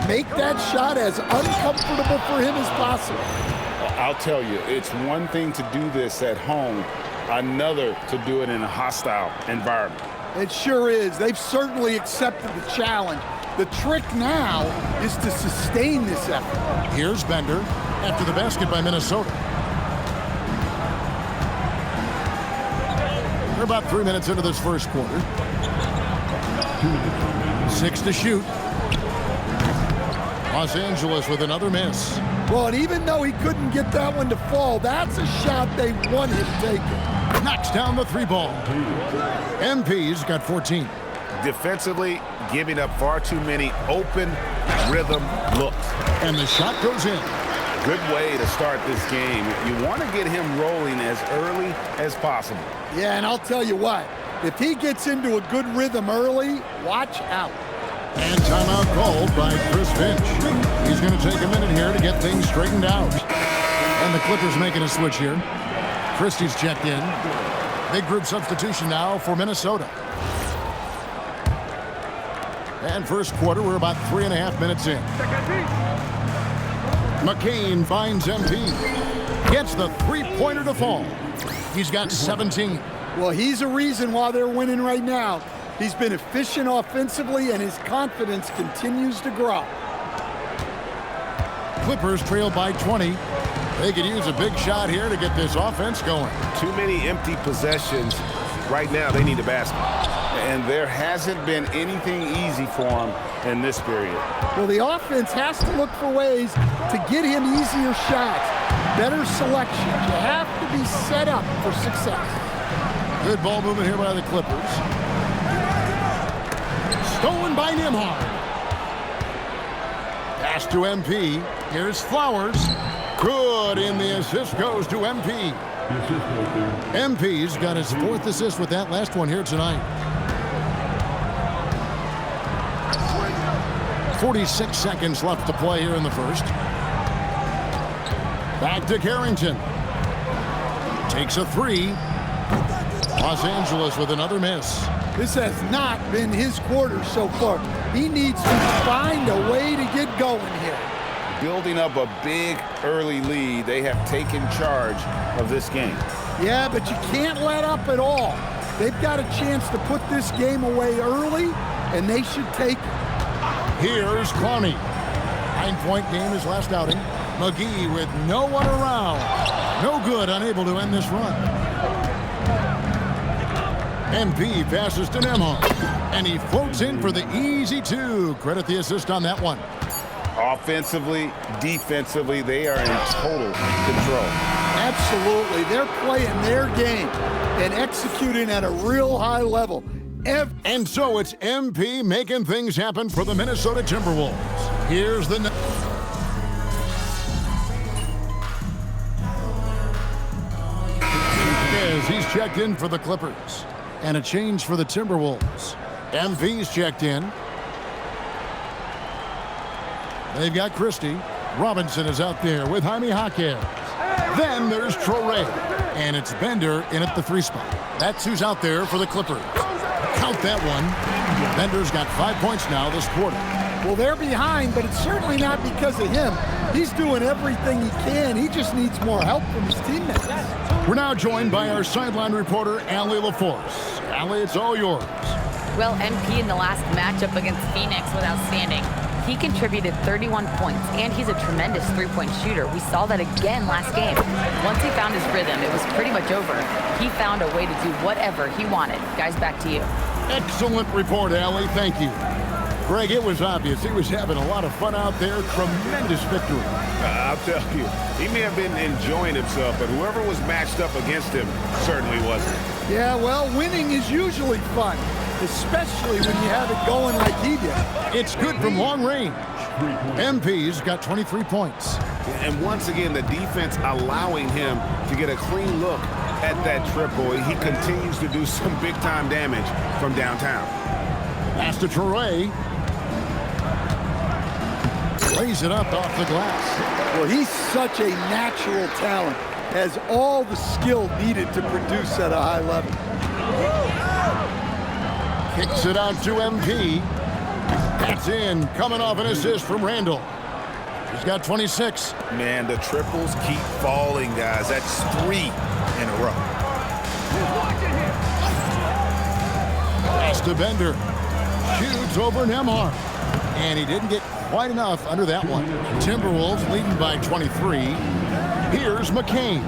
Make that shot as uncomfortable for him as possible. I'll tell you, it's one thing to do this at home, another to do it in a hostile environment. It sure is. They've certainly accepted the challenge. The trick now is to sustain this effort. Here's Bender after the basket by Minnesota. We're about 3 minutes into this first quarter. 6 to shoot. Los Angeles with another miss. Well, and even though he couldn't get that one to fall, that's a shot they want him taking. Knocks down the 3 ball. MP's got 14. Defensively, giving up far too many open rhythm looks. And the shot goes in. Good way to start this game. You want to get him rolling as early as possible. Yeah, and I'll tell you what, If he gets into a good rhythm early, watch out. And timeout called by Chris Finch. He's going to take a minute here to get things straightened out. And the Clippers making a switch here. Christie's checked in. Big group substitution now for Minnesota. And first quarter, we're about 3.5 minutes in. McCain finds MP. Gets the three-pointer to fall. He's got 17. Well, he's a reason why they're winning right now. He's been efficient offensively, and his confidence continues to grow. Clippers trail by 20. They could use a big shot here to get this offense going. Too many empty possessions. Right now, they need a basket. And there hasn't been anything easy for them in this period. Well, the offense has to look for ways to get him easier shots, better selections. You have to be set up for success. Good ball movement here by the Clippers. Stolen by Nembhard. Pass to MP. Here's Flowers. Good, and the assist goes to MP. MP's got his 4th assist with that last one here tonight. 46 seconds left to play here in the first. Back to Carrington. Takes a 3. Los Angeles with another miss. This has not been his quarter so far. He needs to find a way to get going here. Building up a big early lead, they have taken charge of this game. Yeah, but you can't let up at all. They've got a chance to put this game away early, and they should take it. Here's Clowney. 9-point game his last outing. McGee with no one around. No good, unable to end this run. MP passes to Nembhard, and he floats in for the easy 2. Credit the assist on that one. Offensively, defensively, they are in total control. Absolutely. They're playing their game and executing at a real high level. And so it's MP making things happen for the Minnesota Timberwolves. Here's the... He's checked in for the Clippers. And a change for the Timberwolves. MP's checked in. They've got Christie. Robinson is out there with Jaime Jaquez. Then there's Traoré. And it's Bender in at the 3 spot. That's who's out there for the Clippers. Count that one. Bender's got 5 points now this quarter. Well, they're behind, but it's certainly not because of him. He's doing everything he can. He just needs more help from his teammates. We're now joined by our sideline reporter, Allie LaForce. Allie, it's all yours. Well, MP in the last matchup against Phoenix was outstanding. He contributed 31 points, and he's a tremendous three-point shooter. We saw that again last game. Once he found his rhythm, it was pretty much over. He found a way to do whatever he wanted. Guys, back to you. Excellent report, Allie. Thank you. Greg, it was obvious. He was having a lot of fun out there. Tremendous victory. I'll tell you, he may have been enjoying himself, but whoever was matched up against him certainly wasn't. Yeah, well, winning is usually fun, especially when you have it going like he did. It's good from long range. MP's got 23 points. And once again, the defense allowing him to get a clean look at that triple. He continues to do some big-time damage from downtown. Pass to Traoré. Lays it up off the glass. Well, he's such a natural talent. Has all the skill needed to produce at a high level. Kicks it out to MP. That's in. Coming off an assist from Randall. He's got 26. Man, the triples keep falling, guys. That's 3 in a row. Pass to Bender. Shoots over Nembhard. And he didn't get quite enough under that one. Timberwolves leading by 23. Here's McCain.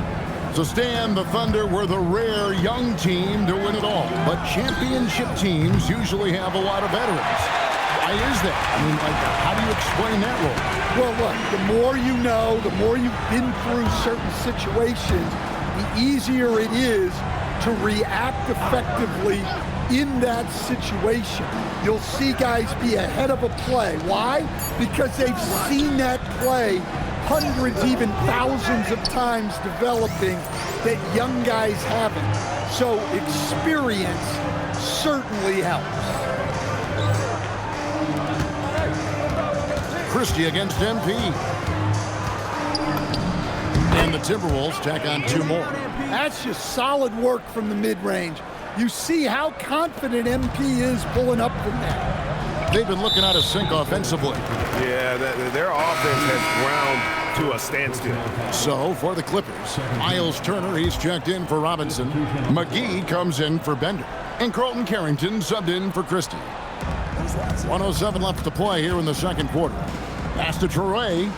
So Stan, the Thunder were the rare young team to win it all. But championship teams usually have a lot of veterans. Why is that? I mean, how do you explain that role? Well, look, the more you know, the more you've been through certain situations, the easier it is to react effectively in that situation. You'll see guys be ahead of a play. Why? Because they've seen that play hundreds, even thousands of times developing that young guys haven't. So experience certainly helps. Christie against MP. And the Timberwolves tack on 2 more. That's just solid work from the mid-range. You see how confident MP is pulling up from that. They've been looking out of sync offensively. Yeah, their offense has ground to a standstill. So for the Clippers, Miles Turner, he's checked in for Robinson. McGee comes in for Bender. And Carlton Carrington subbed in for Christie. 1:07 left to play here in the second quarter. Pass to Traore.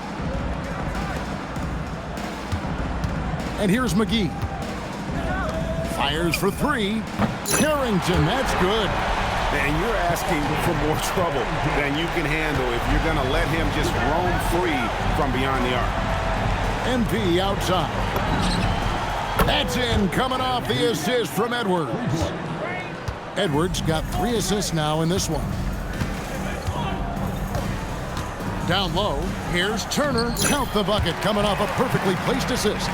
And here's McGee. Fires for 3. Carrington, that's good. And you're asking for more trouble than you can handle if you're going to let him just roam free from beyond the arc. MP outside. That's in, coming off the assist from Edwards. Edwards got 3 assists now in this one. Down low, here's Turner. Count the bucket, coming off a perfectly placed assist.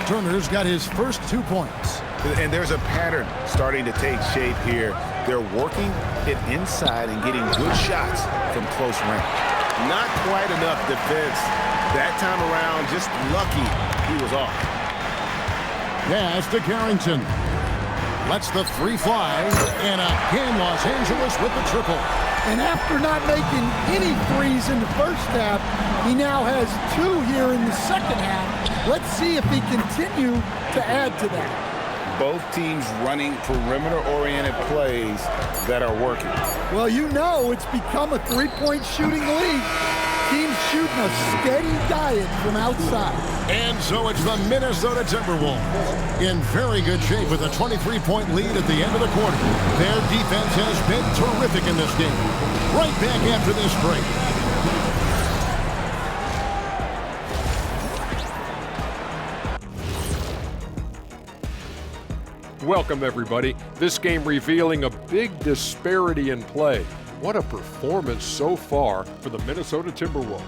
Turner's got his first 2 points. And there's a pattern starting to take shape here. They're working it inside and getting good shots from close range. Not quite enough defense that time around. Just lucky he was off. Pass to Carrington. Lets the 3 fly. And again, Los Angeles with the triple. And after not making any threes in the first half, he now has 2 here in the second half. Let's see if he continue to add to that. Both teams running perimeter-oriented plays that are working. Well, you know it's become a 3-point shooting league. Teams shooting a steady diet from outside. And so it's the Minnesota Timberwolves in very good shape with a 23-point lead at the end of the quarter. Their defense has been terrific in this game. Right back after this break. Welcome, everybody. This game revealing a big disparity in play. What a performance so far for the Minnesota Timberwolves.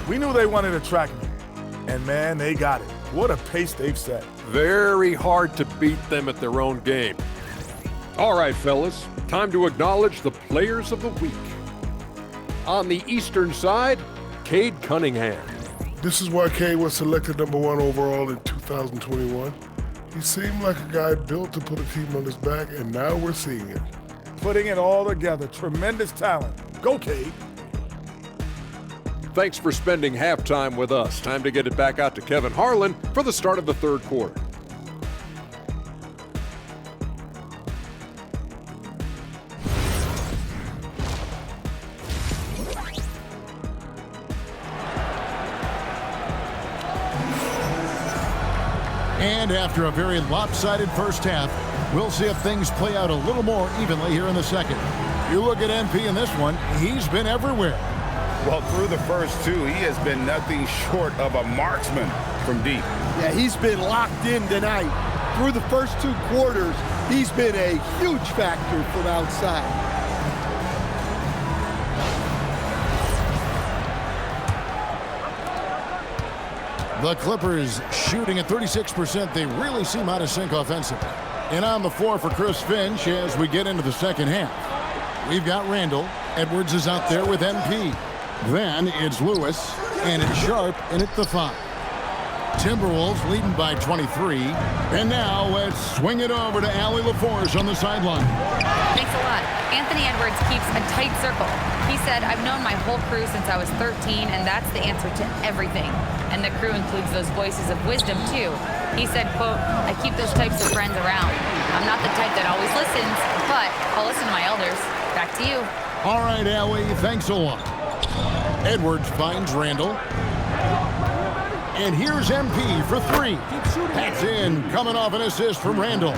We knew they wanted a track meet, and man, they got it. What a pace they've set. Very hard to beat them at their own game. All right, fellas, time to acknowledge the players of the week. On the Eastern side, Cade Cunningham. This is why Cade was selected #1 overall in 2021. He seemed like a guy built to put a team on his back, and now we're seeing it. Putting it all together. Tremendous talent. Go, Cade. Thanks for spending halftime with us. Time to get it back out to Kevin Harlan for the start of the third quarter. And after a very lopsided first half, we'll see if things play out a little more evenly here in the second. You look at MP in this one, he's been everywhere. Well, through the first 2, he has been nothing short of a marksman from deep. Yeah, he's been locked in tonight. Through the first 2 quarters, he's been a huge factor from outside. The Clippers shooting at 36%. They really seem out of sync offensively. And on the floor for Chris Finch as we get into the second half. We've got Randall. Edwards is out there with MP. Then it's Lewis, and it's Sharp, and it's the 5. Timberwolves leading by 23. And now let's swing it over to Allie LaForce on the sideline. Thanks a lot. Anthony Edwards keeps a tight circle. He said, I've known my whole crew since I was 13, and that's the answer to everything. And the crew includes those voices of wisdom, too. He said, quote, I keep those types of friends around. I'm not the type that always listens, but I'll listen to my elders. Back to you. All right, Allie, thanks a lot. Edwards finds Randall. And here's MP for 3. That's in, coming off an assist from Randall.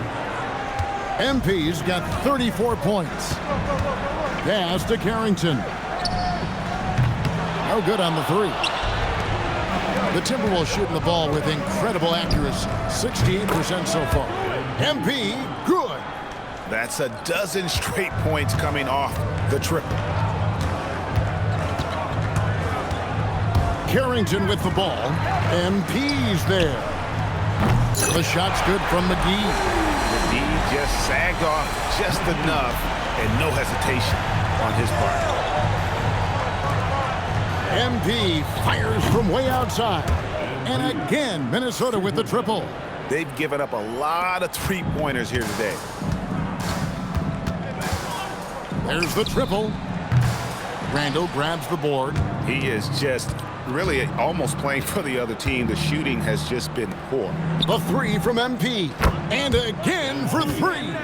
MP's got 34 points. Pass to Carrington. No good on the 3. The Timberwolves shooting the ball with incredible accuracy. 68% so far. MP, good. That's a dozen straight points coming off the triple. Carrington with the ball. MP's there. The shot's good from McGee. McGee just sagged off just enough and no hesitation on his part. MP fires from way outside. And again, Minnesota with the triple. They've given up a lot of three-pointers here today. There's the triple. Randall grabs the board. He is just really almost playing for the other team. The shooting has just been poor. The three from MP. And again for three.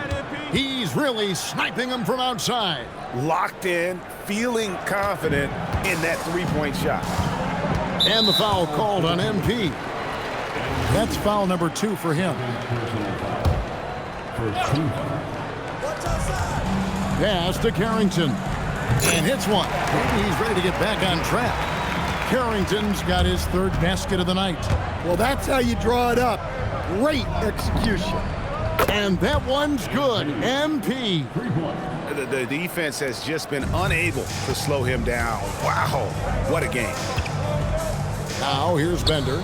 He's really sniping them from outside. Locked in, feeling confident in that three-point shot. And the foul called on MP. That's foul number 2 for him. Pass to Carrington. And hits one. Maybe he's ready to get back on track. Carrington's got his 3rd basket of the night. Well, that's how you draw it up. Great execution. And that one's good. MP. The defense has just been unable to slow him down. Wow, what a game. Now here's Bender.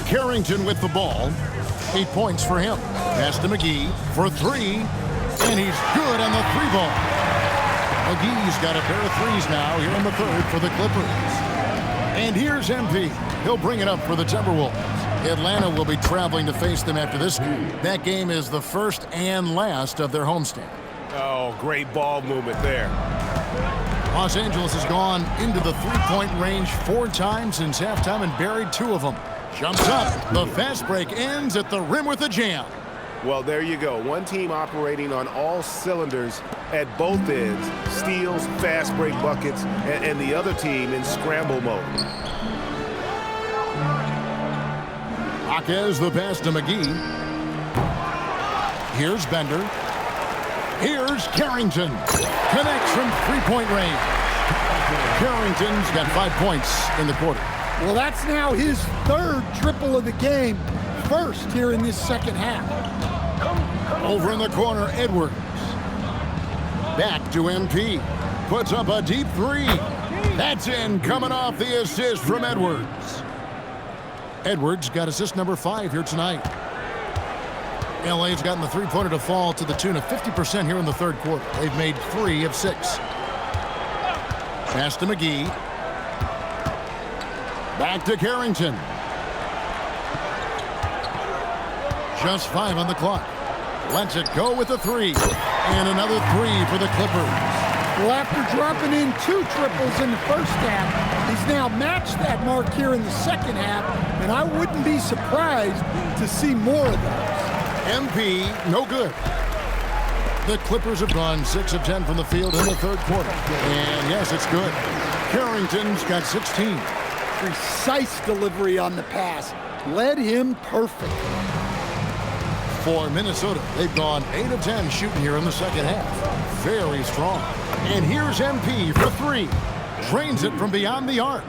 Carrington with the ball. 8 points for him. Pass to McGee for 3. And he's good on the 3-ball. McGee's got a pair of threes now here in the 3rd for the Clippers. And here's MP. He'll bring it up for the Timberwolves. Atlanta will be traveling to face them after this game. That game is the first and last of their homestand. Oh, great ball movement there. Los Angeles has gone into the 3-point range 4 times since halftime and buried 2 of them. Jumps up. The fast break ends at the rim with a jam. Well, there you go. One team operating on all cylinders at both ends. Steals, fast break buckets, and the other team in scramble mode. Jaquez the pass to McGee. Here's Bender. Here's Carrington. Connects from 3-point range. Carrington's got 5 points in the quarter. Well, that's now his 3rd triple of the game. First here in this second half. Over in the corner, Edwards. Back to MP. Puts up a deep 3. That's in, coming off the assist from Edwards. Edwards got assist number 5 here tonight. LA's gotten the 3-pointer to fall to the tune of 50% here in the 3rd quarter. They've made 3 of 6. Pass to McGee. Back to Carrington. Just 5 on the clock. Lets it go with a 3. And another 3 for the Clippers. Well, after dropping in 2 triples in the first half, he's now matched that mark here in the second half, and I wouldn't be surprised to see more of those. MP, no good. The Clippers have gone 6 of 10 from the field in the 3rd quarter. And yes, it's good. Carrington's got 16. Precise delivery on the pass. Led him perfect. For Minnesota, they've gone 8 of 10 shooting here in the second half. Very strong. And here's MP for 3. Drains it from beyond the arc.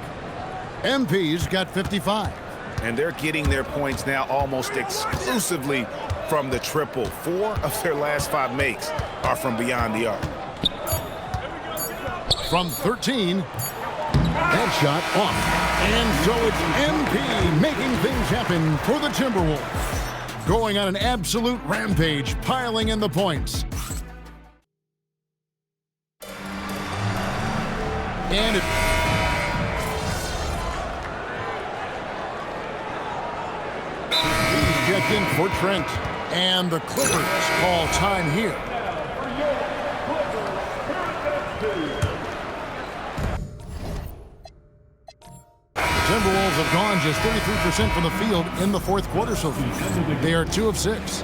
MP's got 55. And they're getting their points now almost exclusively from the triple. 4 of their last 5 makes are from beyond the arc. From 13, that shot off. And so it's MP making things happen for the Timberwolves. Going on an absolute rampage, piling in the points. And it... He's checked in for Trent. And the Clippers call time here. Timberwolves have gone just 33% from the field in the 4th quarter so far. They are 2 of 6.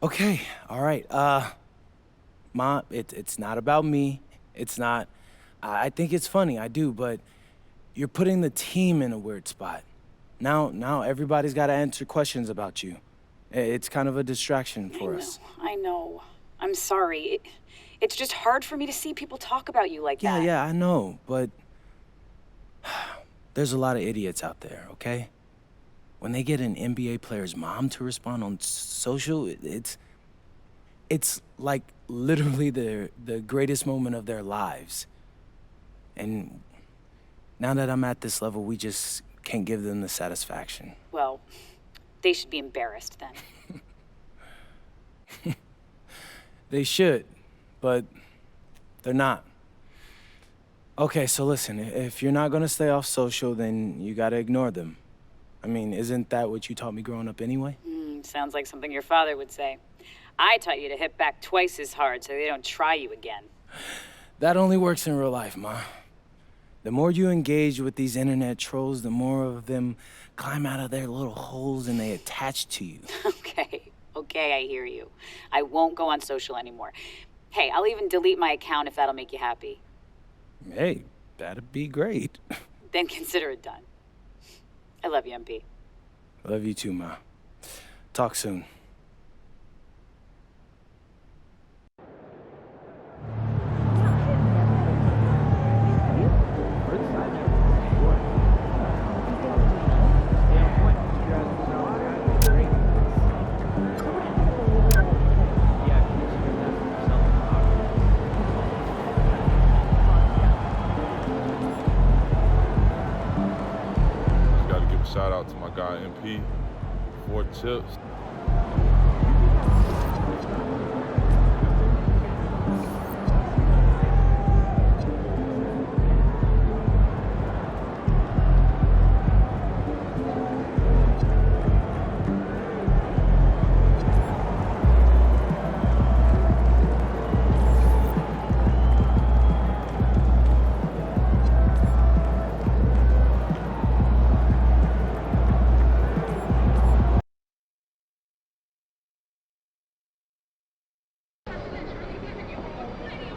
Okay, all right. Ma, it's not about me. It's not. I think it's funny, I do, but you're putting the team in a weird spot. Now everybody's got to answer questions about you. It's kind of a distraction for us. I know. I'm sorry. It's just hard for me to see people talk about you like that. Yeah, I know, but there's a lot of idiots out there, okay? When they get an NBA player's mom to respond on social, it's like literally the greatest moment of their lives. And now that I'm at this level, we just can't give them the satisfaction. Well, they should be embarrassed then. They should, but they're not. Okay, so listen, if you're not gonna stay off social, then you gotta ignore them. I mean, isn't that what you taught me growing up anyway? Sounds like something your father would say. I taught you to hit back twice as hard so they don't try you again. That only works in real life, Ma. The more you engage with these internet trolls, the more of them climb out of their little holes and they attach to you. Okay, I hear you. I won't go on social anymore. Hey, I'll even delete my account if that'll make you happy. Hey, that'd be great. Then consider it done. I love you, MP. Love you too, Ma. Talk soon. Shout out to my guy MP, 4 chips.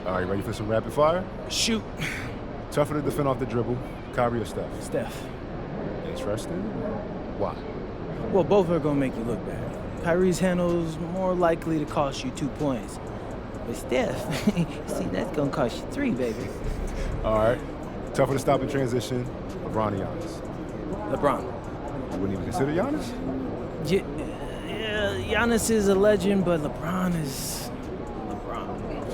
All right, ready for some rapid fire? Shoot. Tougher to defend off the dribble, Kyrie or Steph? Steph. Interesting. Why? Well, both are gonna make you look bad. Kyrie's handle's more likely to cost you 2 points. But Steph, see, that's gonna cost you 3, baby. All right. Tougher to stop in transition, LeBron or Giannis? LeBron. You wouldn't even consider Giannis? Yeah, Giannis is a legend, but LeBron is LeBron.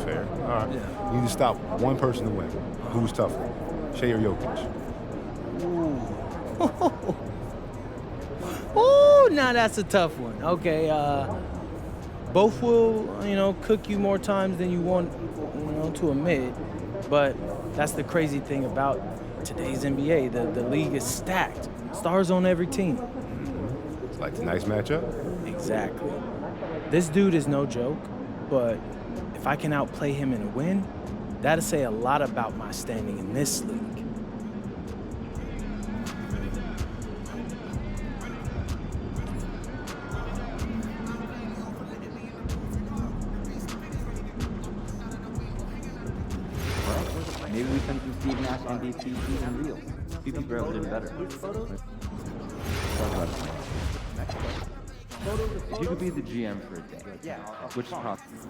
Fair. All right. Yeah. You need to stop one person to win. Who's tougher, Shea or Jokic? Ooh, now that's a tough one. Okay, both will, cook you more times than you want, to admit. But that's the crazy thing about today's NBA. The league is stacked. Stars on every team. It's like tonight's matchup? Exactly. This dude is no joke, but if I can outplay him and win, that'll say a lot about my standing in this league. Maybe we send some Steve Nash MVP season reels. Phoebe Bro did better. Talk about it. Next question. If you could be the GM for a day, which process?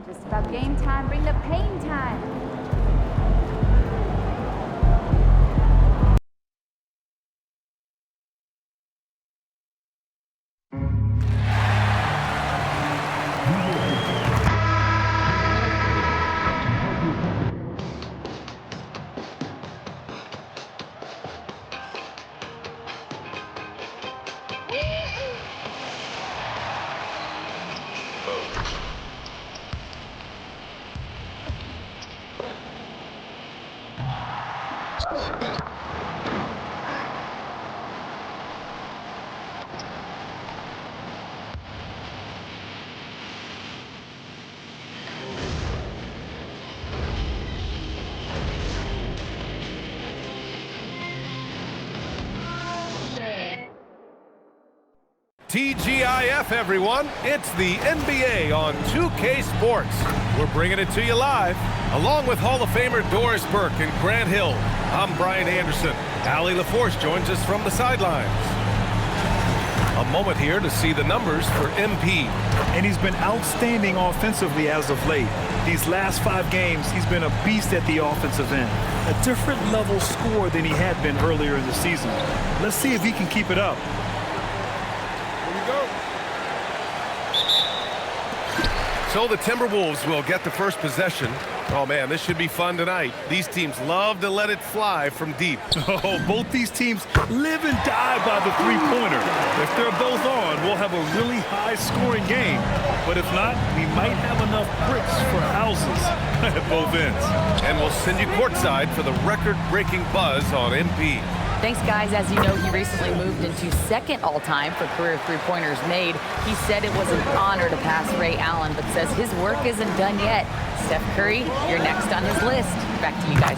Just about game time, bring the pain time. TGIF, everyone. It's the NBA on 2K Sports. We're bringing it to you live, along with Hall of Famer Doris Burke and Grant Hill. I'm Brian Anderson. Allie LaForce joins us from the sidelines. A moment here to see the numbers for MP. And he's been outstanding offensively as of late. These last 5 games, he's been a beast at the offensive end. A different level score than he had been earlier in the season. Let's see if he can keep it up. So the Timberwolves will get the first possession. Oh, man, this should be fun tonight. These teams love to let it fly from deep. Oh, both these teams live and die by the three-pointer. If they're both on, we'll have a really high-scoring game. But if not, we might have enough bricks for houses at both ends. And we'll send you courtside for the record-breaking buzz on MP. Thanks, guys. As you know, he recently moved into second all-time for career three-pointers made. He said it was an honor to pass Ray Allen, but says his work isn't done yet. Steph Curry, you're next on his list. Back to you guys.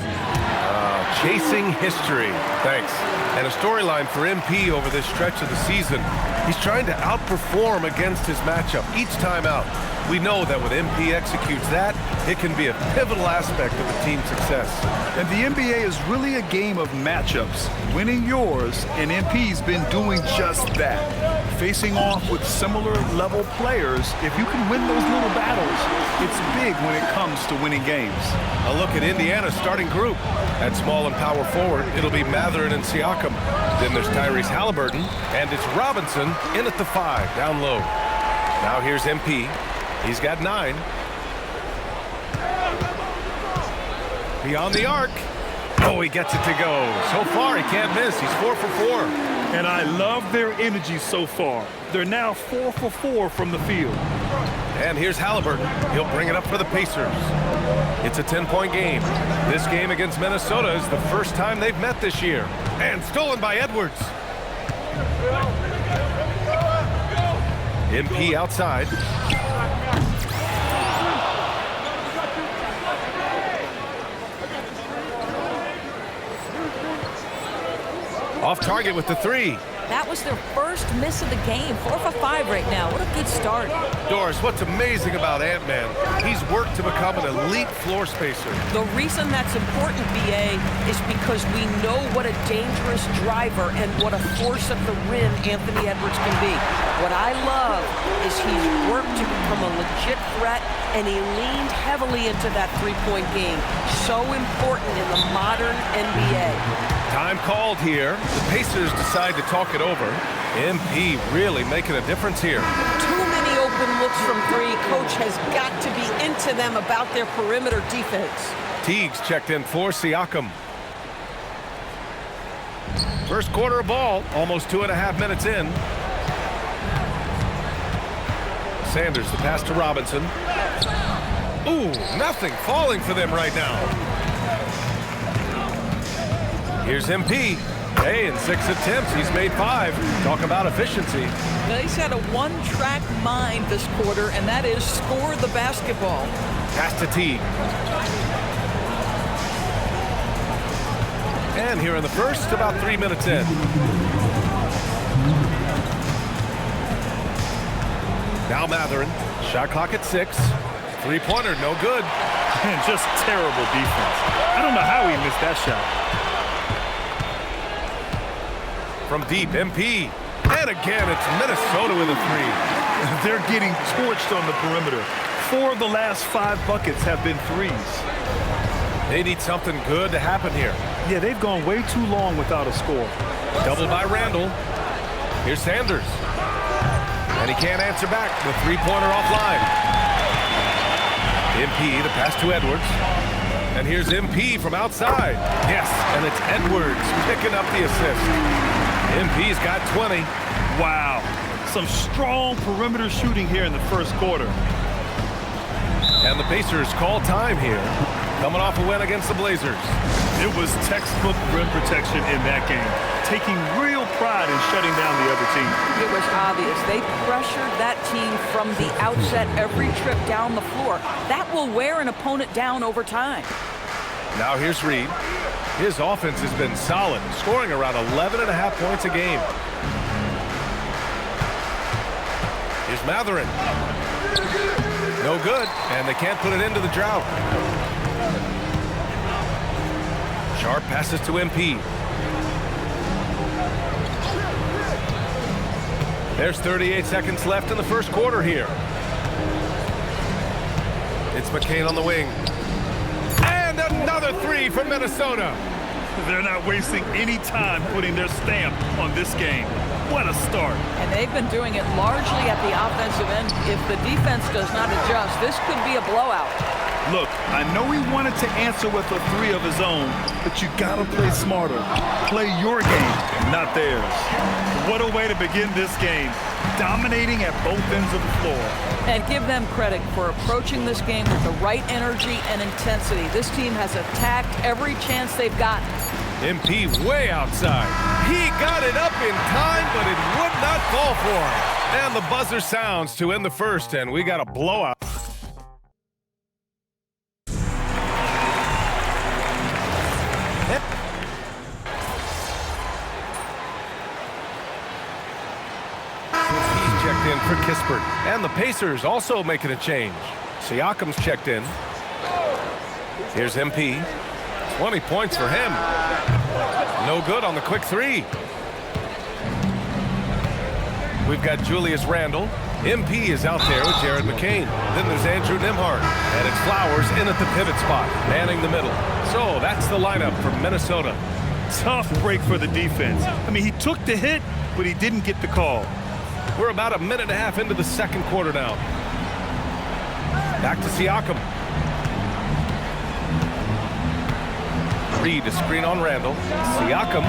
Chasing history. Thanks. And a storyline for MP over this stretch of the season. He's trying to outperform against his matchup each time out. We know that when MP executes that, it can be a pivotal aspect of the team's success. And the NBA is really a game of matchups. Winning yours, and MP's been doing just that. Facing off with similar level players, if you can win those little battles, it's big when it comes to winning games. A look at Indiana's starting group. At small and power forward, it'll be Mathurin and Siakam. Then there's Tyrese Halliburton, and it's Robinson in at the 5, down low. Now here's MP. He's got 9. Beyond the arc. Oh, he gets it to go. So far, he can't miss. He's 4 for 4. And I love their energy so far. They're now 4 for 4 from the field. And here's Halliburton. He'll bring it up for the Pacers. It's a 10-point game. This game against Minnesota is the first time they've met this year. And stolen by Edwards. MP outside. Off target with the 3. That was their first miss of the game. 4 for 5 right now. What a good start. Doris, what's amazing about Ant-Man? He's worked to become an elite floor spacer. The reason that's important, BA, is because we know what a dangerous driver and what a force at the rim Anthony Edwards can be. What I love is he's worked to become a legit threat, and he leaned heavily into that three-point game. So important in the modern NBA. Time called here. The Pacers decide to talk it over. MP really making a difference here. Too many open looks from 3. Coach has got to be into them about their perimeter defense. Teagues checked in for Siakam. First quarter of ball, almost 2.5 minutes in. Sanders, the pass to Robinson. Ooh, nothing falling for them right now. Here's MP. Hey, in 6 attempts, he's made 5. Talk about efficiency. He's had a one-track mind this quarter, and that is score the basketball. Pass to Teague. And here in the first, about 3 minutes in. Now Mathurin. Shot clock at 6. Three-pointer, no good. And just terrible defense. I don't know how he missed that shot. From deep, MP. And again, it's Minnesota with a 3. They're getting torched on the perimeter. 4 of the last 5 buckets have been 3s. They need something good to happen here. Yeah, they've gone way too long without a score. Double by Randall. Here's Sanders. And he can't answer back. The three-pointer offline. MP, the pass to Edwards. And here's MP from outside. Yes, and it's Edwards picking up the assist. MP's got 20. Wow. Some strong perimeter shooting here in the first quarter. And the Pacers call time here. Coming off a win against the Blazers. It was textbook rim protection in that game. Taking real pride in shutting down the other team. It was obvious. They pressured that team from the outset every trip down the floor. That will wear an opponent down over time. Now here's Reed. His offense has been solid, scoring around 11.5 points a game. Here's Mathurin. No good, and they can't put it into the drought. Sharp passes to MP. There's 38 seconds left in the first quarter here. It's McCain on the wing. And another three from Minnesota. They're not wasting any time putting their stamp on this game. What a start. And they've been doing it largely at the offensive end. If the defense does not adjust, this could be a blowout. Look, I know he wanted to answer with a three of his own, but you gotta play smarter. Play your game, not theirs. What a way to begin this game, dominating at both ends of the floor. And give them credit for approaching this game with the right energy and intensity. This team has attacked every chance they've gotten. MP way outside. He got it up in time, but it would not fall for him. And the buzzer sounds to end the first, and we got a blowout. He's checked in for Kispert, and the Pacers also making a change. Siakam's checked in. Here's MP. 20 points for him. No good on the quick three. We've got Julius Randle. MP is out there with Jared McCain. Then there's Andrew Nembhard. And it's Flowers in at the pivot spot, manning the middle. So that's the lineup from Minnesota. Tough break for the defense. I mean, he took the hit, but he didn't get the call. We're about a minute and a half into the second quarter now. Back to Siakam. Reed, a screen on Randle. Siakam.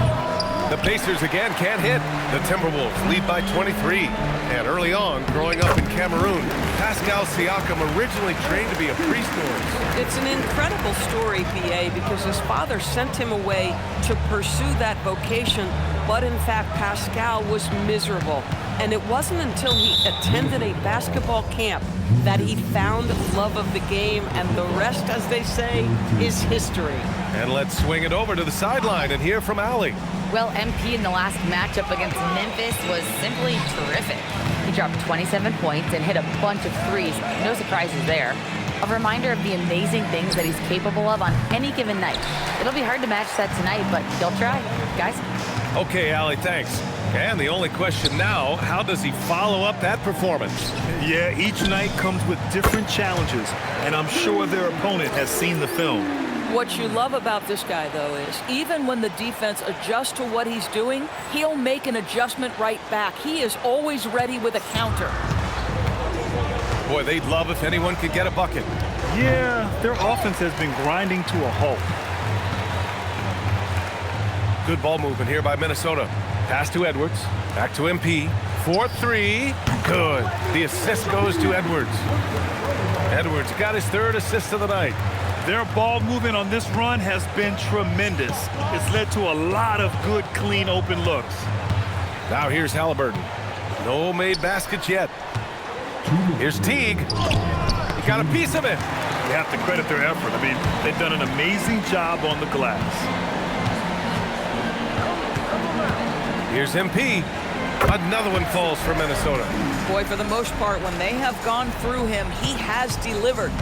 The Pacers again can't hit. The Timberwolves lead by 23. And early on, growing up in Cameroon, Pascal Siakam originally trained to be a priest. It's an incredible story, PA, because his father sent him away to pursue that vocation, but in fact, Pascal was miserable. And it wasn't until he attended a basketball camp that he found love of the game, and the rest, as they say, is history. And let's swing it over to the sideline and hear from Allie. Well, MP in the last matchup against Memphis was simply terrific. He dropped 27 points and hit a bunch of threes. No surprises there. A reminder of the amazing things that he's capable of on any given night. It'll be hard to match that tonight, but he'll try. Guys? Okay, Allie, thanks. And the only question now, how does he follow up that performance? Yeah, each night comes with different challenges, and I'm sure their opponent has seen the film. What you love about this guy, though, is even when the defense adjusts to what he's doing, he'll make an adjustment right back. He is always ready with a counter. Boy, they'd love if anyone could get a bucket. Yeah, their offense has been grinding to a halt. Good ball movement here by Minnesota. Pass to Edwards. Back to MP. 4-3. Good. The assist goes to Edwards. Edwards got his third assist of the night. Their ball movement on this run has been tremendous. It's led to a lot of good, clean, open looks. Now here's Halliburton. No made baskets yet. Here's Teague. He got a piece of it. You have to credit their effort. I mean, they've done an amazing job on the glass. Here's MP. Another one falls for Minnesota. Boy, for the most part, when they have gone through him, he has delivered.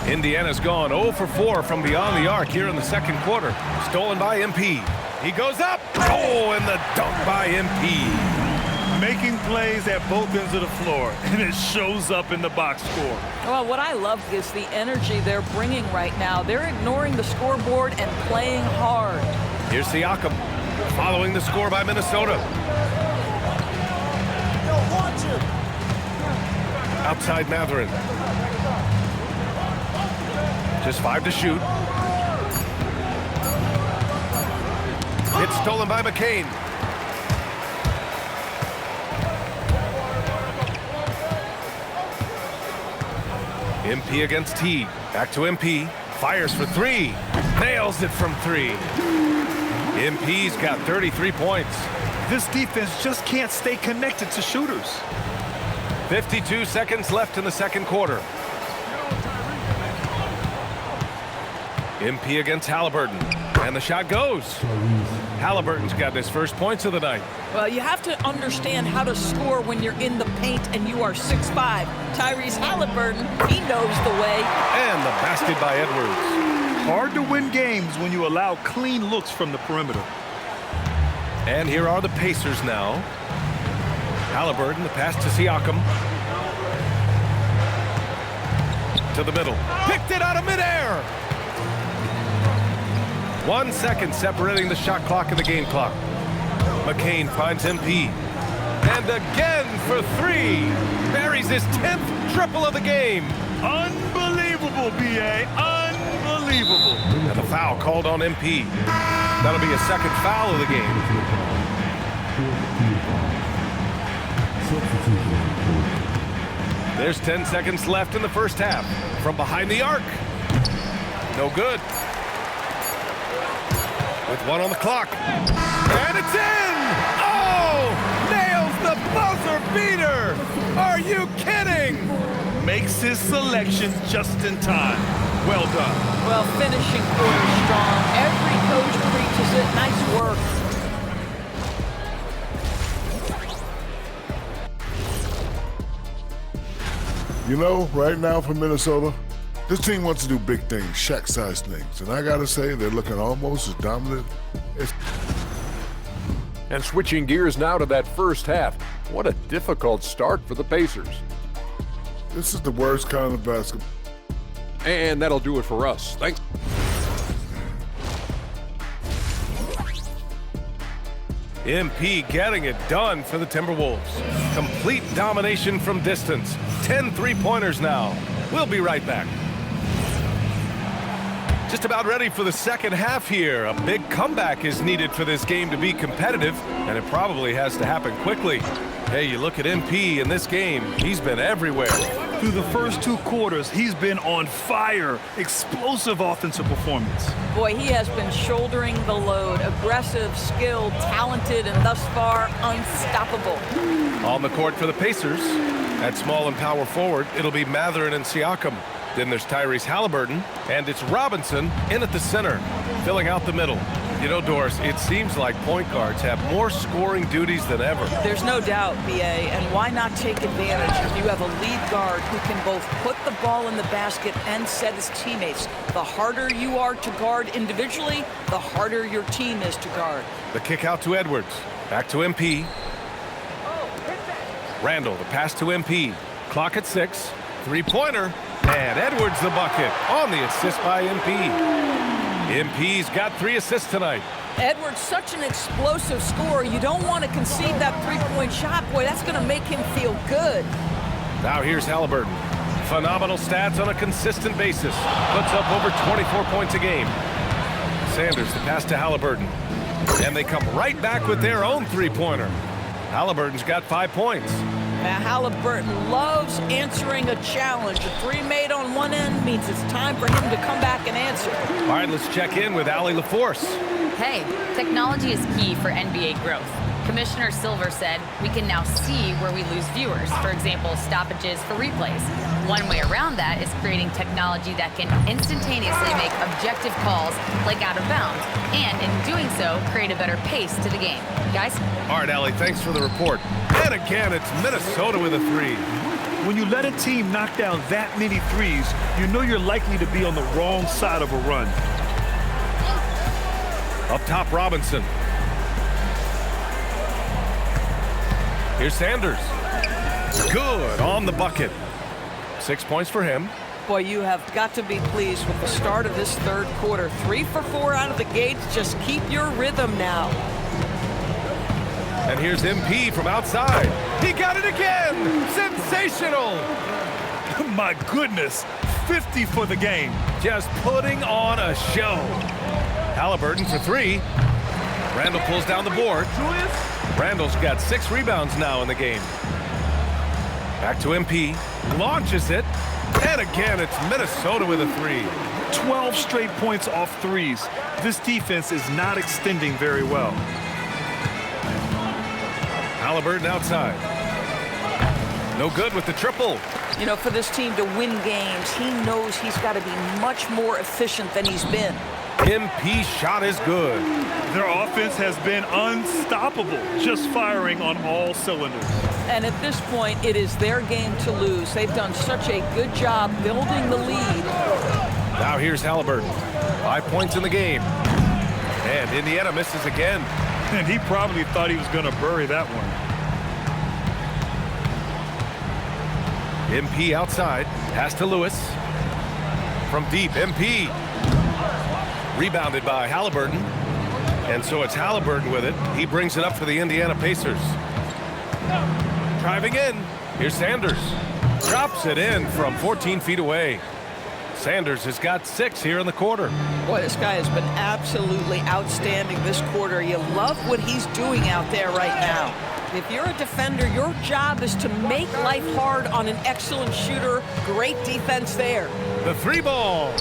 Indiana's gone 0 for 4 from beyond the arc here in the second quarter. Stolen by MP. He goes up. Oh, and the dunk by MP. Making plays at both ends of the floor, and it shows up in the box score. Well, what I love is the energy they're bringing right now. They're ignoring the scoreboard and playing hard. Here's Siakam, following the score by Minnesota. Outside Mathurin. Just 5 to shoot. It's stolen by McCain. MP against T. Back to MP. Fires for 3. Nails it from 3. MP's got 33 points. This defense just can't stay connected to shooters. 52 seconds left in the second quarter. MP against Halliburton. And the shot goes. Halliburton's got his first points of the night. Well, you have to understand how to score when you're in the paint and you are 6'5". Tyrese Halliburton, he knows the way. And the basket by Edwards. Hard to win games when you allow clean looks from the perimeter. And here are the Pacers now. Halliburton, the pass to Siakam. To the middle. Picked it out of midair. 1 second separating the shot clock and the game clock. McCain finds MP. And again for three. Buries his 10th triple of the game. Unbelievable, B.A. Unbelievable. And the foul called on MP. That'll be a second foul of the game. There's 10 seconds left in the first half. From behind the arc. No good. With one on the clock. And it's in! Oh! Nails the buzzer beater! Are you kidding? Makes his selection just in time. Well done. Well, finishing quarter strong. Every coach preaches it. Nice work. You know, right now for Minnesota, this team wants to do big things, Shaq-sized things. And I got to say, they're looking almost as dominant as... And switching gears now to that first half. What a difficult start for the Pacers. This is the worst kind of basketball. And that'll do it for us. Thanks. MP getting it done for the Timberwolves. Complete domination from distance. 10 three-pointers now. We'll be right back. Just about ready for the second half here. A big comeback is needed for this game to be competitive, and it probably has to happen quickly. Hey, you look at MP in this game, he's been everywhere. Through the first 2 quarters, he's been on fire. Explosive offensive performance. Boy, he has been shouldering the load. Aggressive, skilled, talented, and thus far, unstoppable. On the court for the Pacers, at small and power forward, it'll be Mathurin and Siakam. Then there's Tyrese Halliburton, and it's Robinson in at the center, filling out the middle. You know, Doris, it seems like point guards have more scoring duties than ever. There's no doubt, B.A., and why not take advantage if you have a lead guard who can both put the ball in the basket and set his teammates. The harder you are to guard individually, the harder your team is to guard. The kick out to Edwards. Back to MP. Randall, the pass to MP. Clock at 6. Three-pointer. And Edwards the bucket on the assist by MP. MP's got 3 assists tonight. Edwards, such an explosive scorer. You don't want to concede that three-point shot. Boy, that's going to make him feel good. Now here's Halliburton. Phenomenal stats on a consistent basis. Puts up over 24 points a game. Sanders, the pass to Halliburton. And they come right back with their own three-pointer. Halliburton's got 5 points. Now, Halliburton loves answering a challenge. A 3 made on one end means it's time for him to come back and answer. All right, let's check in with Allie LaForce. Hey, technology is key for NBA growth. Commissioner Silver said we can now see where we lose viewers, for example, stoppages for replays. One way around that is creating technology that can instantaneously make objective calls like out of bounds, and in doing so, create a better pace to the game. Guys? All right, Allie, thanks for the report. And again, it's Minnesota with a 3. When you let a team knock down that many threes, you know you're likely to be on the wrong side of a run. Up top, Robinson. Here's Sanders. Good on the bucket. 6 points for him. Boy, you have got to be pleased with the start of this third quarter. 3 for 4 out of the gates. Just keep your rhythm now. And here's MP from outside. He got it again. Sensational. My goodness. 50 for the game. Just putting on a show. Halliburton for 3. Randall pulls down the board. Randall's got 6 rebounds now in the game. Back to MP. Launches it. And again, it's Minnesota with a 3. 12 straight points off threes. This defense is not extending very well. Halliburton outside. No good with the triple. You know, for this team to win games, he knows he's got to be much more efficient than he's been. MP shot is good. Their offense has been unstoppable, just firing on all cylinders. And at this point, it is their game to lose. They've done such a good job building the lead. Now here's Halliburton. 5 points in the game. And Indiana misses again. And he probably thought he was going to bury that one. MP outside. Pass to Lewis. From deep, MP. Rebounded by Halliburton. And so it's Halliburton with it. He brings it up for the Indiana Pacers. Driving in. Here's Sanders. Drops it in from 14 feet away. Sanders has got 6 here in the quarter. Boy, this guy has been absolutely outstanding this quarter. You love what he's doing out there right now. If you're a defender, your job is to make life hard on an excellent shooter. Great defense there. The 3 ball.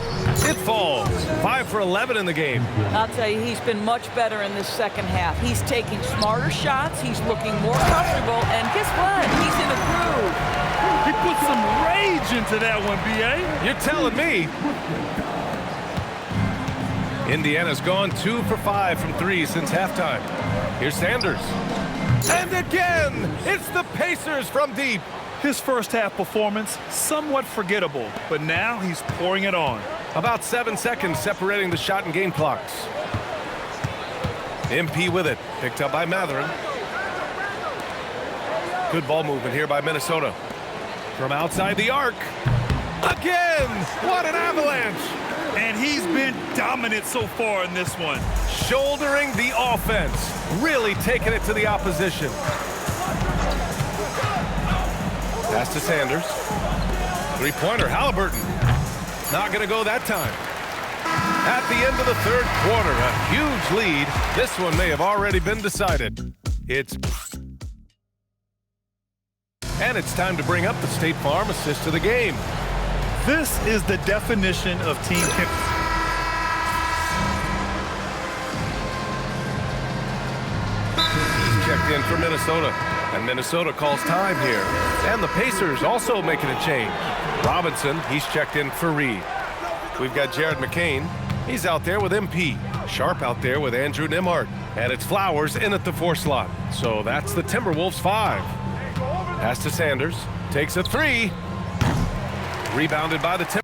It falls. 5 for 11 in the game. I'll tell you, he's been much better in this second half. He's taking smarter shots. He's looking more comfortable. And guess what? He's in a groove. He put some rage into that one, B.A. You're telling me. Indiana's gone 2 for 5 from 3 since halftime. Here's Sanders. And again, it's the Pacers from deep. His first half performance, somewhat forgettable, but now he's pouring it on. About 7 seconds separating the shot and game clocks. MP with it, picked up by Mathurin. Good ball movement here by Minnesota. From outside the arc. Again, what an avalanche. And he's been dominant so far in this one. Shouldering the offense, really taking it to the opposition. Pass to Sanders. 3-pointer, Halliburton. Not going to go that time. At the end of the third quarter, a huge lead. This one may have already been decided. And it's time to bring up the State Farm assist of the game. This is the definition of team chemistry. He's checked in for Minnesota, and Minnesota calls time here. And the Pacers also making a change. Robinson, he's checked in for Reed. We've got Jared McCain. He's out there with MP. Sharp out there with Andrew Nimhart. And it's Flowers in at the 4 slot. So that's the Timberwolves 5. Pass to Sanders. Takes a 3. Rebounded by the Timberwolves.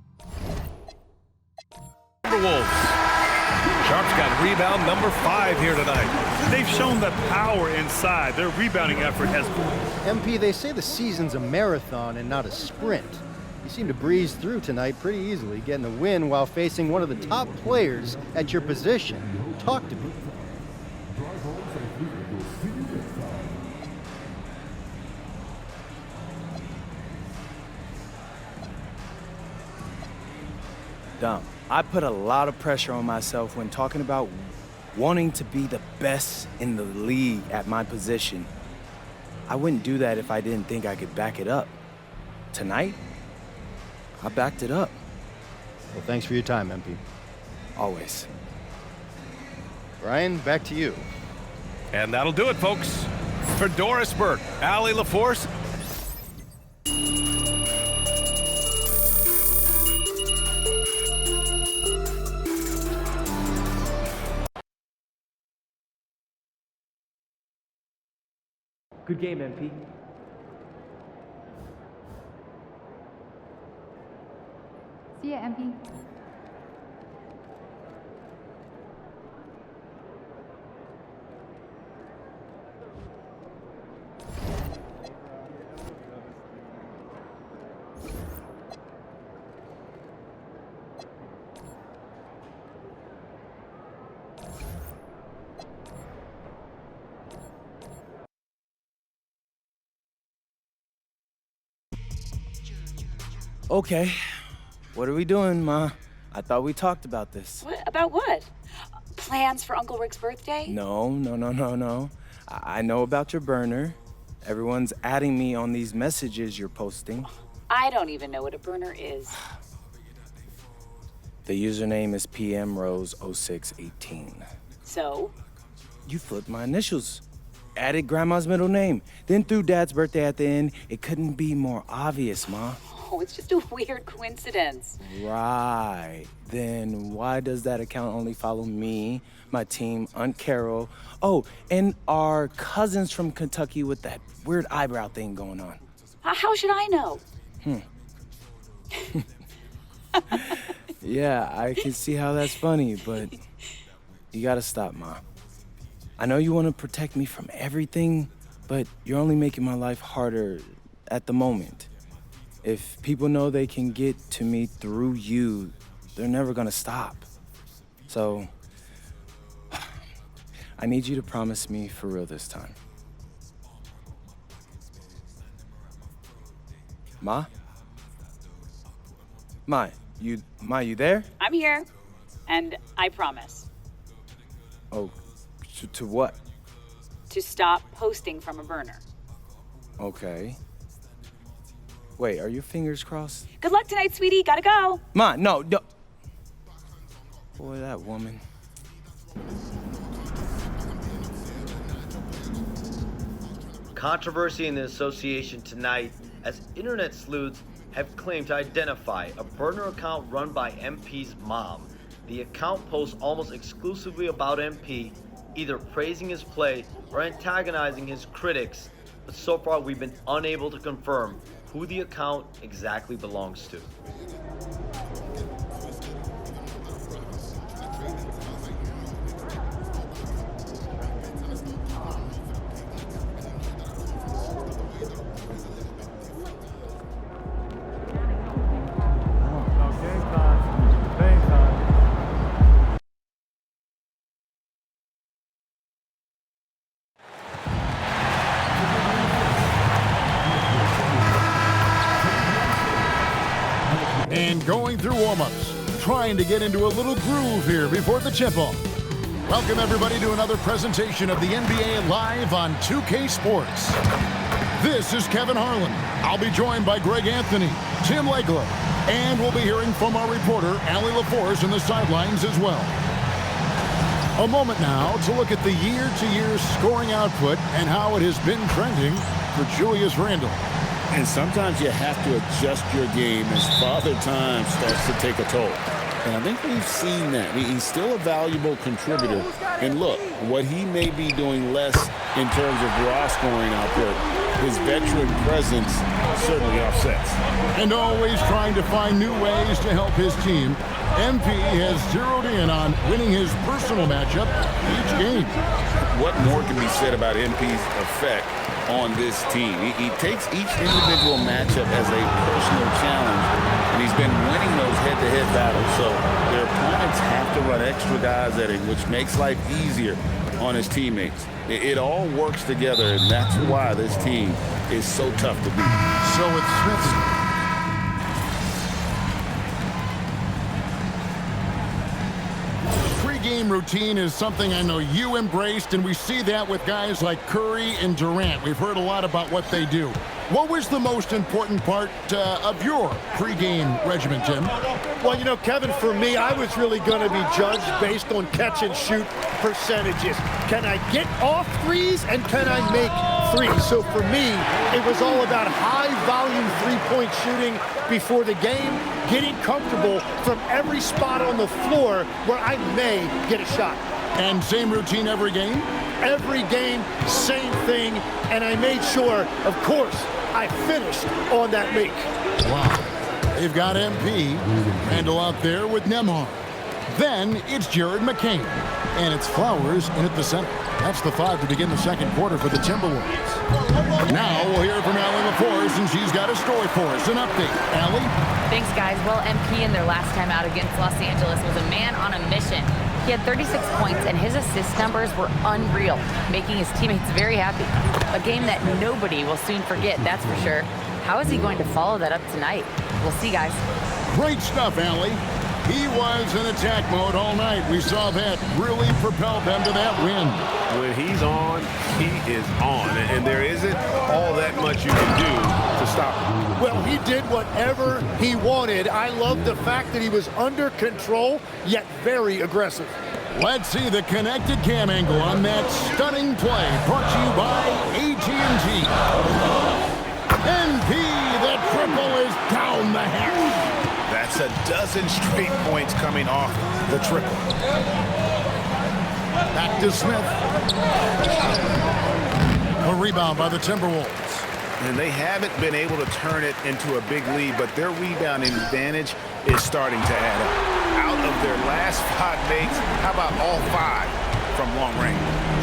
Sharp's got rebound number 5 here tonight. They've shown the power inside. Their rebounding effort has been. MP, they say the season's a marathon and not a sprint. You seem to breeze through tonight pretty easily, getting a win while facing one of the top players at your position. Talk to me. Dumb. I put a lot of pressure on myself when talking about wanting to be the best in the league at my position. I wouldn't do that if I didn't think I could back it up. Tonight, I backed it up. Well, thanks for your time, MP. Always. Ryan, back to you. And that'll do it, folks. For Doris Burke, Allie LaForce. Good game, MP. See ya, MP. Okay, what are we doing, Ma? I thought we talked about this. What? About what? Plans for Uncle Rick's birthday? No. I know about your burner. Everyone's adding me on these messages you're posting. I don't even know what a burner is. The username is PMRose0618. So? You flipped my initials. Added Grandma's middle name. Then threw Dad's birthday at the end. It couldn't be more obvious, Ma. Oh, it's just a weird coincidence. Right. Then why does that account only follow me, my team, Aunt Carol, and our cousins from Kentucky with that weird eyebrow thing going on? How should I know? Yeah, I can see how that's funny, but you gotta stop, Ma. I know you want to protect me from everything, but you're only making my life harder at the moment. If people know they can get to me through you, they're never gonna stop. So, I need you to promise me for real this time. Ma? Ma, you there? I'm here, and I promise Oh, to what? to stop posting from a burner. Okay. Wait, are your fingers crossed? Good luck tonight, sweetie. Gotta go. Ma, no. Boy, that woman. Controversy in the association tonight as internet sleuths have claimed to identify a burner account run by MP's mom. The account posts almost exclusively about MP, either praising his play or antagonizing his critics, but so far we've been unable to confirm who the account exactly belongs to. And going through warm-ups, trying to get into a little groove here before the tip-off. Welcome everybody to another presentation of the NBA Live on 2K Sports. This is Kevin Harlan. I'll be joined by Greg Anthony, Tim Legler, and we'll be hearing from our reporter, Allie LaForce, in the sidelines as well. A moment now to look at the year-to-year scoring output and how it has been trending for Julius Randle. And sometimes you have to adjust your game as Father Time starts to take a toll. And I think we've seen that. He's still a valuable contributor. And look, what he may be doing less in terms of raw scoring output, his veteran presence certainly offsets. And always trying to find new ways to help his team, MP has zeroed in on winning his personal matchup each game. What more can be said about MP's effect on this team? He takes each individual matchup as a personal challenge, and he's been winning those head-to-head battles. So their opponents have to run extra guys at him, which makes life easier on his teammates. It all works together, and that's why this team is so tough to beat. So it's Smith. Pre-game routine is something I know you embraced, and we see that with guys like Curry and Durant. We've heard a lot about what they do. What was the most important part of your pre-game regimen, Tim? Well, you know, Kevin, for me, I was really going to be judged based on catch-and-shoot percentages. Can I get off threes, and can I make threes? So for me, it was all about high-volume three-point shooting before the game, getting comfortable from every spot on the floor where I may get a shot. And same routine every game? Every game, same thing, and I made sure, of course, I finished on that make. Wow. They've got MP, Randle out there with Nembhard. Then it's Jared McCain, and it's Flowers in at the center. That's the 5 to begin the second quarter for the Timberwolves. Now we'll hear from Allie LaForce, and she's got a story for us. An update. Allie? Thanks, guys. Well, MP in their last time out against Los Angeles was a man on a mission. He had 36 points, and his assist numbers were unreal, making his teammates very happy. A game that nobody will soon forget, that's for sure. How is he going to follow that up tonight? We'll see, guys. Great stuff, Allie. He was in attack mode all night. We saw that really propelled them to that win. When he's on, he is on. And there isn't all that much you can do to stop him. Well, he did whatever he wanted. I love the fact that he was under control, yet very aggressive. Let's see the connected cam angle on that stunning play. Brought to you by AT&T. MP, the triple is down the hatch. That's a dozen straight points coming off the triple. Back to Smith. A rebound by the Timberwolves. And they haven't been able to turn it into a big lead, but their rebounding advantage is starting to add up. Out of their last 5 makes, how about all 5 from long range?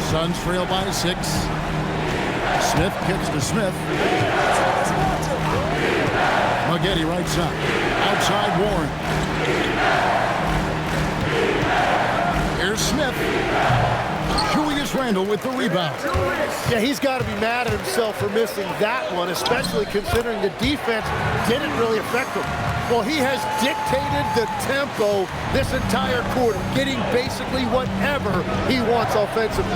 Suns trail by 6. Smith kicks to Smith. Maggette right side. Outside Warren. Here's Smith. Julius Randle with the rebound. Yeah, he's got to be mad at himself for missing that one, especially considering the defense didn't really affect him. Well, he has dictated the tempo this entire quarter, getting basically whatever he wants offensively.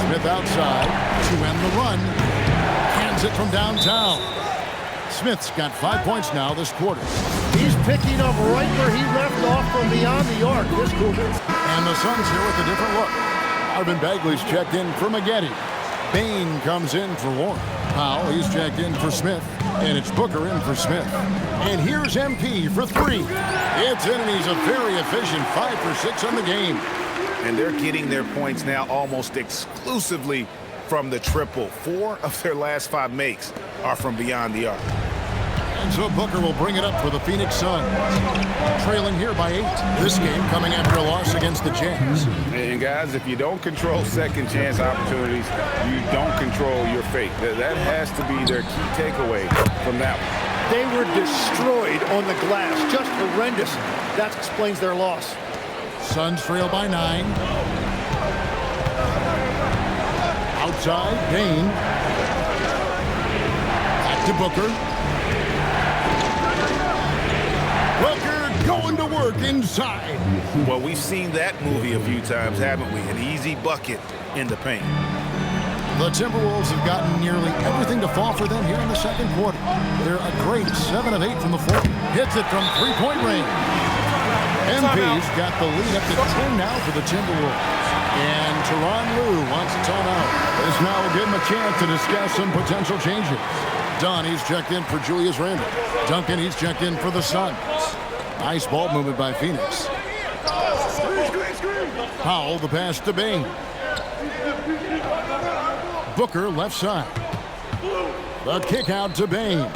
Smith outside to end the run. Hands it from downtown. Smith's got 5 points now this quarter. He's picking up right where he left off from beyond the arc this quarter. And the Suns here with a different look. Marvin Bagley's checked in for Maggette. Bain comes in for Warren. Powell, he's checked in for Smith. And it's Booker in for Smith. And here's MP for 3. It's in, and he's a very efficient 5 for 6 on the game. And they're getting their points now almost exclusively from the triple. 4 of their last 5 makes are from beyond the arc. And so Booker will bring it up for the Phoenix Suns. Trailing here by 8. This game coming after a loss against the Jazz. And guys, if you don't control second chance opportunities, you don't control your fate. That has to be their key takeaway from that one. They were destroyed on the glass, just horrendous. That explains their loss. Suns trail by 9. Outside, Bain. Back to Booker. Booker going to work inside. Well, we've seen that movie a few times, haven't we? An easy bucket in the paint. The Timberwolves have gotten nearly everything to fall for them here in the second quarter. They're a great 7 of 8 from the floor. Hits it from three-point range. MP's got the lead up to 10 now for the Timberwolves. And Tyronn Lue wants a timeout. This now will give him a chance to discuss some potential changes. Dunn, he's checked in for Julius Randle. Duncan, he's checked in for the Suns. Nice ball movement by Phoenix. Powell, the pass to Bain. Booker, left side. The kick out to Bain.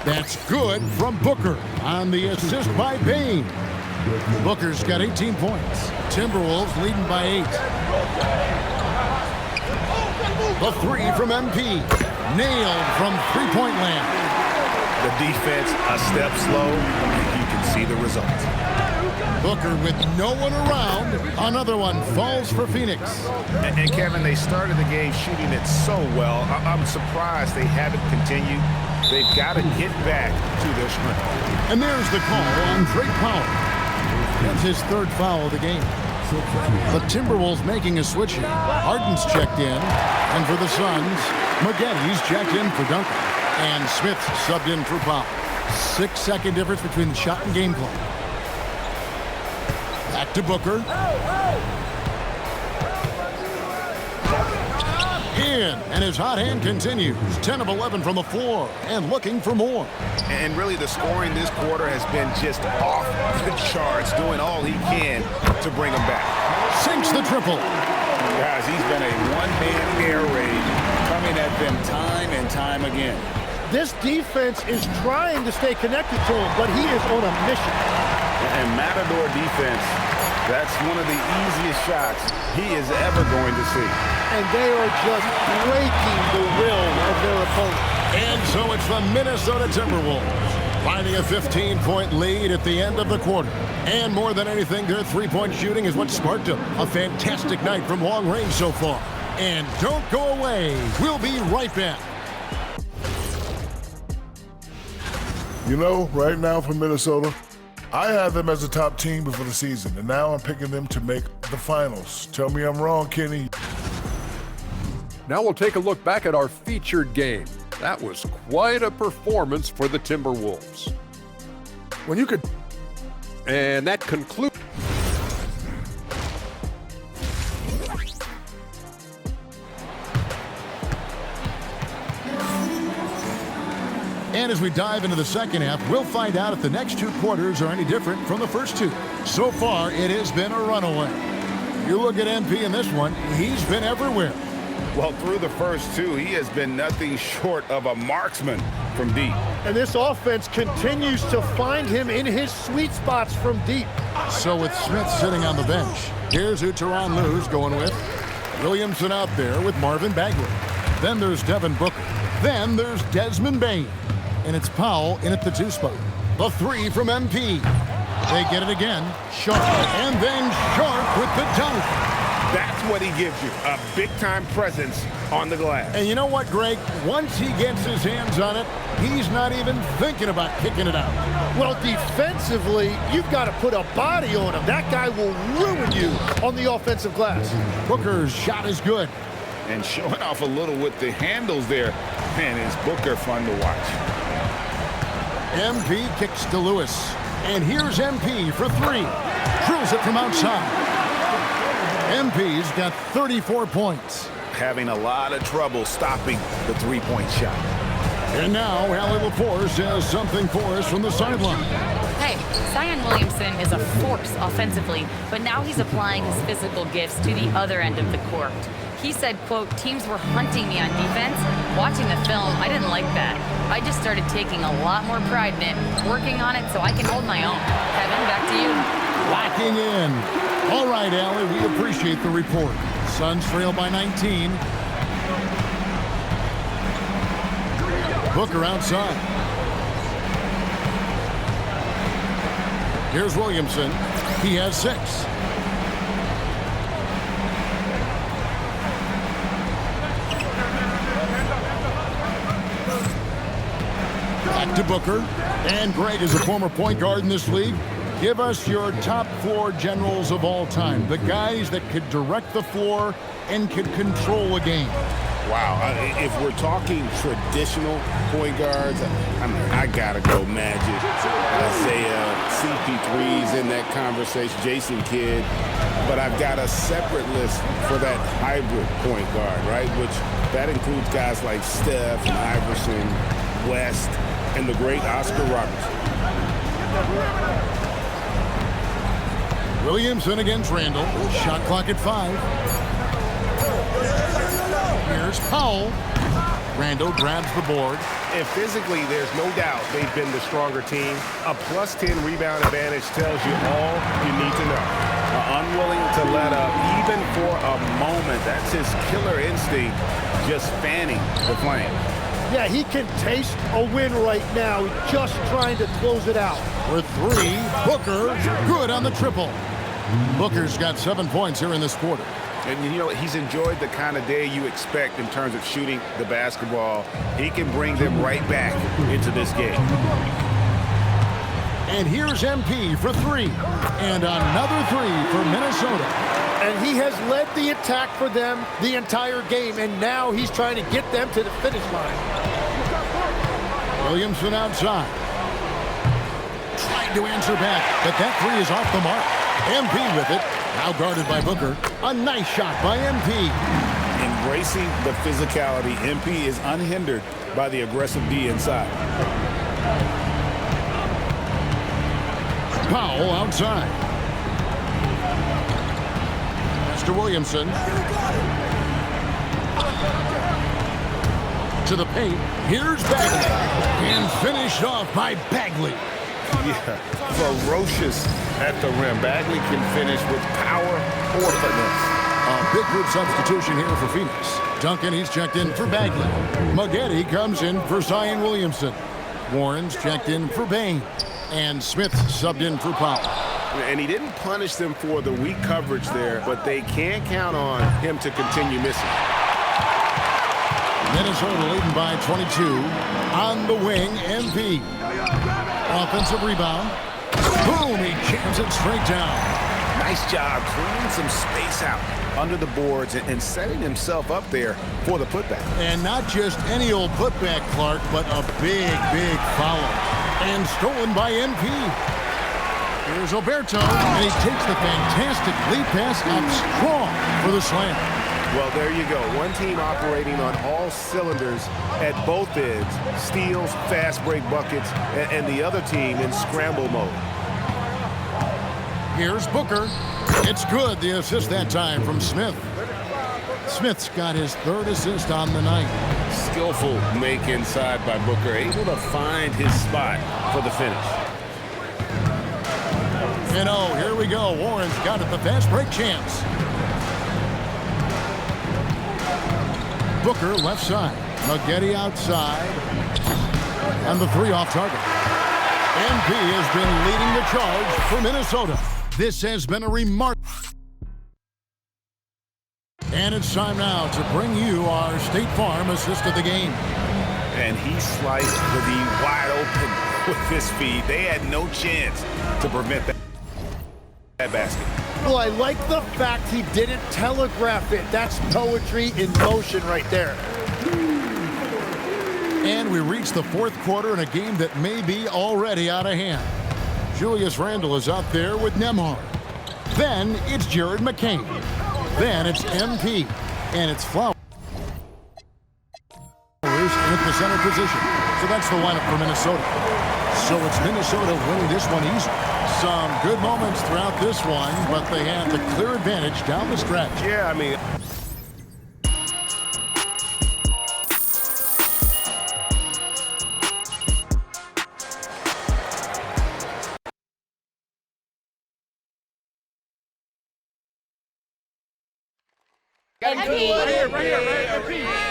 That's good from Booker on the assist by Bain. Booker's got 18 points. Timberwolves leading by 8. The 3 from MP. Nailed from three-point land. The defense a step slow. You can see the results. Booker with no one around. Another one falls for Phoenix. And Kevin, they started the game shooting it so well. I'm surprised they haven't continued. They've got to get back to their strength. And there's the call on Drake Powell. That's his 3rd foul of the game. The Timberwolves making a switch here. Harden's checked in. And for the Suns, Maggette's checked in for Duncan. And Smith's subbed in for Powell. 6-second difference between the shot and game clock. Back to Booker. In, and his hot hand continues. 10 of 11 from the floor, and looking for more. And really, the scoring this quarter has been just off the charts, doing all he can to bring them back. Sinks the triple. Guys, he's been a one-man air raid, coming at them time and time again. This defense is trying to stay connected to him, but he is on a mission. And Matador defense, that's one of the easiest shots he is ever going to see. And they are just breaking the will of their opponent. And so it's the Minnesota Timberwolves finding a 15-point lead at the end of the quarter. And more than anything, their three-point shooting is what sparked them. A fantastic night from long range so far. And don't go away. We'll be right back. You know, right now for Minnesota, I had them as a top team before the season, and now I'm picking them to make the finals. Tell me I'm wrong, Kenny. Now we'll take a look back at our featured game. That was quite a performance for the Timberwolves. When you could... And that concludes... And as we dive into the second half, we'll find out if the next 2 quarters are any different from the first 2. So far, it has been a runaway. You look at MP in this one, he's been everywhere. Well, through the first 2, he has been nothing short of a marksman from deep. And this offense continues to find him in his sweet spots from deep. So with Smith sitting on the bench, here's who Tyronn Lue's going with. Williamson out there with Marvin Bagley. Then there's Devin Booker. Then there's Desmond Bane. And it's Powell in at the 2 spot. The 3 from MP. They get it again. Sharp. And then Sharp with the dunk. That's what he gives you, a big-time presence on the glass. And you know what, Greg? Once he gets his hands on it, he's not even thinking about kicking it out. Well, defensively, you've got to put a body on him. That guy will ruin you on the offensive glass. Booker's shot is good. And showing off a little with the handles there. Man, is Booker fun to watch. MP kicks to Lewis. And here's MP for 3. Drills it from outside. MP's got 34 points. Having a lot of trouble stopping the three-point shot. And now, Allie LaForce has something for us from the sideline. Hey, Zion Williamson is a force offensively, but now he's applying his physical gifts to the other end of the court. He said, quote, teams were hunting me on defense. Watching the film, I didn't like that. I just started taking a lot more pride in it, working on it so I can hold my own. Kevin, back to you. Locking in. All right, Allie, we appreciate the report. Suns trail by 19. Booker outside. Here's Williamson. He has 6. Back to Booker. And Greg is a former point guard in this league. Give us your top floor generals of all time. The guys that could direct the floor and could control a game. Wow, if we're talking traditional point guards, I gotta go Magic. Isaiah, CP3's in that conversation, Jason Kidd. But I've got a separate list for that hybrid point guard, right? Which that includes guys like Steph, and Iverson, West, and the great Oscar Robertson. Williamson against Randall. Shot clock at 5. Here's Powell. Randall grabs the board. And physically, there's no doubt they've been the stronger team. A +10 rebound advantage tells you all you need to know. Unwilling to let up, even for a moment. That's his killer instinct, just fanning the flame. Yeah, he can taste a win right now, just trying to close it out. For 3, Booker, good on the triple. Booker's got 7 points here in this quarter. And you know, he's enjoyed the kind of day you expect in terms of shooting the basketball. He can bring them right back into this game. And here's MP for 3. And another 3 for Minnesota. And he has led the attack for them the entire game, and now he's trying to get them to the finish line. Williamson outside. Trying to answer back, but that 3 is off the mark. MP with it. Now guarded by Booker. A nice shot by MP. Embracing the physicality, MP is unhindered by the aggressive D inside. Powell outside. Mr. Williamson. To the paint. Here's Bagley. And finished off by Bagley. Yeah, ferocious at the rim. Bagley can finish with power or finesse. A big group substitution here for Phoenix. Duncan, he's checked in for Bagley. Maggette comes in for Zion Williamson. Warren's checked in for Bane. And Smith subbed in for Powell. And he didn't punish them for the weak coverage there, but they can't count on him to continue missing. Minnesota leading by 22. On the wing, MP. Offensive rebound. Boom, he jams it straight down. Nice job clearing some space out under the boards and setting himself up there for the putback. And not just any old putback, Clark, but a big, big foul. And stolen by MP. Here's Oberto, and he takes the fantastic lead pass up strong for the slam. Well, there you go. One team operating on all cylinders at both ends. Steals, fast break buckets, and the other team in scramble mode. Here's Booker. It's good. The assist that time from Smith. Smith's got his 3rd assist on the night. Skillful make inside by Booker. Able to find his spot for the finish. And oh, here we go. Warren's got it. The fast break chance. Booker left side. Maggette outside. And the three off target. MP has been leading the charge for Minnesota. This has been a remarkable. And it's time now to bring you our State Farm assist of the game. And he sliced the D wide open with his feet. They had no chance to prevent that basket. Well, I like the fact he didn't telegraph it. That's poetry in motion right there. And we reach the fourth quarter in a game that may be already out of hand. Julius Randle is out there with Nembhard. Then it's Jared McCain. Then it's MP. And it's Flowers in the center position. So that's the lineup for Minnesota. So it's Minnesota winning this one easy. Some good moments throughout this one, but they had the clear advantage down the stretch. Yeah, I mean...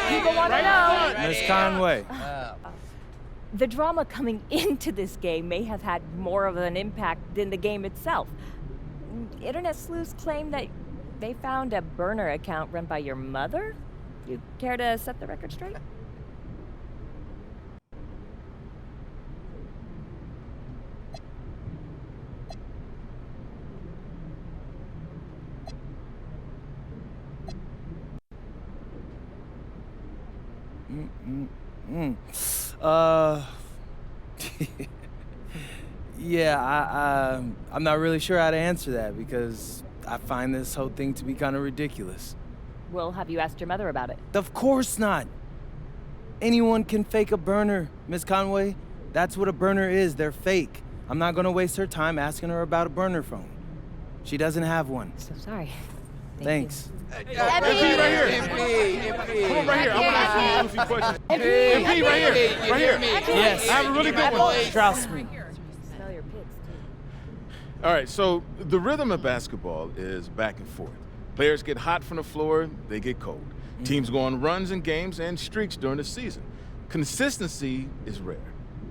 People want to know. Miss Conway. The drama coming into this game may have had more of an impact than the game itself. Internet sleuths claim that they found a burner account run by your mother. You care to set the record straight? Yeah, I'm not really sure how to answer that because I find this whole thing to be kind of ridiculous. Well, have you asked your mother about it? Of course not. Anyone can fake a burner, Miss Conway. That's what a burner is. They're fake. I'm not gonna waste her time asking her about a burner phone. She doesn't have one. So sorry. Thanks. MP right here. MP. Come on right here. I want to ask you a few questions. MP right here. Right here. Yes. I have a really good one. Strausman. Smell your pigs. All right, so the rhythm of basketball is back and forth. Players get hot from the floor, they get cold. Teams go on runs in games and streaks during the season. Consistency is rare.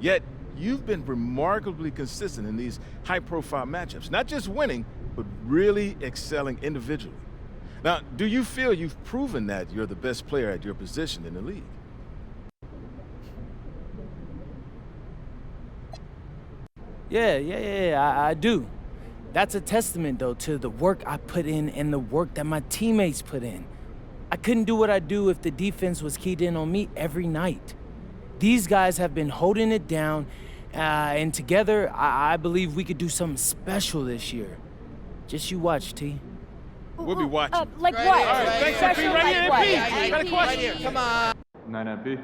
Yet, you've been remarkably consistent in these high-profile matchups. Not just winning, but really excelling individually. Now, do you feel you've proven that you're the best player at your position in the league? Yeah, I do. That's a testament, though, to the work I put in and the work that my teammates put in. I couldn't do what I do if the defense was keyed in on me every night. These guys have been holding it down, and together, I believe we could do something special this year. Just you watch, T. We'll be watching. Like what? All right, thanks, MP. Right here, MP. Got a question. Come on. 9 MP.